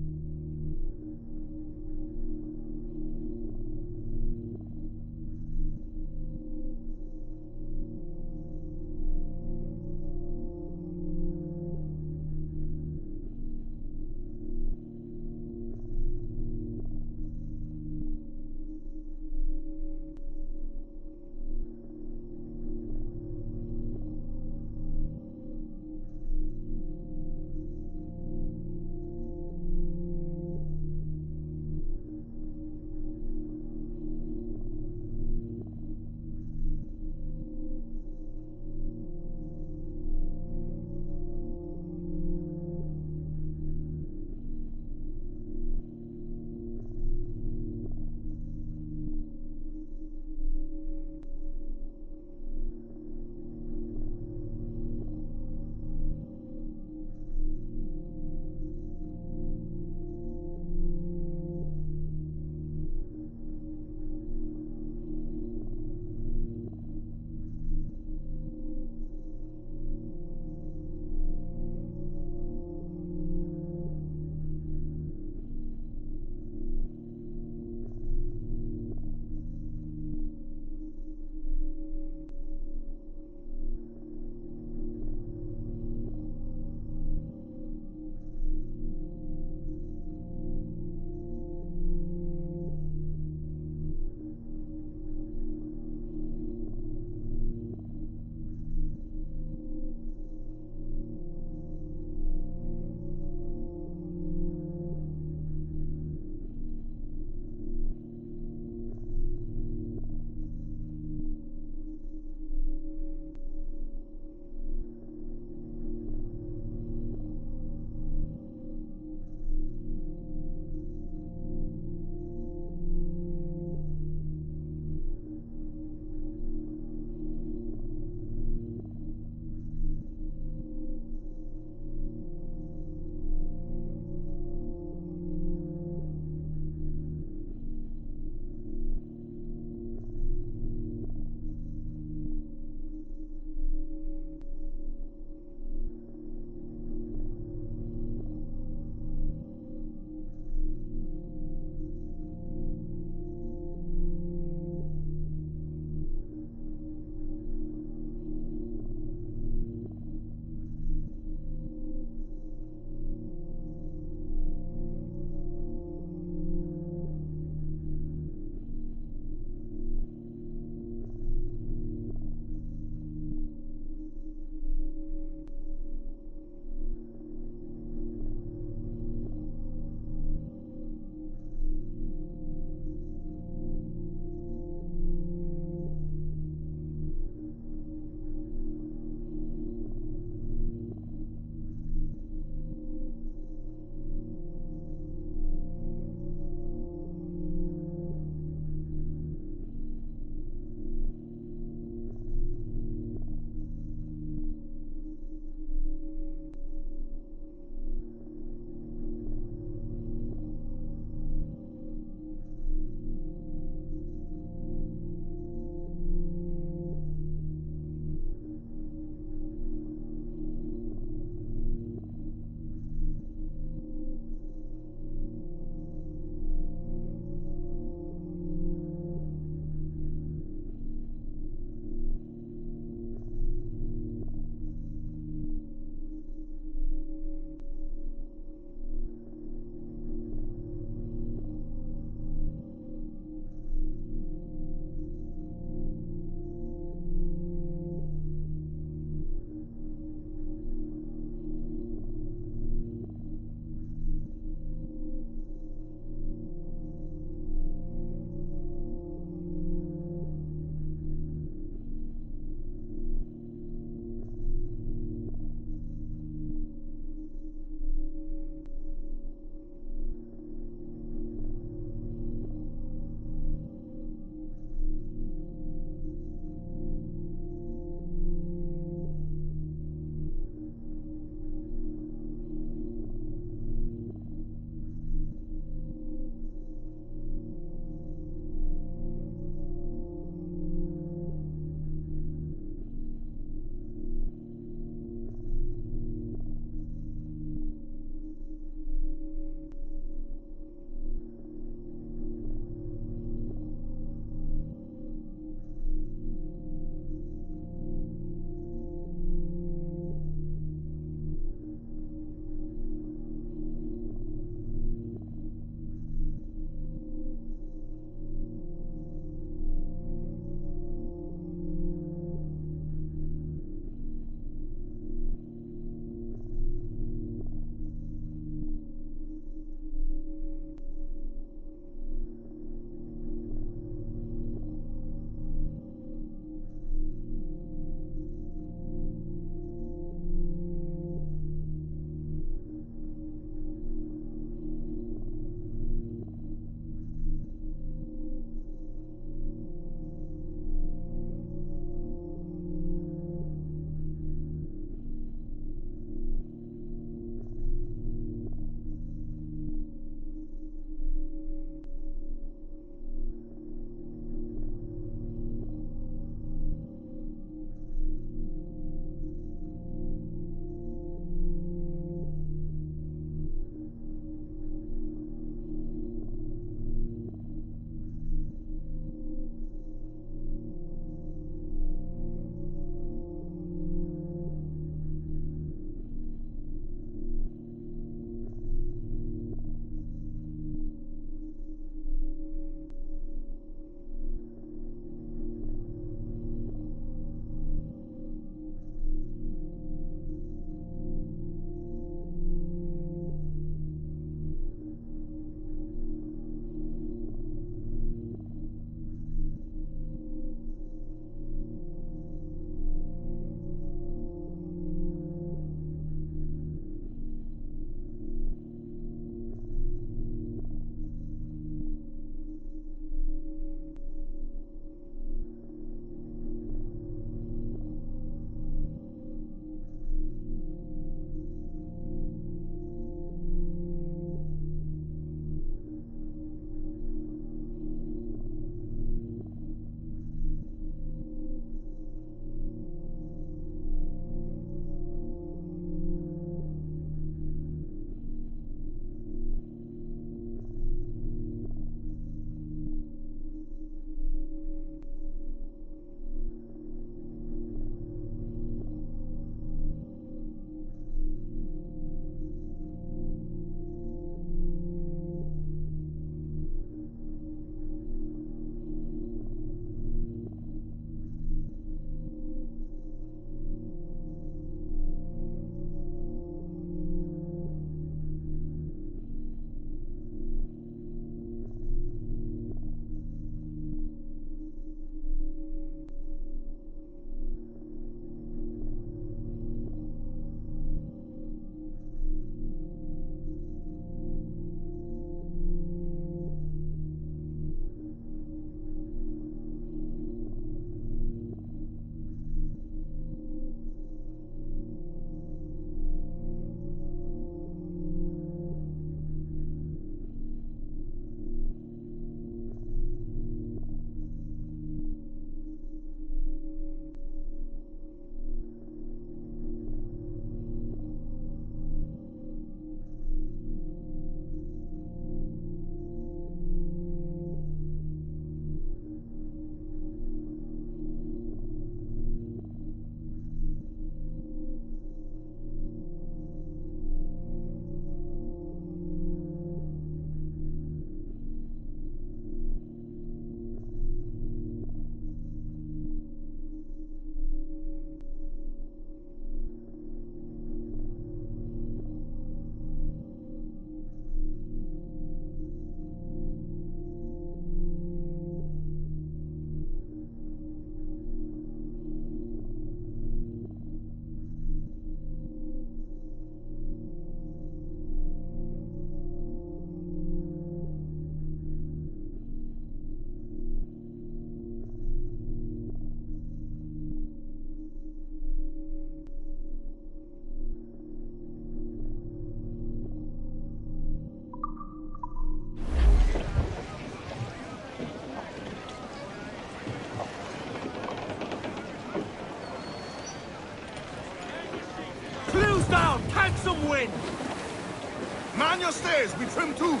Man your stairs, we trim too.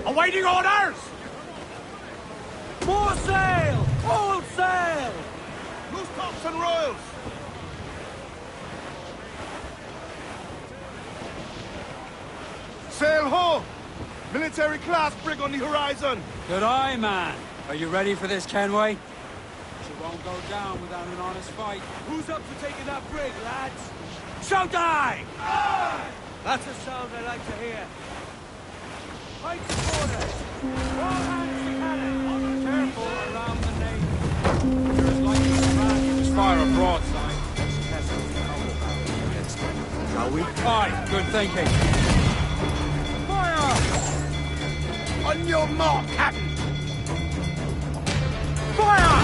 Awaiting orders! More sail! All sail! Loose tops and royals! Sail ho! Military class brig on the horizon! Good eye, man. Are you ready for this, Kenway? She won't go down without an honest fight. Who's up for taking that brig, lads? Shout aye! Aye! That's a sound I like to hear. Right supporters! All hands to cannon! Careful around the navy. You're as likely to man you just fire a broadside. Let's test the cover barrel against them. Shall we? Aye, good thinking. Fire! On your mark, Captain! Fire!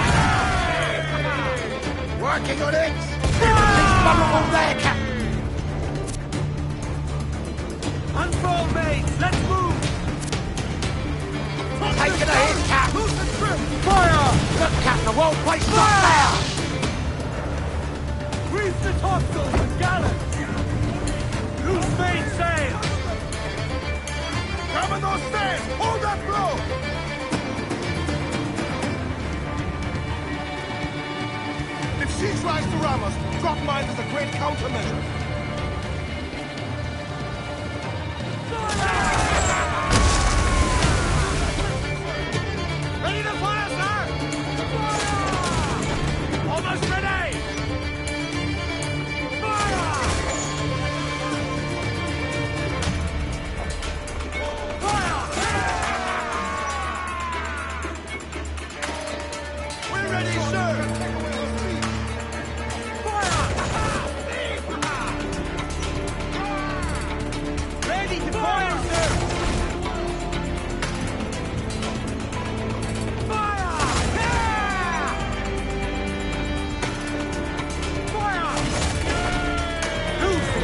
Working on it! Fire! Vulnerable there, Captain! Unfold, mates! Let's move! Taking a hit, Cap! Fire! Look, Captain, the whole place not there! Reef the topsails and gallants! Loose mainsail! Grab on those stairs! Hold that blow! If she tries to ram us, drop mine as a great countermeasure. Ready to fire, sir! Fire! Almost ready! Fire! Fire! We're ready, sir! Ready to fire, sir!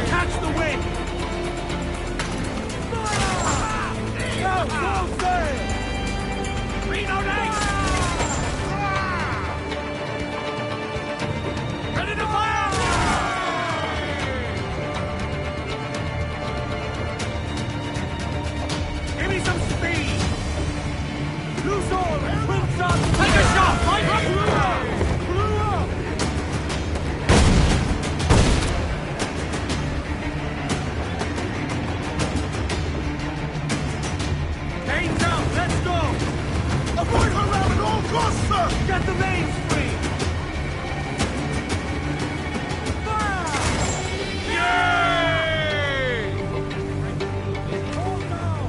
Catch the wind! Fire! Go, go, sail! Reno Nate! Ready to fire! Give me some speed! Loose oar and twin up! Take a shot! Right up! Avoid her ram at all costs, sir! Get the mains free! Fire! Yay! Hold down!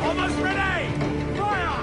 Almost ready! Fire!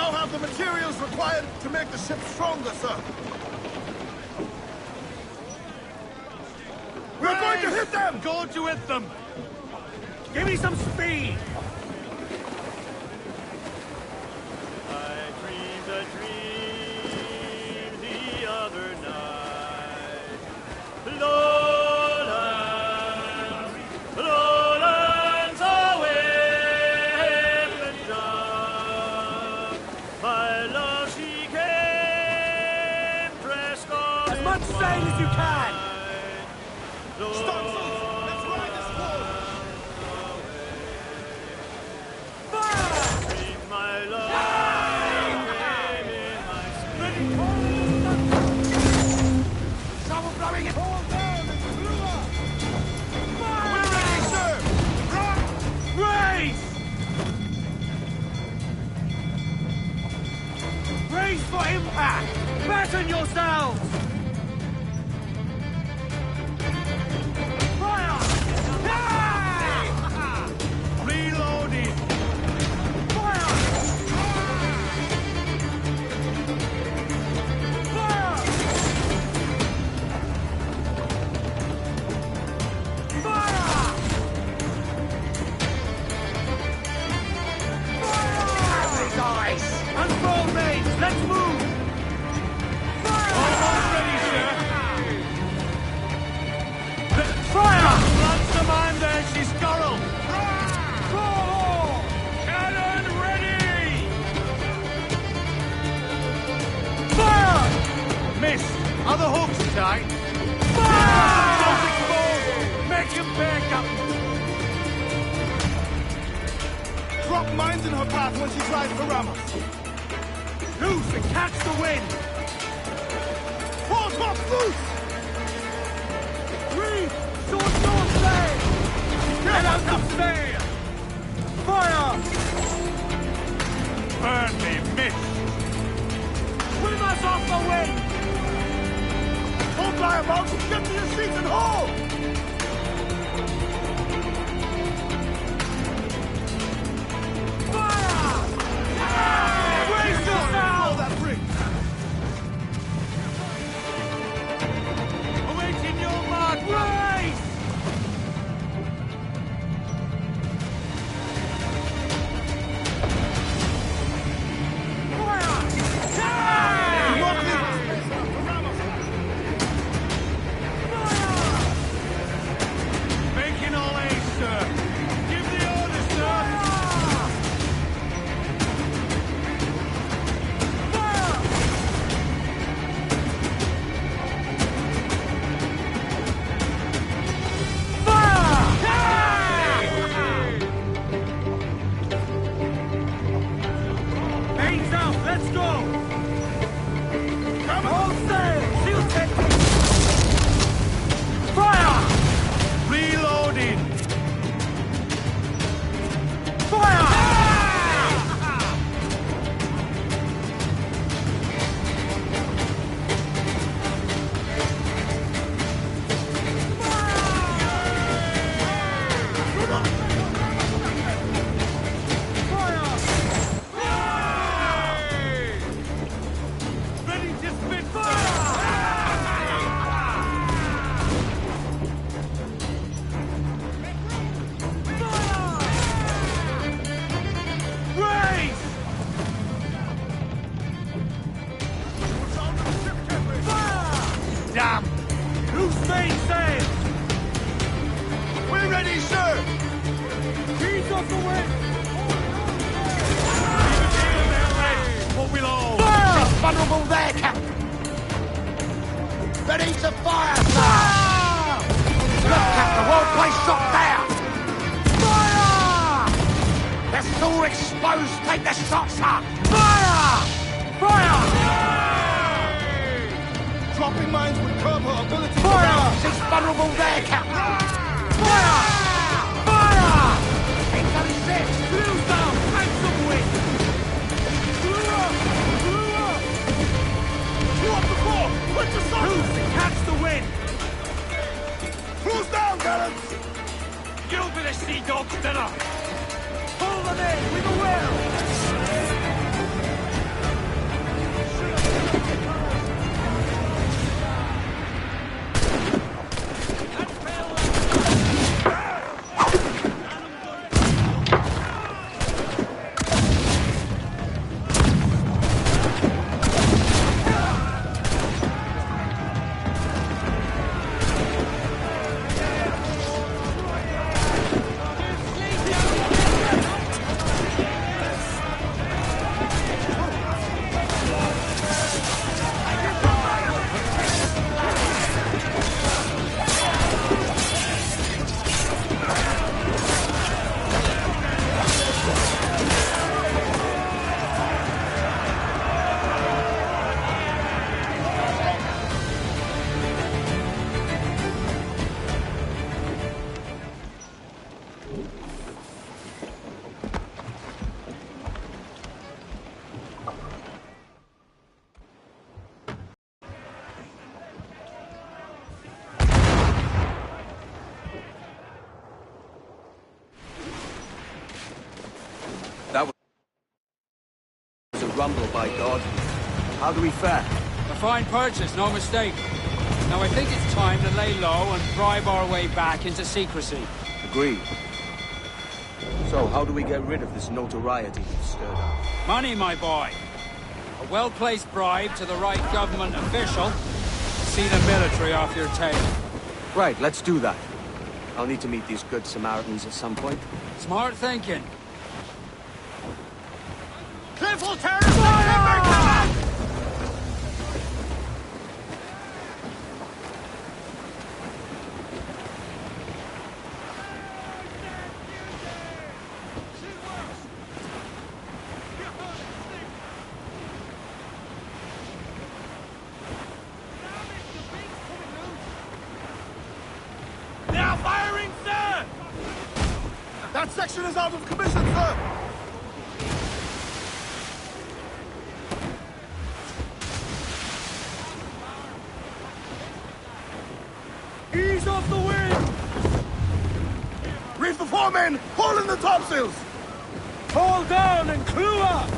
now have the materials required to make the ship stronger, sir. We're going to hit them! Go to hit them! Give me some speed! I dreamed a dream the other night. Lowlands away and dark. My love, she came dressed all as much sail as you can! Stop! Let's ride this wall! Fire! My love came in my spirit. Someone blowing it all down! It's blew up! We're ready, sir! Race! Race for impact! Batten yourselves! Fire! Reloading! Fire! Fire! Fire! These eyes! Unfold mains! Let's move! Fire! Almost ready, sir! Fire! Launch the mine there, she's Scarrel! Cannon ready! Fire! Missed! Are the hooks tight? Fire! Don't explode! Make him back up! Drop mines in her path when she tries to ram us. Loose and catch the wind! Four tops loose! Reef! Short north sail! Get out of sail! Fire! Burn me, miss! Swim us off the wind! Don't lie about! Get to your seats and haul! Fire! Brace yourself! That brig! Awaiting your mark! Race! Fire! Making all ace, sir! Give the order, sir! Fire! Mains out, let's go! Come on, sail! Seal technique! Fire! Reloading! Fire! Ready to spit fire! Race! Damn! Who's main sail? We're ready, sir! He's off the wind! What will all? Just vulnerable there, Captain! Ready to fire, sir! Look, Captain, well-placed shot there! Fire! They're all exposed! Take the shot, sir! Fire! Fire! Dropping mines would curb her ability Fire! She's vulnerable there, Captain! Fire! Fire! It's only six! Blue down! And some wind! Blew up! Blew up! Blew up the floor! Quick to stop! Loose and catch the wind! Who's down, gallants? You'll be the sea dog's dinner! Pull them in with a will! grumble, by God. How do we fare? A fine purchase, no mistake. Now I think it's time to lay low and bribe our way back into secrecy. Agreed. So, how do we get rid of this notoriety we've stirred up? Money, my boy. A well-placed bribe to the right government official. See the military off your tail. Right, let's do that. I'll need to meet these good Samaritans at some point. Smart thinking. Cliff will tear us down! They are firing, sir! That section is out of commission, sir! Ease off the wind! Reef the foremen! Haul in the topsails! Haul down and clew up!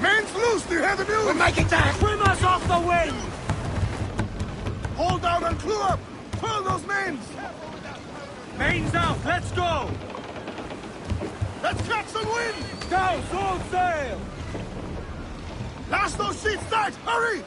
Main's loose, do you hear the news? We're making that! Trim us off the wind! Haul down and clew up! Twirl those mains! Mains out, let's go! Let's catch some wind! Down, all sail! Last those sheets tight, hurry!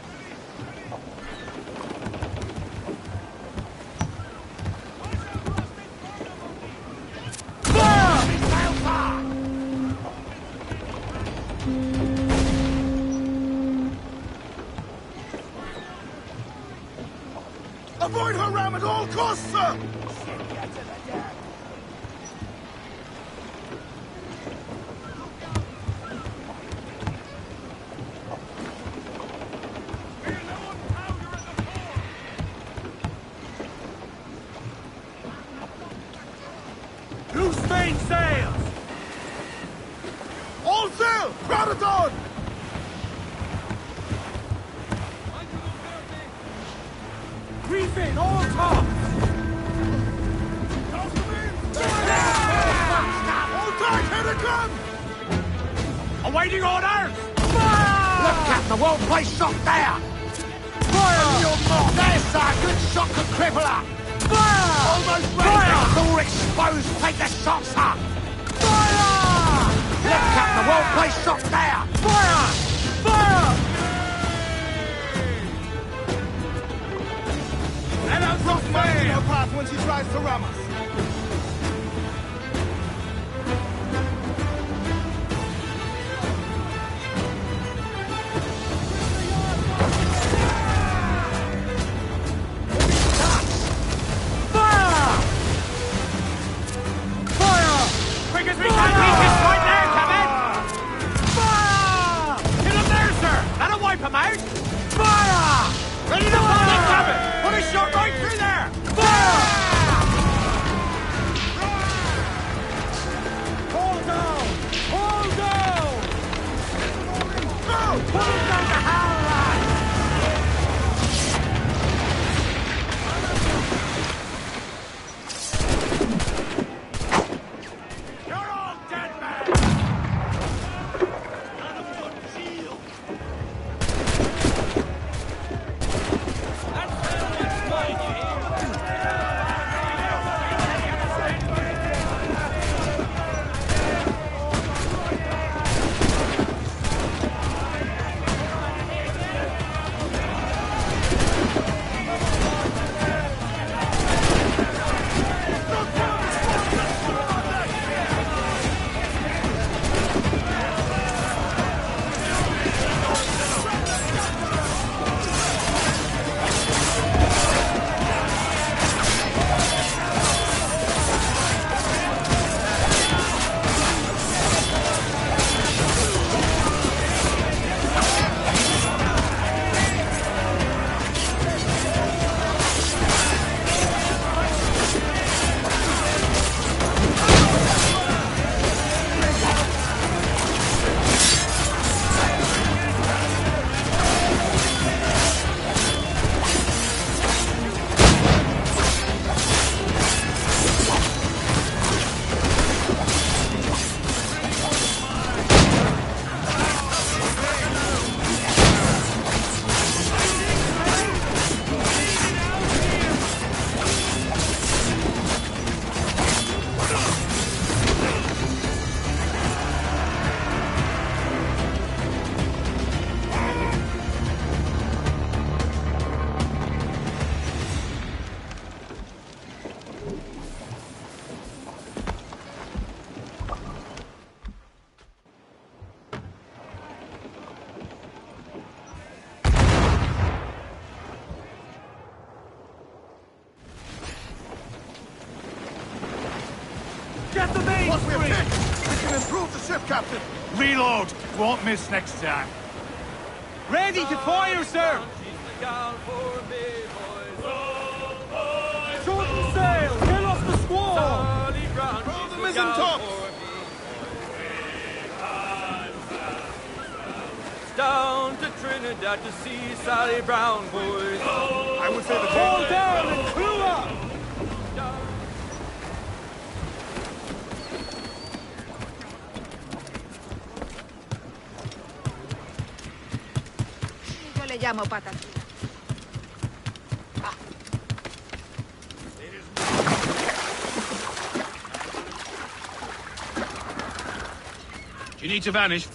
Avoid her ram at all costs, sir! Loose main sails! All sail! Crowd it on! Reef in, all tops! Toss them in! Hold tight, here they come! Awaiting orders! Fire! Look, Captain, the whole place shot there! Fire! There's a good shot to cripple her! Fire! Almost ready! Fire! It's all exposed, take the shots up! Fire! Look, Captain, the whole place shot there! Fire! Fire! And I'll drop fire in her path when she tries to ram us. Fire! Fire! Quick as we can, Beacon's right there, Captain! Fire! Hit him there, sir! That'll wipe him out! Fire! Ready to fire, Captain! Put a shot right through there! Fire! at the main What we're street! picked! We can improve the ship, Captain! Reload! Won't miss next time. Ready to fire, sir! Shorten sail! Get off the squall! Throw the mizzen top! Down to Trinidad to see Sally Brown, boys. I would say the Hold down and crew up! Yo le llamo patas. You need to vanish.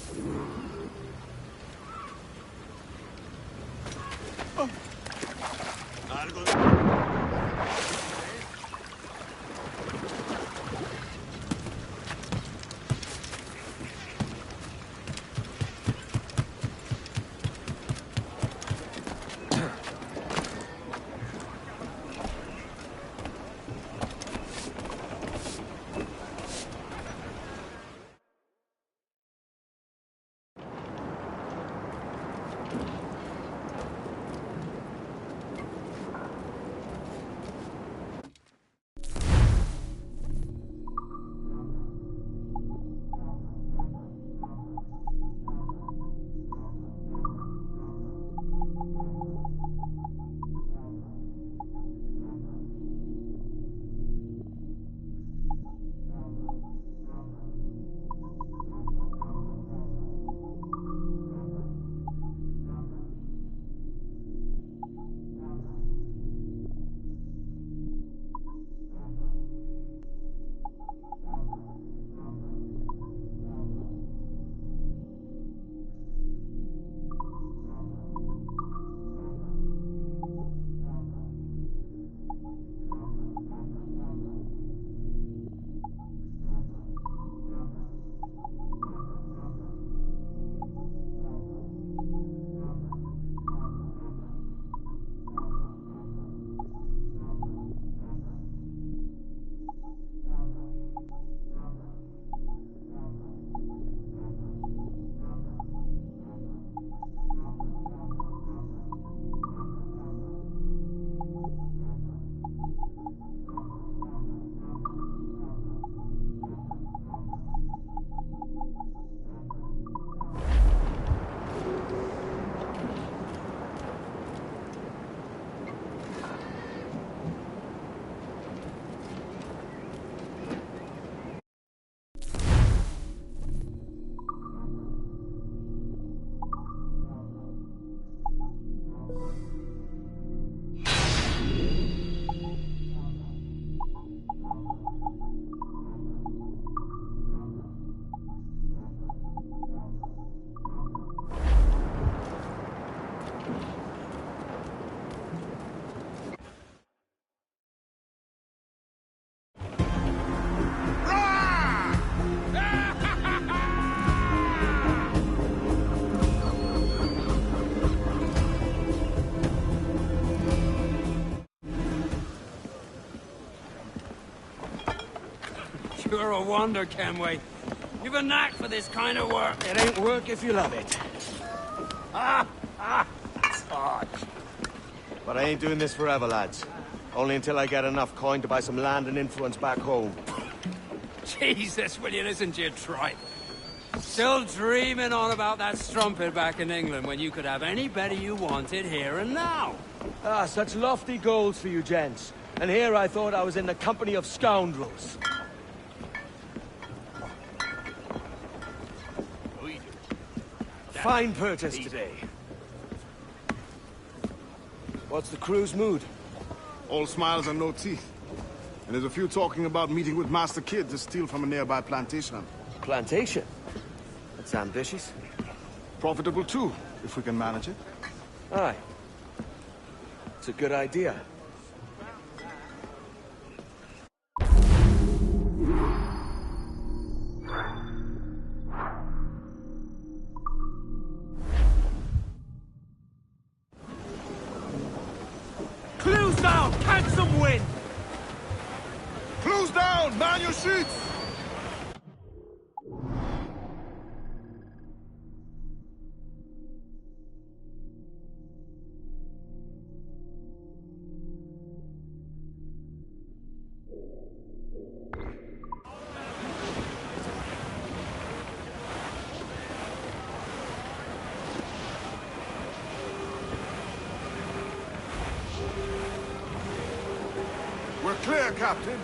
You're a wonder, Kenway. You've a knack for this kind of work. It ain't work if you love it. Sarge. But I ain't doing this forever, lads. Only until I get enough coin to buy some land and influence back home. Jesus, will you listen to your tripe? Still dreaming on about that strumpet back in England when you could have any better you wanted here and now. Ah, such lofty goals for you gents. And here I thought I was in the company of scoundrels. Fine purchase today. What's the crew's mood? All smiles and no teeth. And there's a few talking about meeting with Master Kid to steal from a nearby plantation. Plantation? That's ambitious. Profitable too, if we can manage it. Aye. It's a good idea. Clues down! Catch some wind! Clues down! Man your sheets! clear, Captain.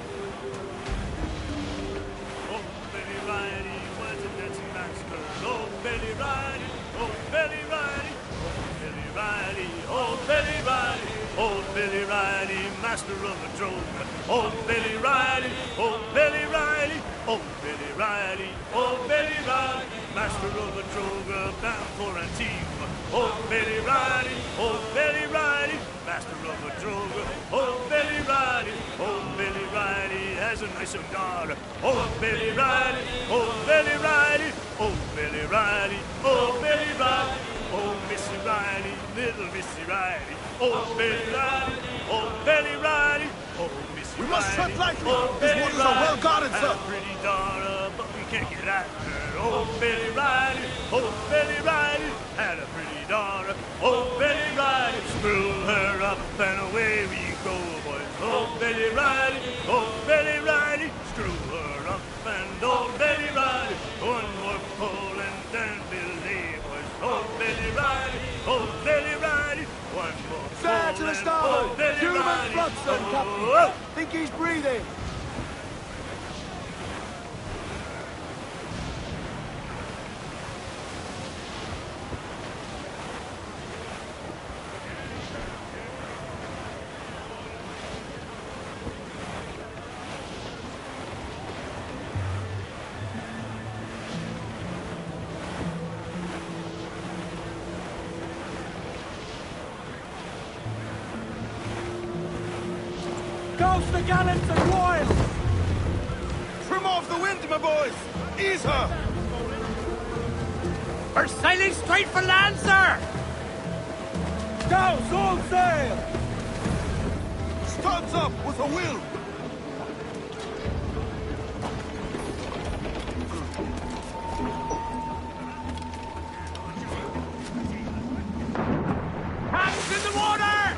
Oh, Billy Riley was a dancing master. Oh, Billy Riley, oh, Billy Riley, oh, Billy Riley, oh, Billy Riley, oh, Billy Riley, master of the droga. Oh, Billy Riley, oh, Billy Riley, oh, Billy Riley, oh, Billy Riley, master of the droga, bound for Antigua. Oh, Billy Riley, oh, Billy Riley, master of the droga. Oh, Billy Riley, oh, Billy Riley has a nice cigar. Oh, Billy Riley, oh, Billy Riley, oh, Billy Riley, oh, Billy Riley, oh, Missy Riley, little Missy Riley. Oh, Billy Riley, oh, Billy Riley, oh, Missy Riley. We must tread lightly. Oh, These Billy waters are well guarded, Riley, sir. had a pretty daughter, but we can't get at her. Oh, Billy Riley, oh, Billy Riley, had a pretty daughter. Oh, Billy Riley, screw her up and away we go, boys. Oh, Billy Riley, oh, Billy Riley, screw her up and oh, Billy Riley, one more pull and then belay, boys. Oh, Billy Riley, oh, Billy Riley, one more pull. Stand to the starboard. Oh, Billy Human Riley, Bloodson, Captain. oh. Think he's breathing. Ghost the gallants and royals! Trim off the wind, my boys. Ease her. We're sailing straight for land, sir! Ghost, all sail! Studs up with a will. Hands in the water!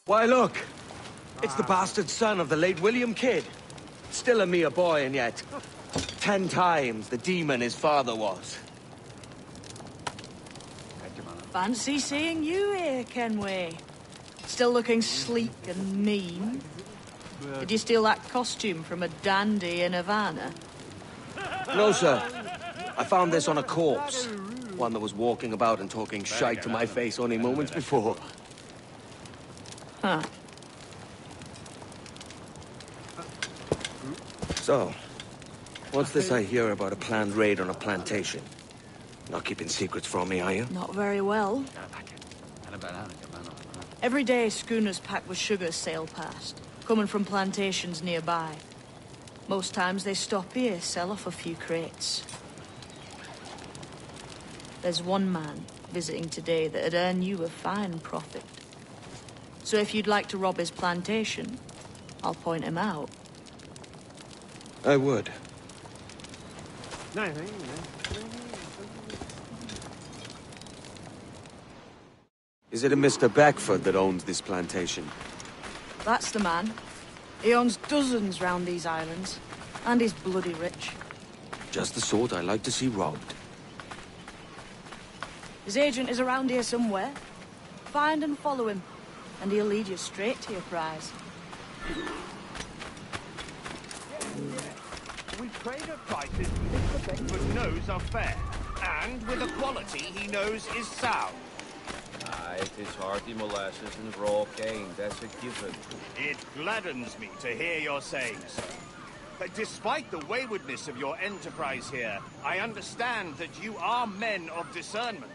Why, look! It's the bastard son of the late William Kidd. Still a mere boy, and yet 10 times the demon his father was. Fancy seeing you here, Kenway. Still looking sleek and mean. Did you steal that costume from a dandy in Havana? No, sir. I found this on a corpse. One that was walking about and talking shite to my face only moments before. Huh. So, what's this I hear about a planned raid on a plantation? Not keeping secrets from me, are you? Not very well. Every day, schooners packed with sugar sail past, coming from plantations nearby. Most times they stop here, sell off a few crates. There's one man visiting today that'd earn you a fine profit. So if you'd like to rob his plantation, I'll point him out. I would. Is it a Mr. Beckford that owns this plantation? That's the man. He owns dozens round these islands, and he's bloody rich. Just the sort I like to see robbed. His agent is around here somewhere. Find and follow him, and he'll lead you straight to your prize. We trade at prices Mr. Beckford knows are fair, and with a quality he knows is sound. Aye, it is hearty molasses and raw cane, that's a given. It gladdens me to hear your saying so. But despite the waywardness of your enterprise here, I understand that you are men of discernment.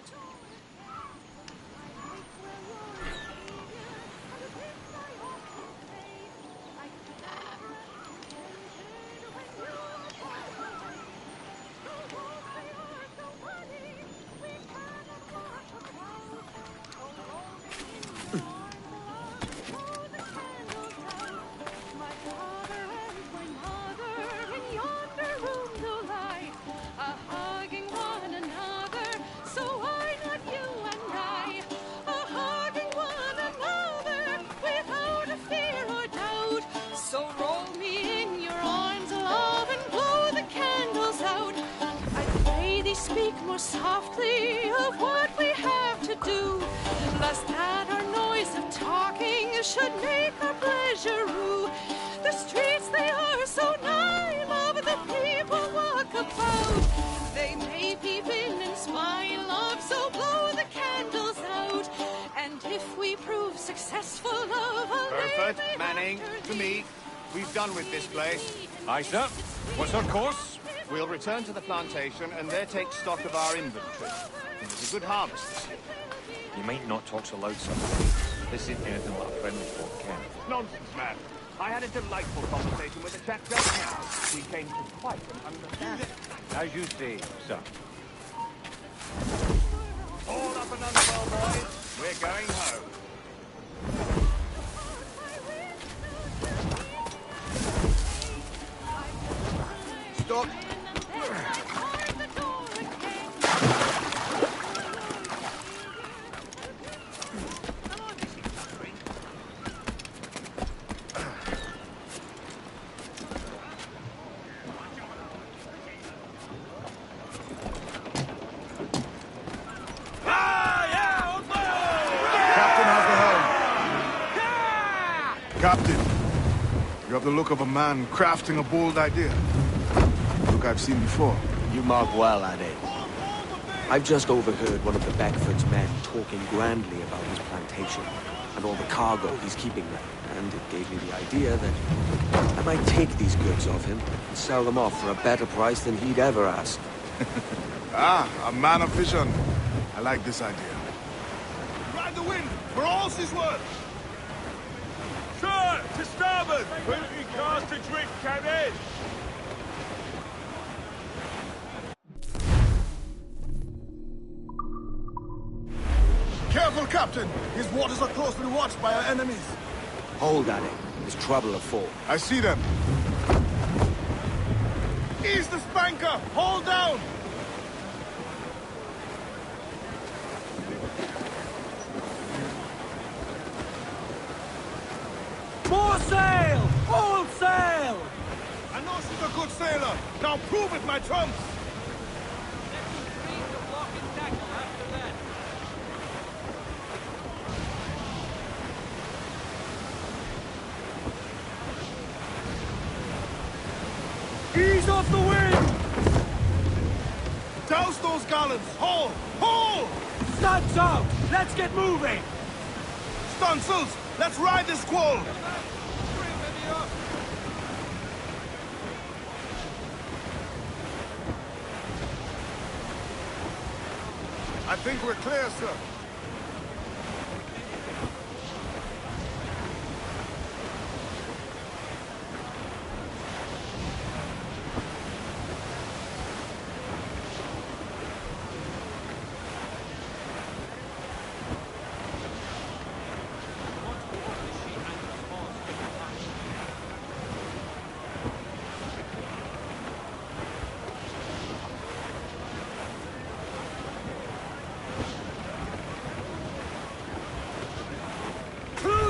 softly of what we have to do, lest that our noise of talking should make our pleasure rue. The streets, they are so nigh, love, the people walk about. They may peep in and spy, love, so blow the candles out. And if we prove successful, love, Burford, Manning, to me. We've done with this place. Aye, sir. What's our course? We'll return to the plantation and there take stock of our inventory. It was a good harvest this year. You might not talk so loud, sir. This isn't anything like a friendly folk camp. Nonsense, man. I had a delightful conversation with a chap just now. We came to quite an understanding. As you say, sir. All up and unwell, boys. We're going home. Stop. Captain, you have the look of a man crafting a bold idea. Look I've seen before. You mark well, Ade. I've just overheard one of the Beckford's men talking grandly about his plantation and all the cargo he's keeping there, and it gave me the idea that I might take these goods off him and sell them off for a better price than he'd ever ask. A man of vision. I like this idea. Ride the wind, for all's his worth. Sir, to starboard! Put me cast adrift, Captain! Careful, Captain! His waters are closely watched by our enemies. Hold, Ade. There's trouble afoot. I see them. Ease the spanker! Hold down! More sail! All sail! I know she's a good sailor. Now prove it, my trumps! Ease off the wind! Douse those gallants! Haul! Haul! Stunts out! Let's get moving! Stunsails! Let's ride this squall! I think we're clear, sir.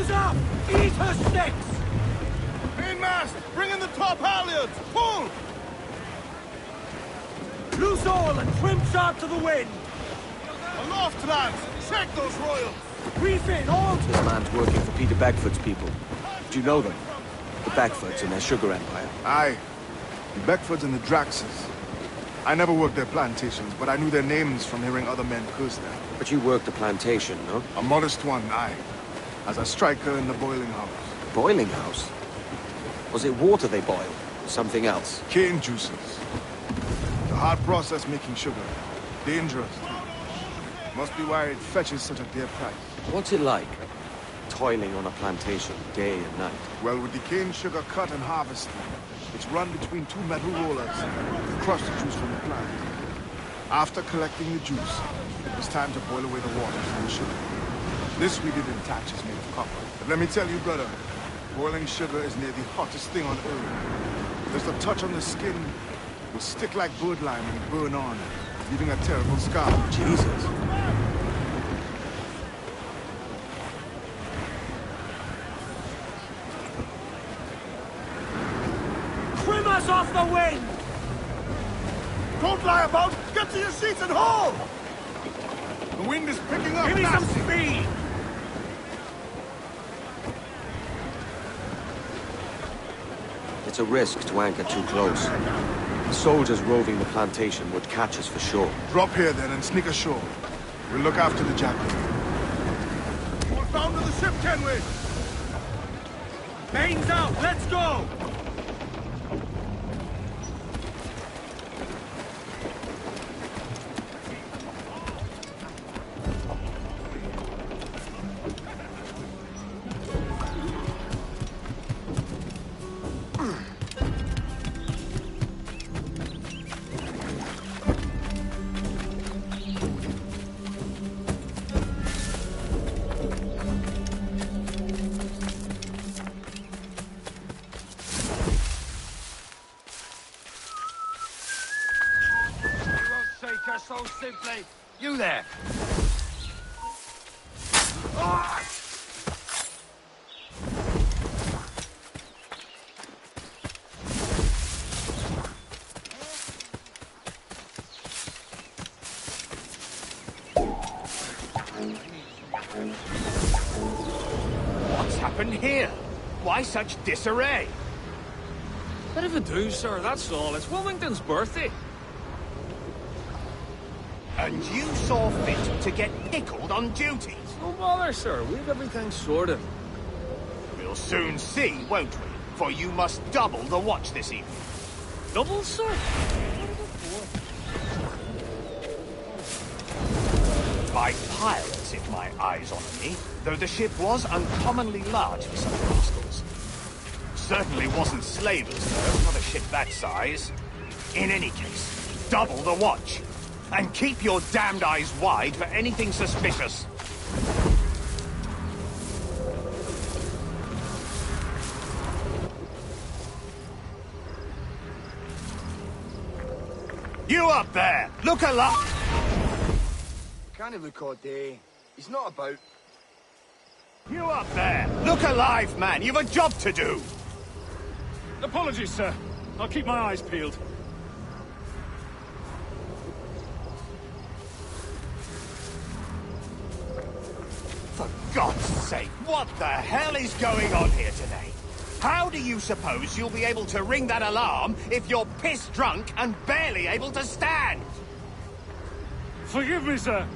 Up! Eat her sticks! Mainmast! Bring in the top halyards! Pull! Loose all and trim sharp to the wind! Aloft, lads! Check those royals! Reef in, all! This man's working for Peter Beckford's people. Do you know them? The Beckfords and their sugar empire. Aye. The Beckfords and the Draxes. I never worked their plantations, but I knew their names from hearing other men curse them. But you worked a plantation, no? A modest one, aye. As a striker in the boiling house. Boiling house? Was it water they boiled? Or something else? Cane juices. The hard process making sugar. Dangerous. Must be why it fetches such a dear price. What's it like? Toiling on a plantation, day and night. Well, with the cane sugar cut and harvested, it's run between two metal rollers to crush the juice from the plant. After collecting the juice, it's time to boil away the water from the sugar. This we did in thatches made of copper. But let me tell you, brother, boiling sugar is near the hottest thing on earth. Just a touch on the skin will stick like bird lime and burn on, leaving a terrible scar. Jesus. Trim us off the wind! Don't lie about! Get to your seats and hold! The wind is picking up. Give me some speed! It's a risk to anchor too close. The soldiers roving the plantation would catch us for sure. Drop here then and sneak ashore. We'll look after the jackal. We're bound to the ship, can we? Mains out! Let's go! So simply. You there. What's happened here? Why such disarray? Bit of a do, sir, that's all. It's Wilmington's birthday. And you saw fit to get pickled on duty? No bother, sir. We've everything sorted. We'll soon see, won't we? For you must double the watch this evening. Double, sir? By pirates, if my eyes honour me, though the ship was uncommonly large for such rascals. Certainly wasn't slavers, though, not a ship that size. In any case, double the watch. And keep your damned eyes wide for anything suspicious. You up there! Look alive! Can't look all day. He's not about. You up there! Look alive, man! You've a job to do! Apologies, sir. I'll keep my eyes peeled. For God's sake, what the hell is going on here today? How do you suppose you'll be able to ring that alarm if you're piss drunk and barely able to stand? Forgive me, sir.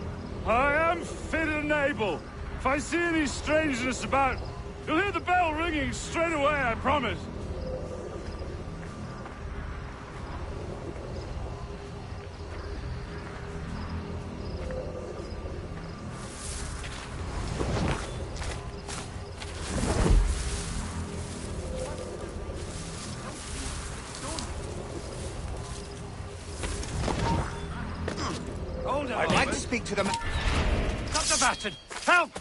I am fit and able. If I see any strangeness about, you'll hear the bell ringing straight away, I promise. I'd like to speak to them. Stop the bastard! Help!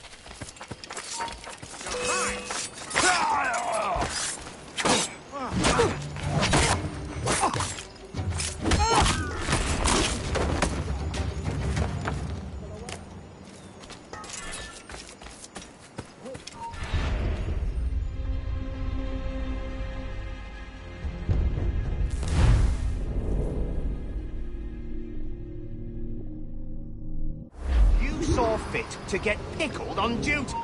Fit to get pickled on duty.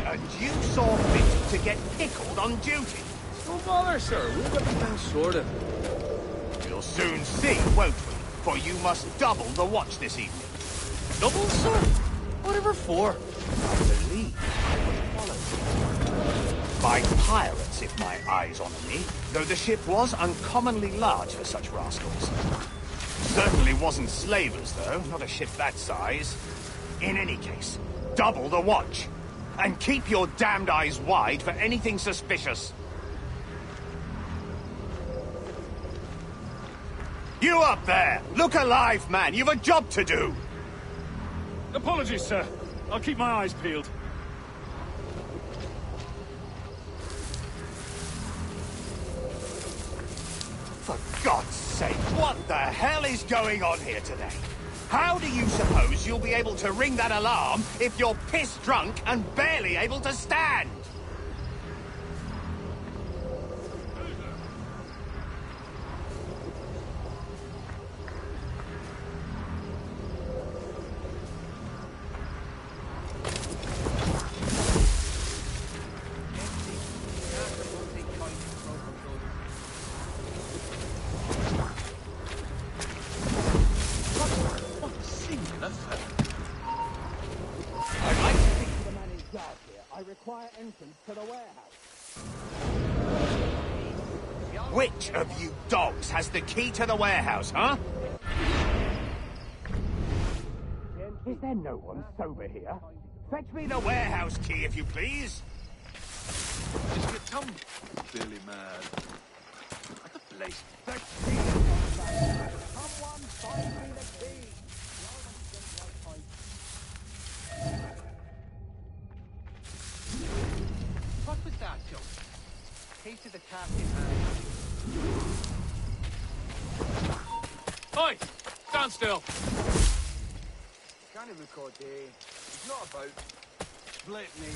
And you saw fit to get pickled on duty. No bother, sir. We've everything sorted. We'll soon see, won't we? For you must double the watch this evening. Double, sir? Whatever for? I believe I would follow you. By pirates, if my eyes honour me, though the ship was uncommonly large for such rascals. Certainly wasn't slavers, though, not a ship that size. In any case, double the watch. And keep your damned eyes wide for anything suspicious. You up there! Look alive, man! You've a job to do! Apologies, sir. I'll keep my eyes peeled. For God's sake, what the hell is going on here today? How do you suppose you'll be able to ring that alarm if you're piss drunk and barely able to stand? guard here. I require entrance to the warehouse. Which of you dogs has the key to the warehouse, huh? Is there no one sober here? Fetch me the warehouse key, if you please. Just get Tom clearly mad. At the place. Someone find me the key. What was that, Joe? Key to the casket hand. Oi! Stand still! Can't even record there. It's not about split me.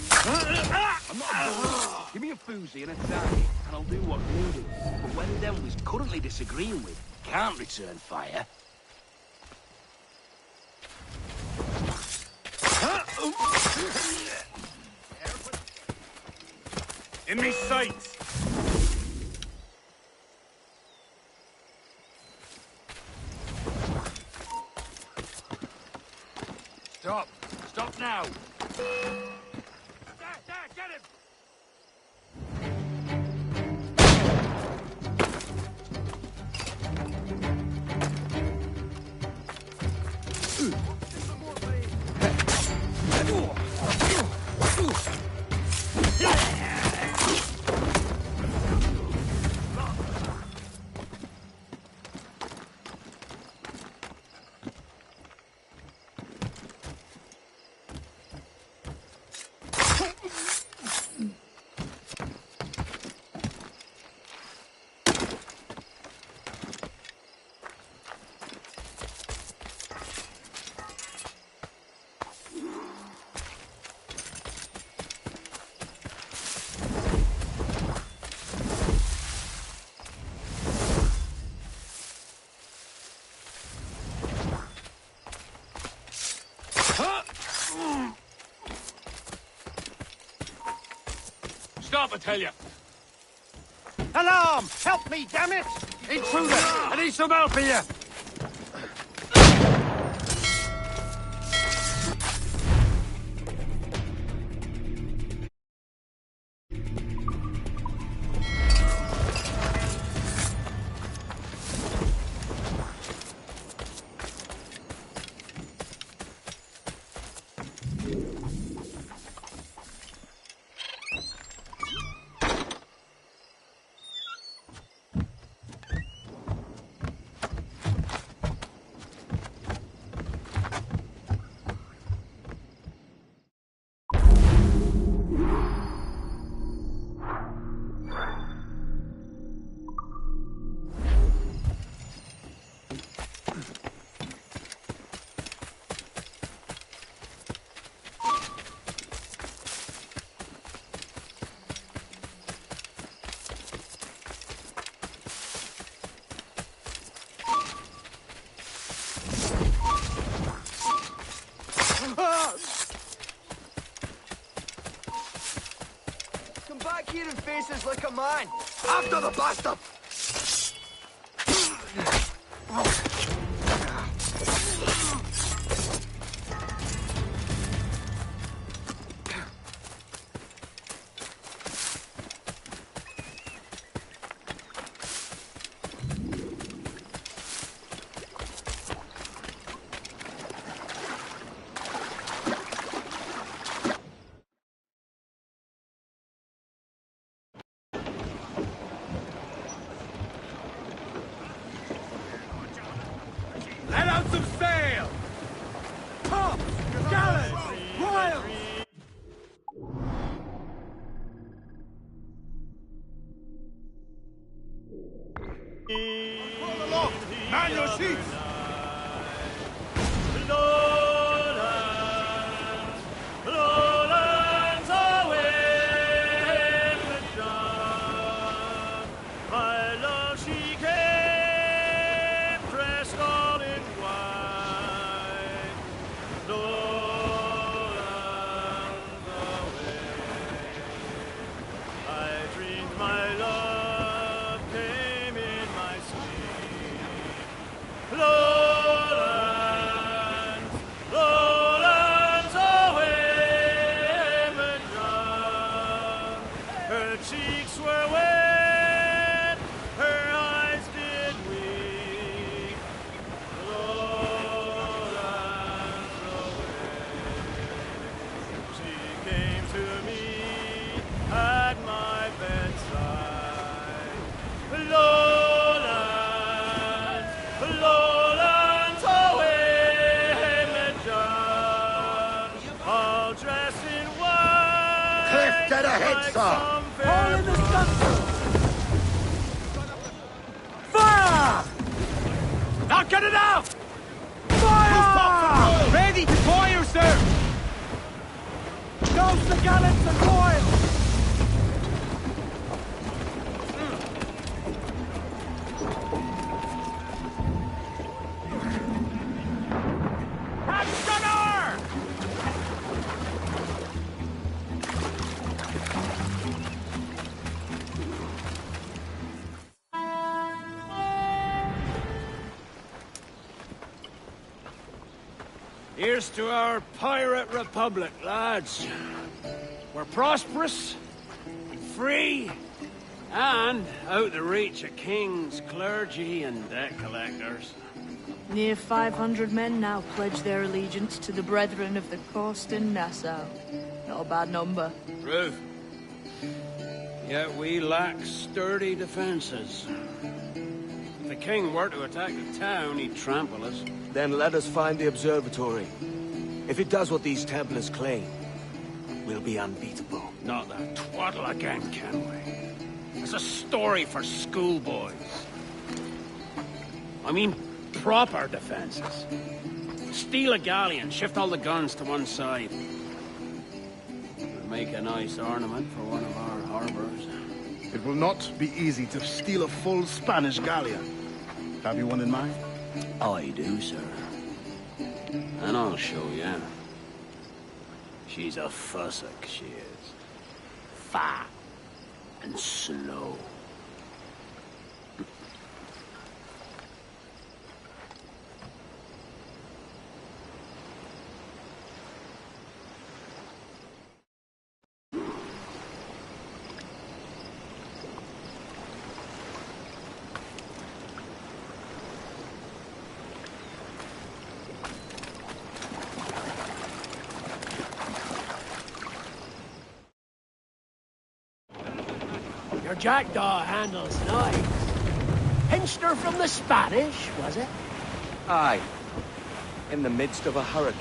I'm not a bull. Give me a foozy and a target, and I'll do what's needed. But when them we's currently disagreeing with can't return fire. In me sights! Stop! Stop now! There, get him! Stop, I tell you! Alarm! Help me, damn it! Intruder! I need some help here! Come back here and face us like a man. After the bastard! Let out some sail! Pumps! Gallons! Royals! Roll along! Man your sheets! dress in white. Cliff dead ahead, like sir. some All in the fair center! Fire! Not good enough! Fire! Ready to fire, sir! Douse the gallants and royals! Here's to our pirate republic, lads. We're prosperous, free, and out the reach of kings, clergy, and debt collectors. Near 500 men now pledge their allegiance to the Brethren of the Coast in Nassau. Not a bad number. True. Yet we lack sturdy defenses. If the king were to attack the town, he'd trample us. Then let us find the observatory. If it does what these Templars claim, we'll be unbeatable. Not that twaddle again, can we? It's a story for schoolboys. I mean, proper defenses. Steal a galleon, shift all the guns to one side. Would make a nice ornament for one of our harbors. It will not be easy to steal a full Spanish galleon. Have you one in mind? I do, sir. And I'll show you. She's a fussock, she is. Fat and slow. Your jackdaw handles nice. Pinched her from the Spanish, was it? Aye. In the midst of a hurricane.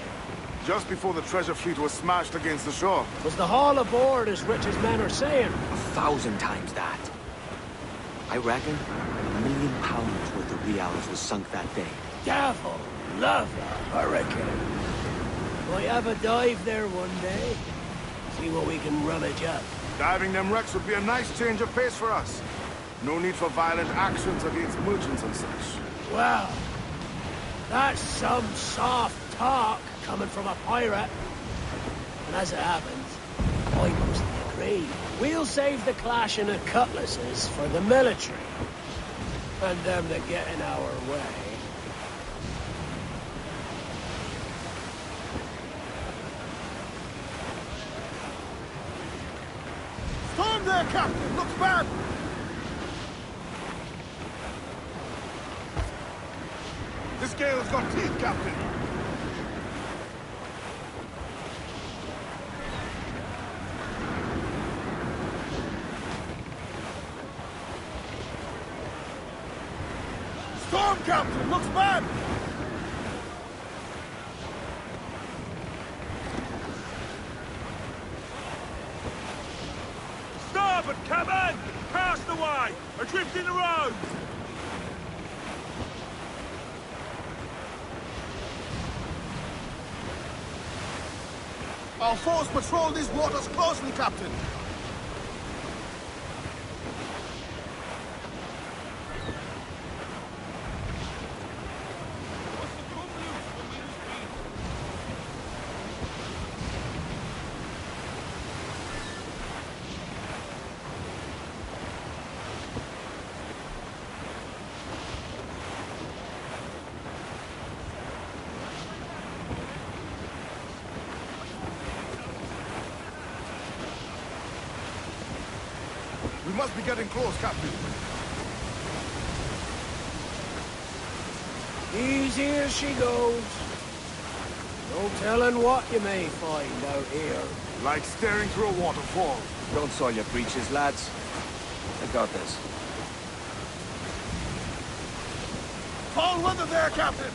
Just before the treasure fleet was smashed against the shore. Was the haul aboard as rich as men are saying? 1,000 times that. I reckon £1 million worth of reals was sunk that day. Devil love a hurricane. Might have a dive there one day. See what we can rummage up. Diving them wrecks would be a nice change of pace for us. No need for violent actions against merchants and such. Well, that's some soft talk coming from a pirate. And as it happens, I mostly agree. We'll save the clashing of cutlasses for the military. And them that get in our way. Storm there, Captain! Looks bad! This gale's got teeth, Captain. Storm, Captain! Looks bad! Starboard, cabin! Cast away! Adrift in the road! Our force patrol these waters closely, Captain. We must be getting close, Captain. Easy as she goes. No telling what you may find out here. Like staring through a waterfall. Don't soil your breeches, lads. I got this. Foul weather there, Captain!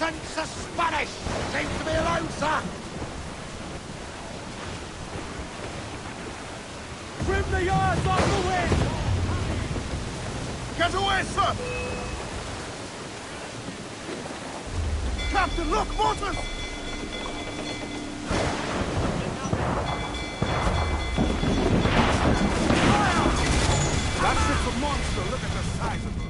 ancients are Spanish! Seems to be alone, sir! Trim the yards off the wind! Get away, sir! Captain, look, mortars! That ship's a monster. Look at the size of her.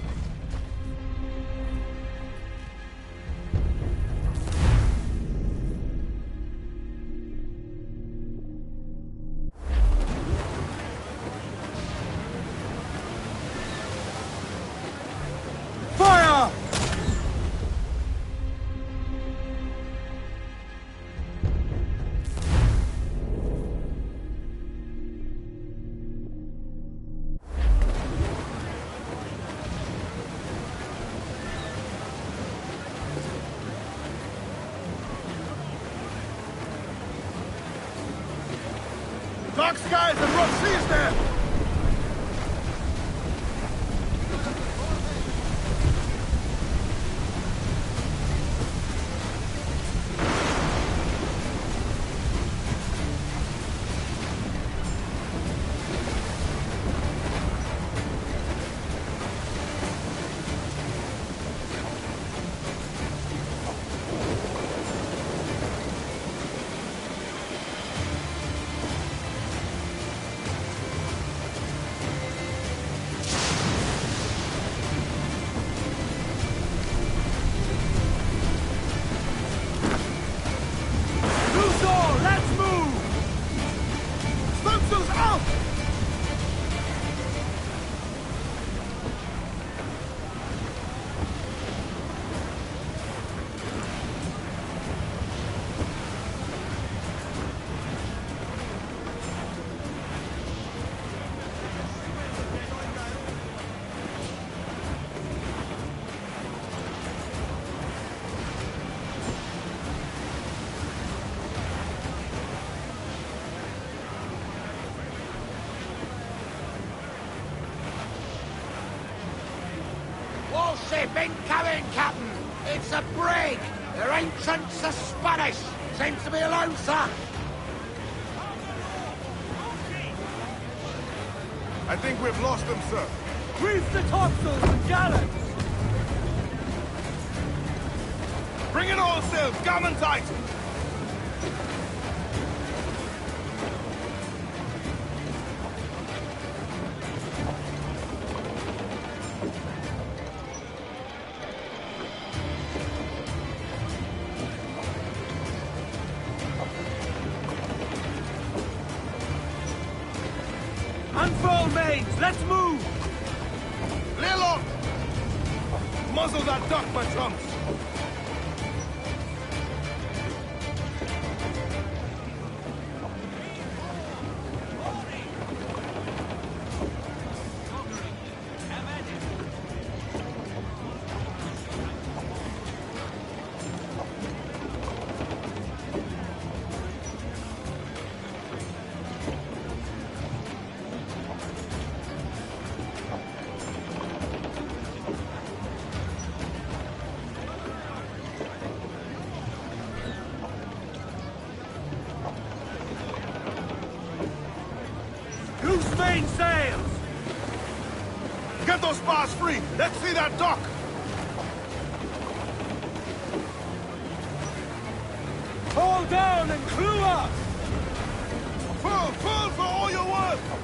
Fire! Dark skies and rough seas there! Ship incoming, Captain! It's a brig! Their ancients are Spanish! Seems to be alone, sir! I think we've lost them, sir. Reef the topsails and gallants! Bring it all sails, gammon tight! Unfurl mains, let's move! Lay low! Muzzle that duck, my chums! Loose main sails! Get those spars free! Let's see that dock! Haul down and clew up! Pull! Pull for all you're worth!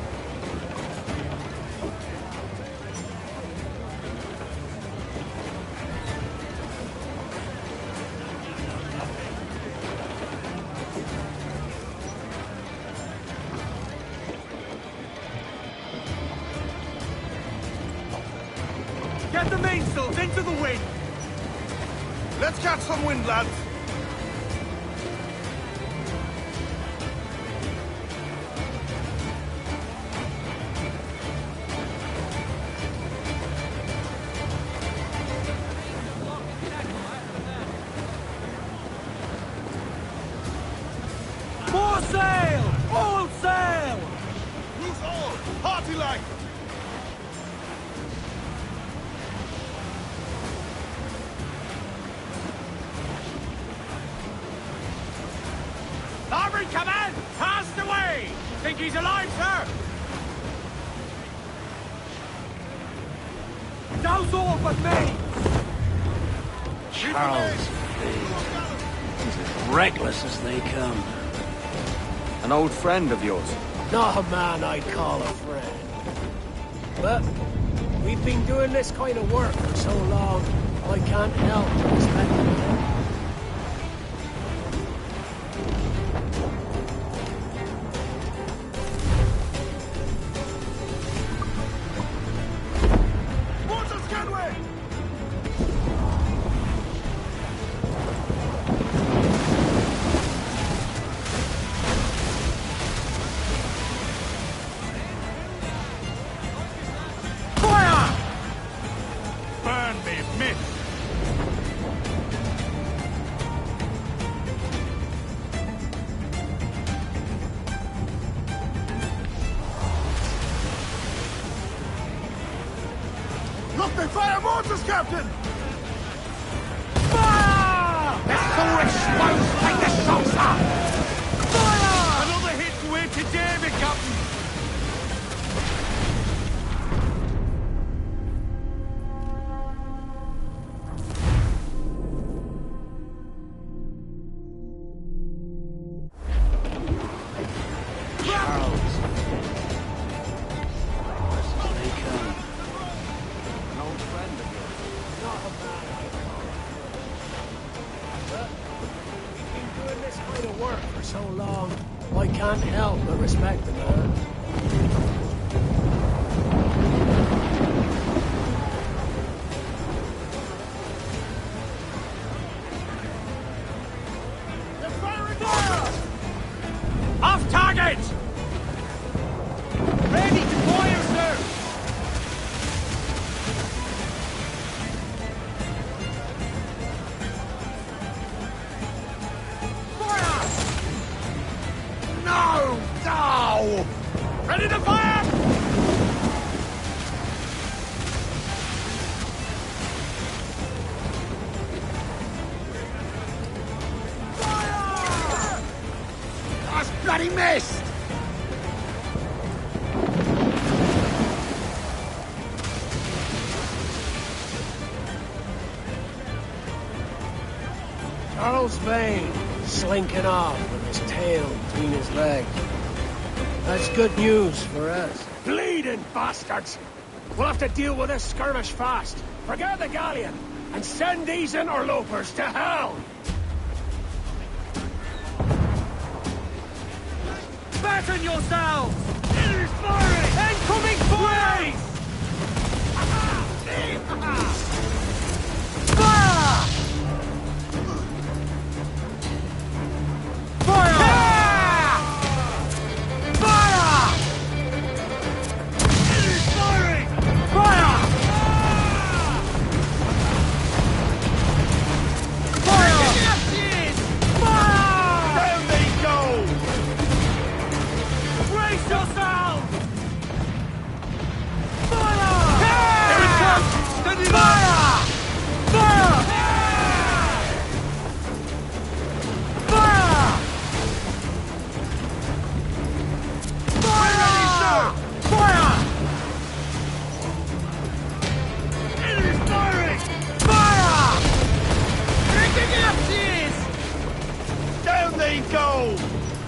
Get the mainsails into the wind! Let's catch some wind, lads! More sail! All sail! Loose all! Hearty like! Every command passed away! Think he's alive, sir? Those all but me! Charles He's as reckless as they come. An old friend of yours? Not a man I'd call a friend. But we've been doing this kind of work for so long, I can't help but respect him. Look, they fire mortars, Captain! Fire! The sword explodes like the saucer! Fire! Another hit to aid to David, Captain! So long, I can't help but respect the man. They're firing fire! Off target! Ready to fire, sir! No! Ready to fire! Fire! That's bloody missed! Charles Vane, slinking off with his tail between his legs. That's good news for us. Bleeding bastards! We'll have to deal with this skirmish fast. Forget the galleon, and send these interlopers to hell! Batten yourselves! Enemy's firing! Incoming fire! Fire! Fire!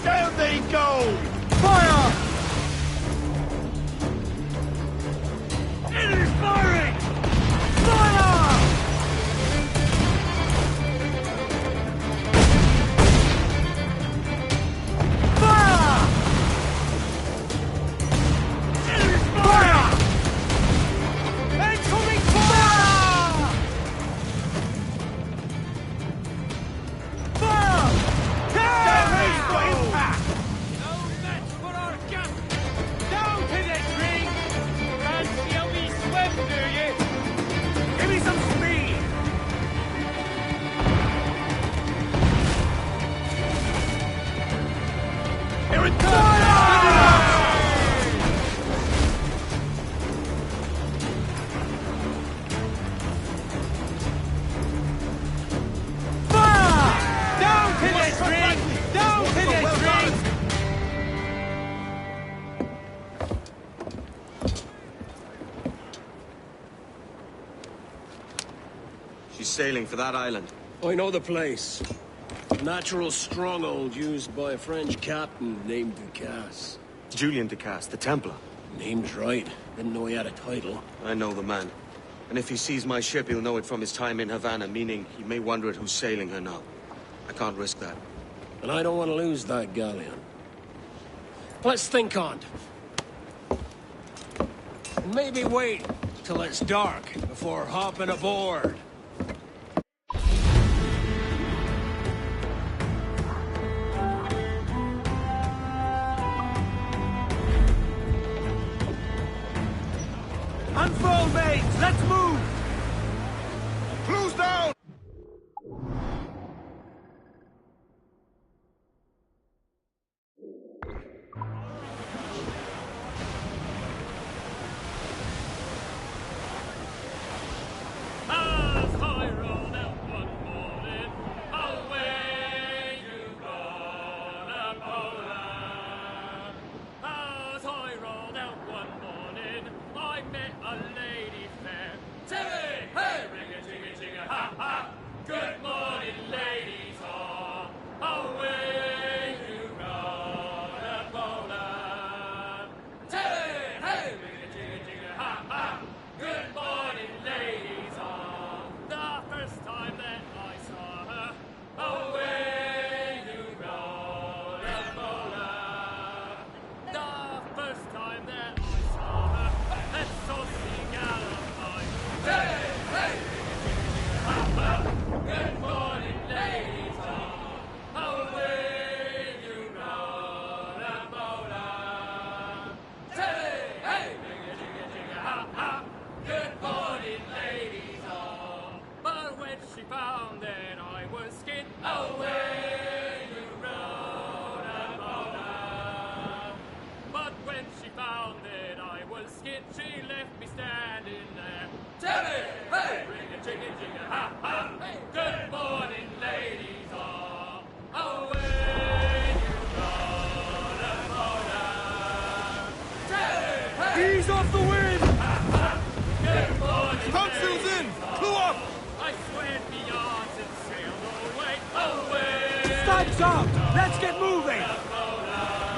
Down they go! Fire! Enemy's firing! Fire! Fire! Enemy's fire! Incoming fire! Fire! Impact! No match for our gun! Down to the drink! Fancy how we swim, do you? Give me some speed! Here it comes! Fire! Down to the drink! Down to the drink! sailing for that island? I know the place. A natural stronghold used by a French captain named Ducasse. Julian Ducasse, the Templar. Name's right. Didn't know he had a title. I know the man. And if he sees my ship, he'll know it from his time in Havana, meaning he may wonder at who's sailing her now. I can't risk that. And I don't want to lose that galleon. Let's think on it. And maybe wait till it's dark before hopping aboard. Unfold, mates! Let's move! Close down! As I rolled out one morning, away you gone, Poland. As I rolled out one morning, I met a lady fair. Say, hey, ring-a-ching-a-ching-a, ha-ha. Good morning, ladies, all. Away you gone, Poland. Say, hey, ring-a-ching-a-ching-a, ha-ha. Good morning, ladies, all. The first time that I saw her, away you gone, Poland. The first time that I saw her, that saucy gal of mine. Hey, hey, ha-ha. Good morning, ladies, all. Away you gone, Poland. Hey, hey, ring-a-ching-a-ching-a, ha-ha. Good morning, ladies, all. But when she found that I was skin, away you rode, Poland. But when she found that I was skin, she left me standing there. Tell me, hey, ring-a-ching-a-ching-a, ha-ha. Good morning, ladies, all. Away you rode, Poland. Tell me, hey, Ease off the wind! good morning, Topsails in! Clew up! I swear the yards and sailed away, away. Time's up! Let's get moving!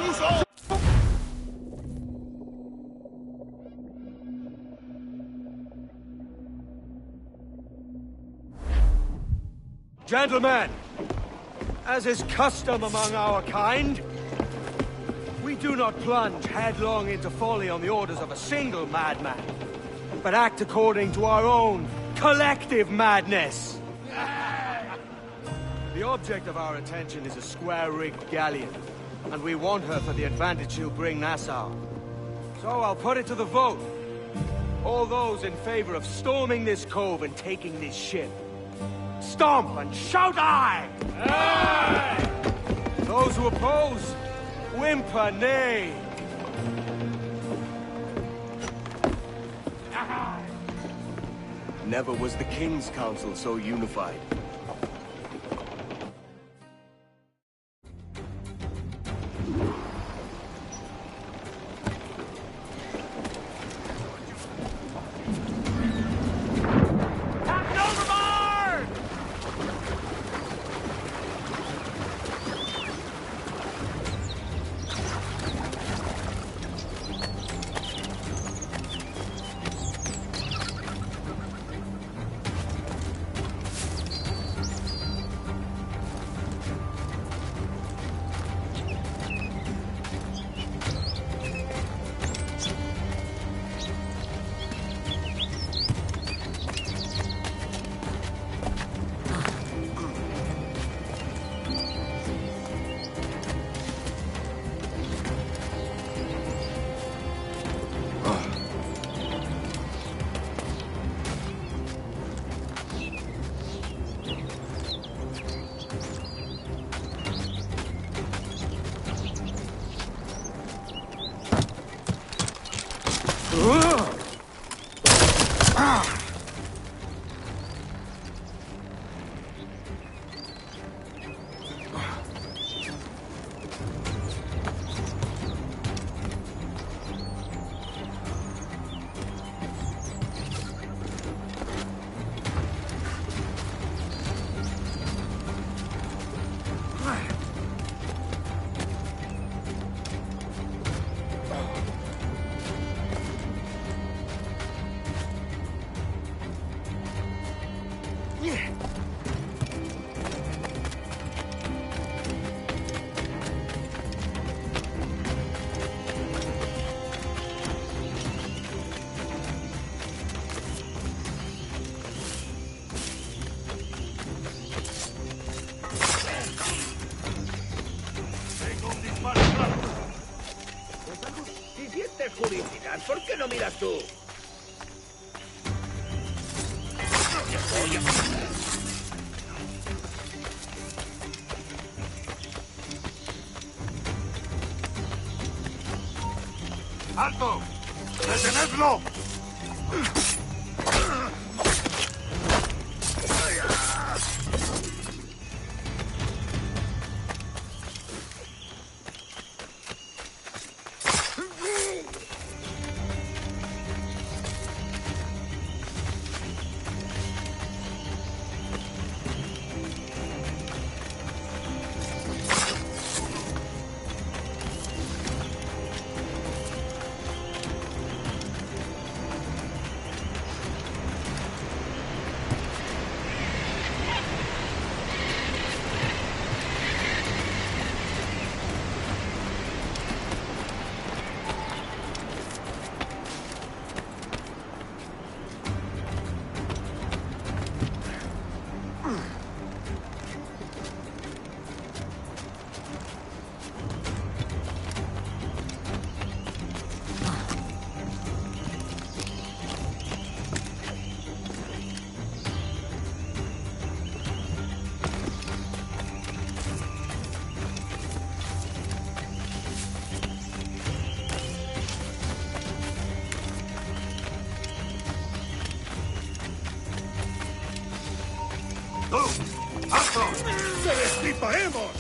Loose all! Gentlemen, as is custom among our kind, we do not plunge headlong into folly on the orders of a single madman, but act according to our own collective madness. The object of our attention is a square-rigged galleon, and we want her for the advantage she'll bring Nassau. So I'll put it to the vote. All those in favor of storming this cove and taking this ship, stomp and shout aye! Aye! Those who oppose, whimper nay. Never was the King's Council so unified. Si sientes curiosidad, ¿por qué no miras tú? ¡Alto! ¡Detenedlo! ¡Tú! ¡Alto! ¡Se destriparemos!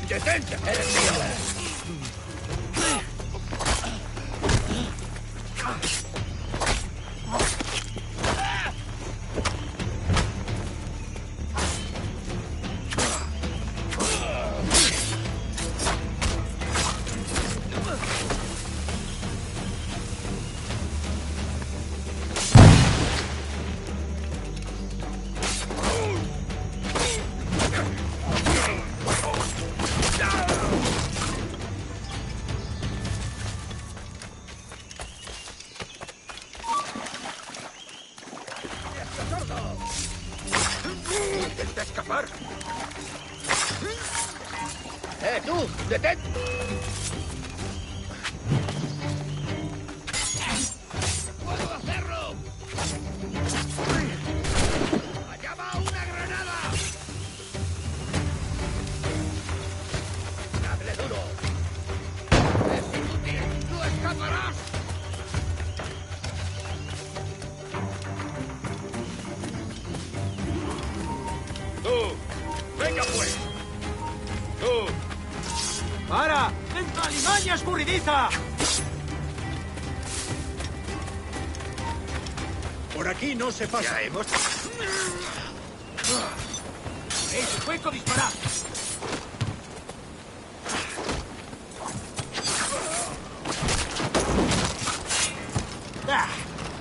¡Detente! ¡Eres mío! ¡Intenta escapar! ¡Tú! ¡Detente! ¡Puedo hacerlo! ¡Allá va una granada! ¡Dale duro! ¡Es inútil! ¡No escaparás! ¡Venga pues! ¡Tú! ¡Para! ¡Entra alimaña escurridiza! Por aquí no se pasa. Ya hemos... ¡Es hueco disparar!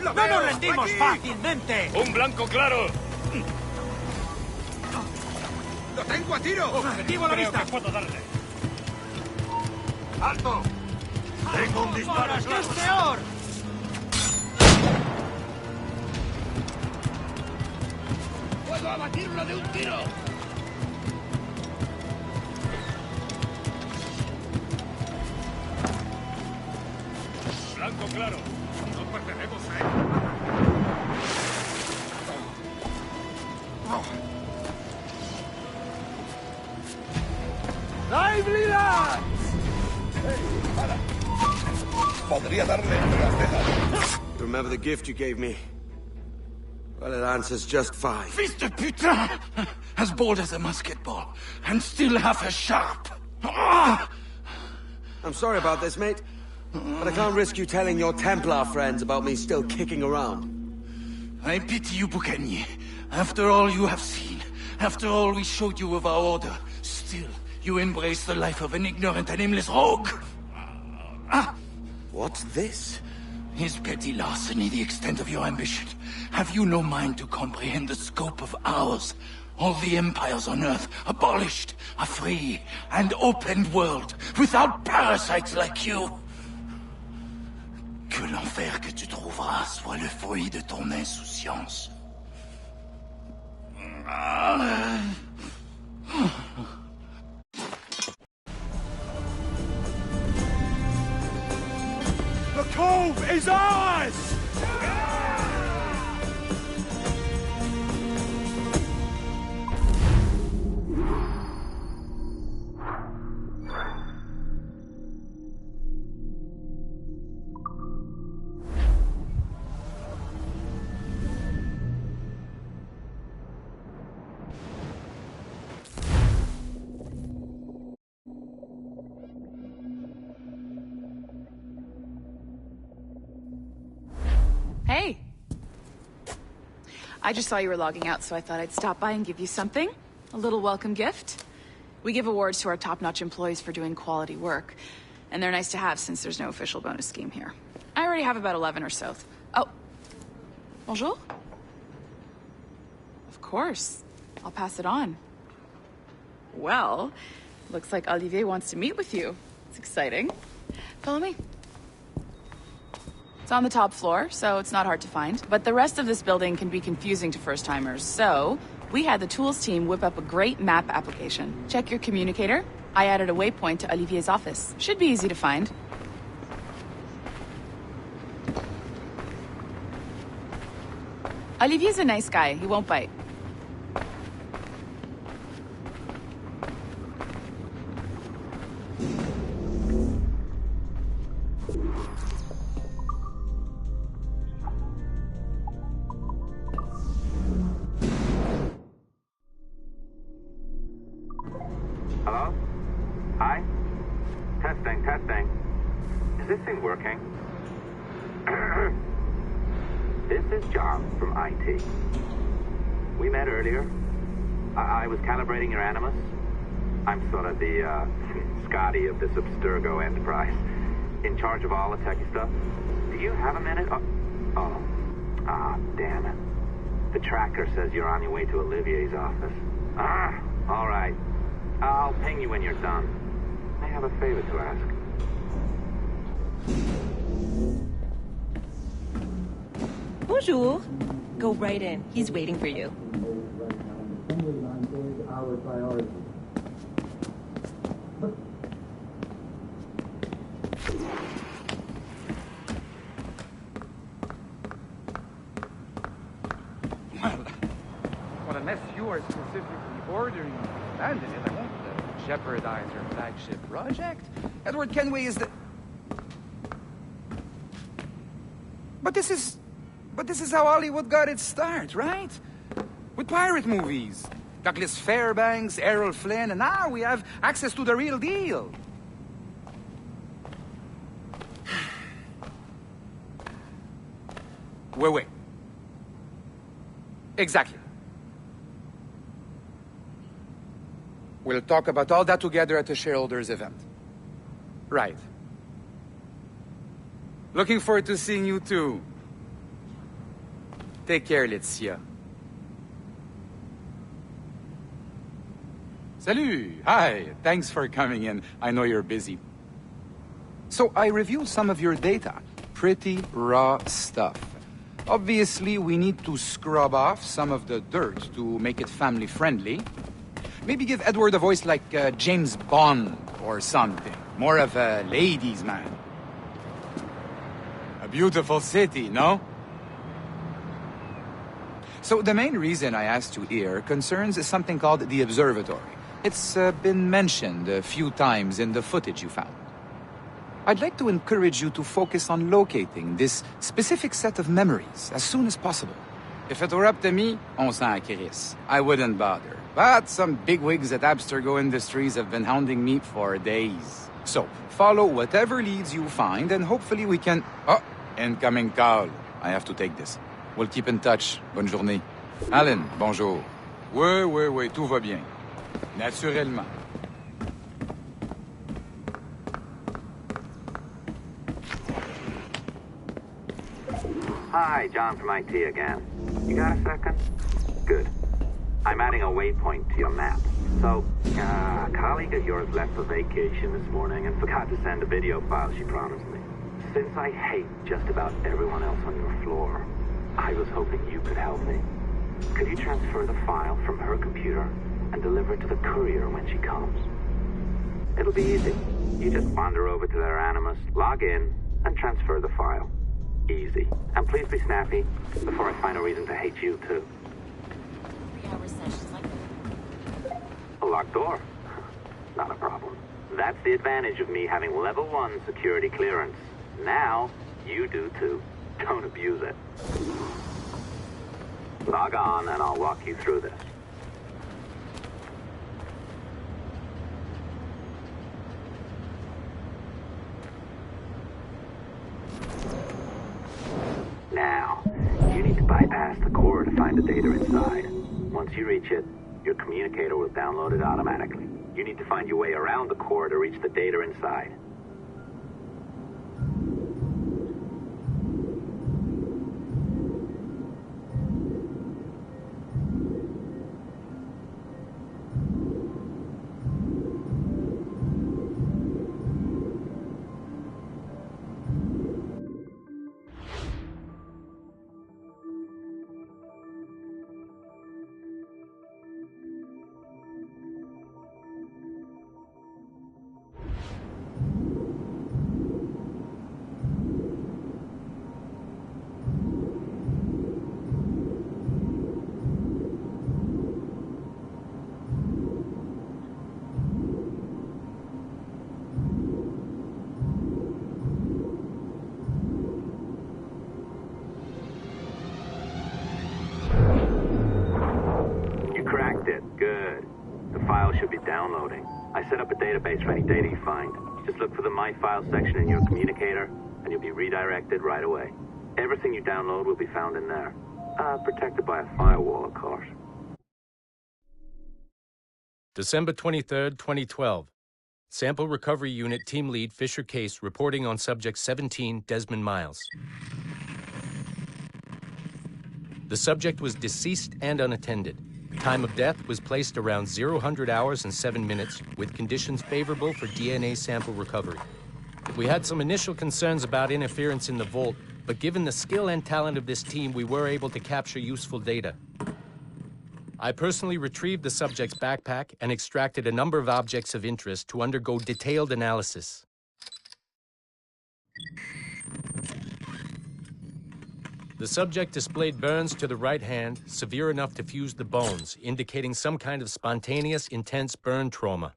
¡No nos rendimos fácilmente! ¡Un blanco claro! ¡Lo tengo a tiro! ¡Objetivo a la vista! Que puedo darle. ¡Alto! Tengo un disparo ¡Horas, que claro. es peor! abatirlo de un tiro. Blanco claro. No pertenecemos a él. ¡Lively, lads! Hey, para. Podría darle entre las cejas. Remember the gift you gave me? Well, it answers just fine. Fils de putain! As bold as a musket ball, and still half as sharp. Ah! I'm sorry about this, mate. But I can't risk you telling your Templar friends about me still kicking around. I pity you, Boucanier. After all you have seen, after all we showed you of our order, still you embrace the life of an ignorant and aimless rogue. What's this? Is petty larceny the extent of your ambition? Have you no mind to comprehend the scope of ours? All the empires on Earth abolished, a free and open world, without parasites like you. Que l'enfer que tu trouveras soit le fruit de ton insouciance. The cove is ours! Hey. I just saw you were logging out, so I thought I'd stop by and give you something. A little welcome gift. We give awards to our top-notch employees for doing quality work, and they're nice to have since there's no official bonus scheme here. I already have about 11 or so. Oh. Bonjour? Of course. I'll pass it on. Well, looks like Olivier wants to meet with you. It's exciting. Follow me. It's on the top floor, so it's not hard to find. But the rest of this building can be confusing to first-timers, so we had the tools team whip up a great map application. Check your communicator. I added a waypoint to Olivier's office. Should be easy to find. Olivier's a nice guy. He won't bite. Hello? Hi? Testing, testing. Is this thing working? This is John from IT. We met earlier. I was calibrating your Animus. I'm sort of the, Scotty of this Abstergo enterprise. In charge of all the techie stuff. Do you have a minute? Damn it. The tracker says you're on your way to Olivier's office. All right. I'll ping you when you're done. I have a favor to ask. Bonjour. Go right in. He's waiting for you. Our priority. Well, unless you are specifically ordering me to abandon it, I won't jeopardize your flagship project. Edward Kenway is the... But this is how Hollywood got its start, right? With pirate movies. Douglas Fairbanks, Errol Flynn, and now we have access to the real deal. Wait. Exactly. We'll talk about all that together at the shareholders event. Right. Looking forward to seeing you too. Take care, Laetitia. Salut! Hi! Thanks for coming in. I know you're busy. So I reviewed some of your data. Pretty raw stuff. Obviously, we need to scrub off some of the dirt to make it family-friendly. Maybe give Edward a voice like James Bond or something. More of a ladies' man. A beautiful city, no? So the main reason I asked you here concerns something called the observatory. It's been mentioned a few times in the footage you found. I'd like to encourage you to focus on locating this specific set of memories as soon as possible. If it were up to me, on s'en crisse. I wouldn't bother. But some bigwigs at Abstergo Industries have been hounding me for days. So, follow whatever leads you find, and hopefully we can... Oh, incoming call. I have to take this. We'll keep in touch. Bonne journée. Alan, bonjour. Oui, tout va bien. Naturellement. Hi, John from IT again. You got a second? Good. I'm adding a waypoint to your map. So, a colleague of yours left for vacation this morning and forgot to send a video file she promised me. Since I hate just about everyone else on your floor, I was hoping you could help me. Could you transfer the file from her computer and deliver it to the courier when she comes? It'll be easy. You just wander over to their Animus, log in, and transfer the file. Easy. And please be snappy before I find a reason to hate you, too. 3-hour sessions like A locked door? Not a problem. That's the advantage of me having level 1 security clearance. Now, you do, too. Don't abuse it. Log on, and I'll walk you through this. Now, you need to bypass the core to find the data inside. Once you reach it, your communicator will download it automatically. You need to find your way around the core to reach the data inside. Should be downloading. I set up a database for any data you find. Just look for the My Files section in your communicator, and you'll be redirected right away. Everything you download will be found in there. Protected by a firewall, of course. December 23rd, 2012. Sample Recovery Unit Team Lead Fisher Case reporting on Subject 17, Desmond Miles. The subject was deceased and unattended. Time of death was placed around 00 hours and 7 minutes, with conditions favorable for DNA sample recovery. We had some initial concerns about interference in the vault, but given the skill and talent of this team, we were able to capture useful data. I personally retrieved the subject's backpack and extracted a number of objects of interest to undergo detailed analysis. The subject displayed burns to the right hand, severe enough to fuse the bones, indicating some kind of spontaneous, intense burn trauma.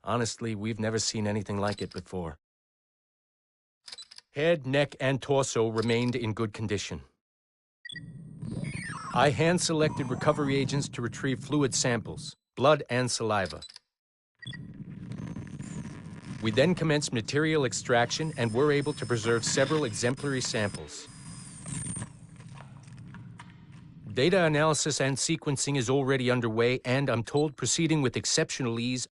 Honestly, we've never seen anything like it before. Head, neck, and torso remained in good condition. I hand-selected recovery agents to retrieve fluid samples, blood and saliva. We then commenced material extraction and were able to preserve several exemplary samples. Data analysis and sequencing is already underway, and I'm told proceeding with exceptional ease.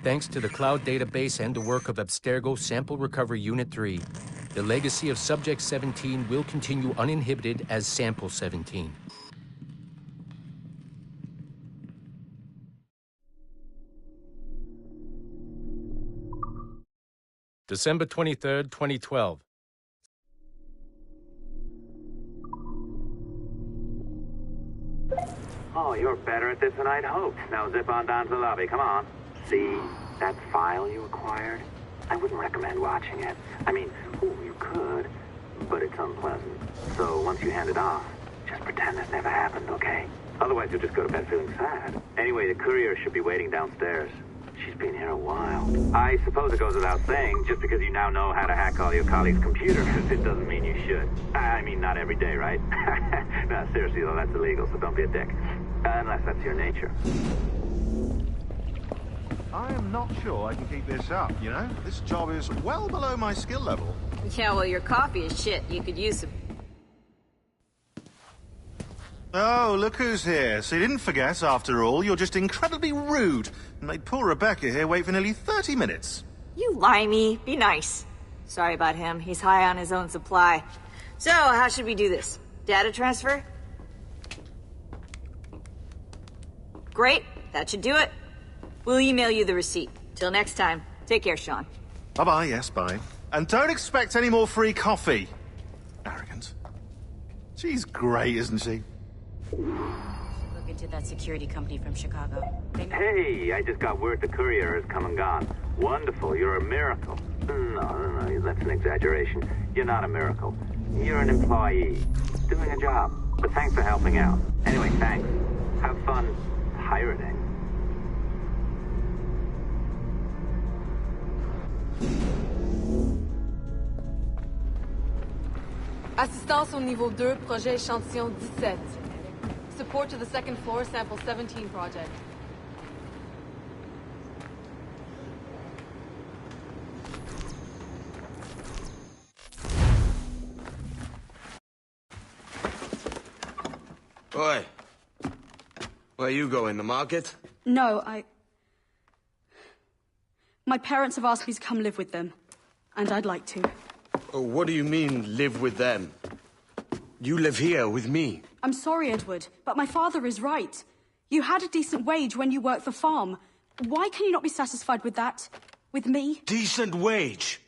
Thanks to the cloud database and the work of Abstergo Sample Recovery Unit 3, the legacy of Subject 17 will continue uninhibited as Sample 17. December 23rd, 2012. Oh, you're better at this than I'd hoped. Now zip on down to the lobby, come on. See that file you acquired? I wouldn't recommend watching it. I mean, you could, but it's unpleasant. So once you hand it off, just pretend this never happened, okay? Otherwise you'll just go to bed feeling sad. Anyway, the courier should be waiting downstairs. She's been here a while. I suppose it goes without saying, just because you now know how to hack all your colleagues' computers, it doesn't mean you should. I mean, not every day, right? No, seriously though, that's illegal, so don't be a dick. Unless that's your nature. I am not sure I can keep this up, you know? This job is well below my skill level. Yeah, well, your coffee is shit. You could use some... Oh, look who's here. So you didn't forget, after all, you're just incredibly rude and made poor Rebecca here wait for nearly 30 minutes. You limey. Be nice. Sorry about him. He's high on his own supply. So, how should we do this? Data transfer? Great. That should do it. We'll email you the receipt. Till next time. Take care, Sean. Bye-bye, yes, bye. And don't expect any more free coffee. Arrogant. She's great, isn't she? Look into that security company from Chicago. Hey, I just got word the courier has come and gone. Wonderful, you're a miracle. No, that's an exaggeration. You're not a miracle. You're an employee. Doing a job. But thanks for helping out. Anyway, thanks. Have fun pirating. Assistance au niveau 2, projet échantillon 17. Support to the second floor, sample 17 project. Oi. Where you going, the market? No, my parents have asked me to come live with them, and I'd like to. Oh, what do you mean, live with them? You live here with me. I'm sorry, Edward, but my father is right. You had a decent wage when you worked the farm. Why can you not be satisfied with that? With me? Decent wage?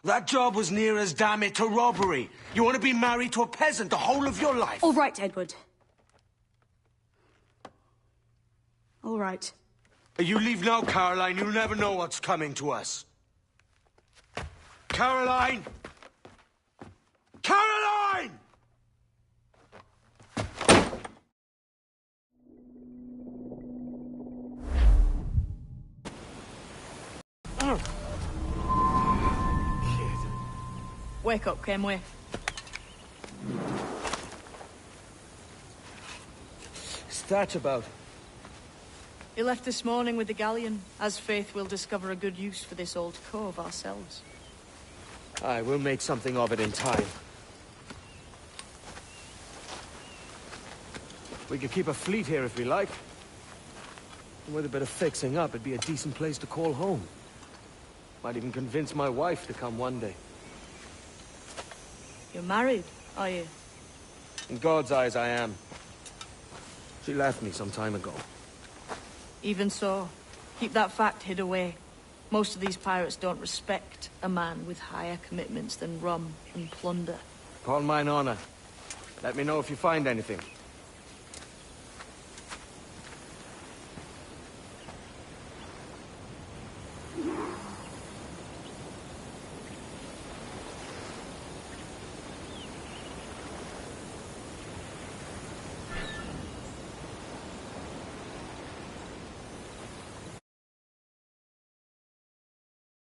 That job was near as damn it to robbery. You want to be married to a peasant the whole of your life? All right, Edward. All right. You leave now, Caroline. You'll never know what's coming to us. Caroline! Caroline! Wake up, Kenway. What's that about? He left this morning with the galleon. As faith, we'll discover a good use for this old cove ourselves. Aye, we'll make something of it in time. We could keep a fleet here if we like. And with a bit of fixing up, it'd be a decent place to call home. Might even convince my wife to come one day. You're married, are you? In God's eyes, I am. She left me some time ago. Even so, keep that fact hid away. Most of these pirates don't respect a man with higher commitments than rum and plunder. Upon mine honor. Let me know if you find anything.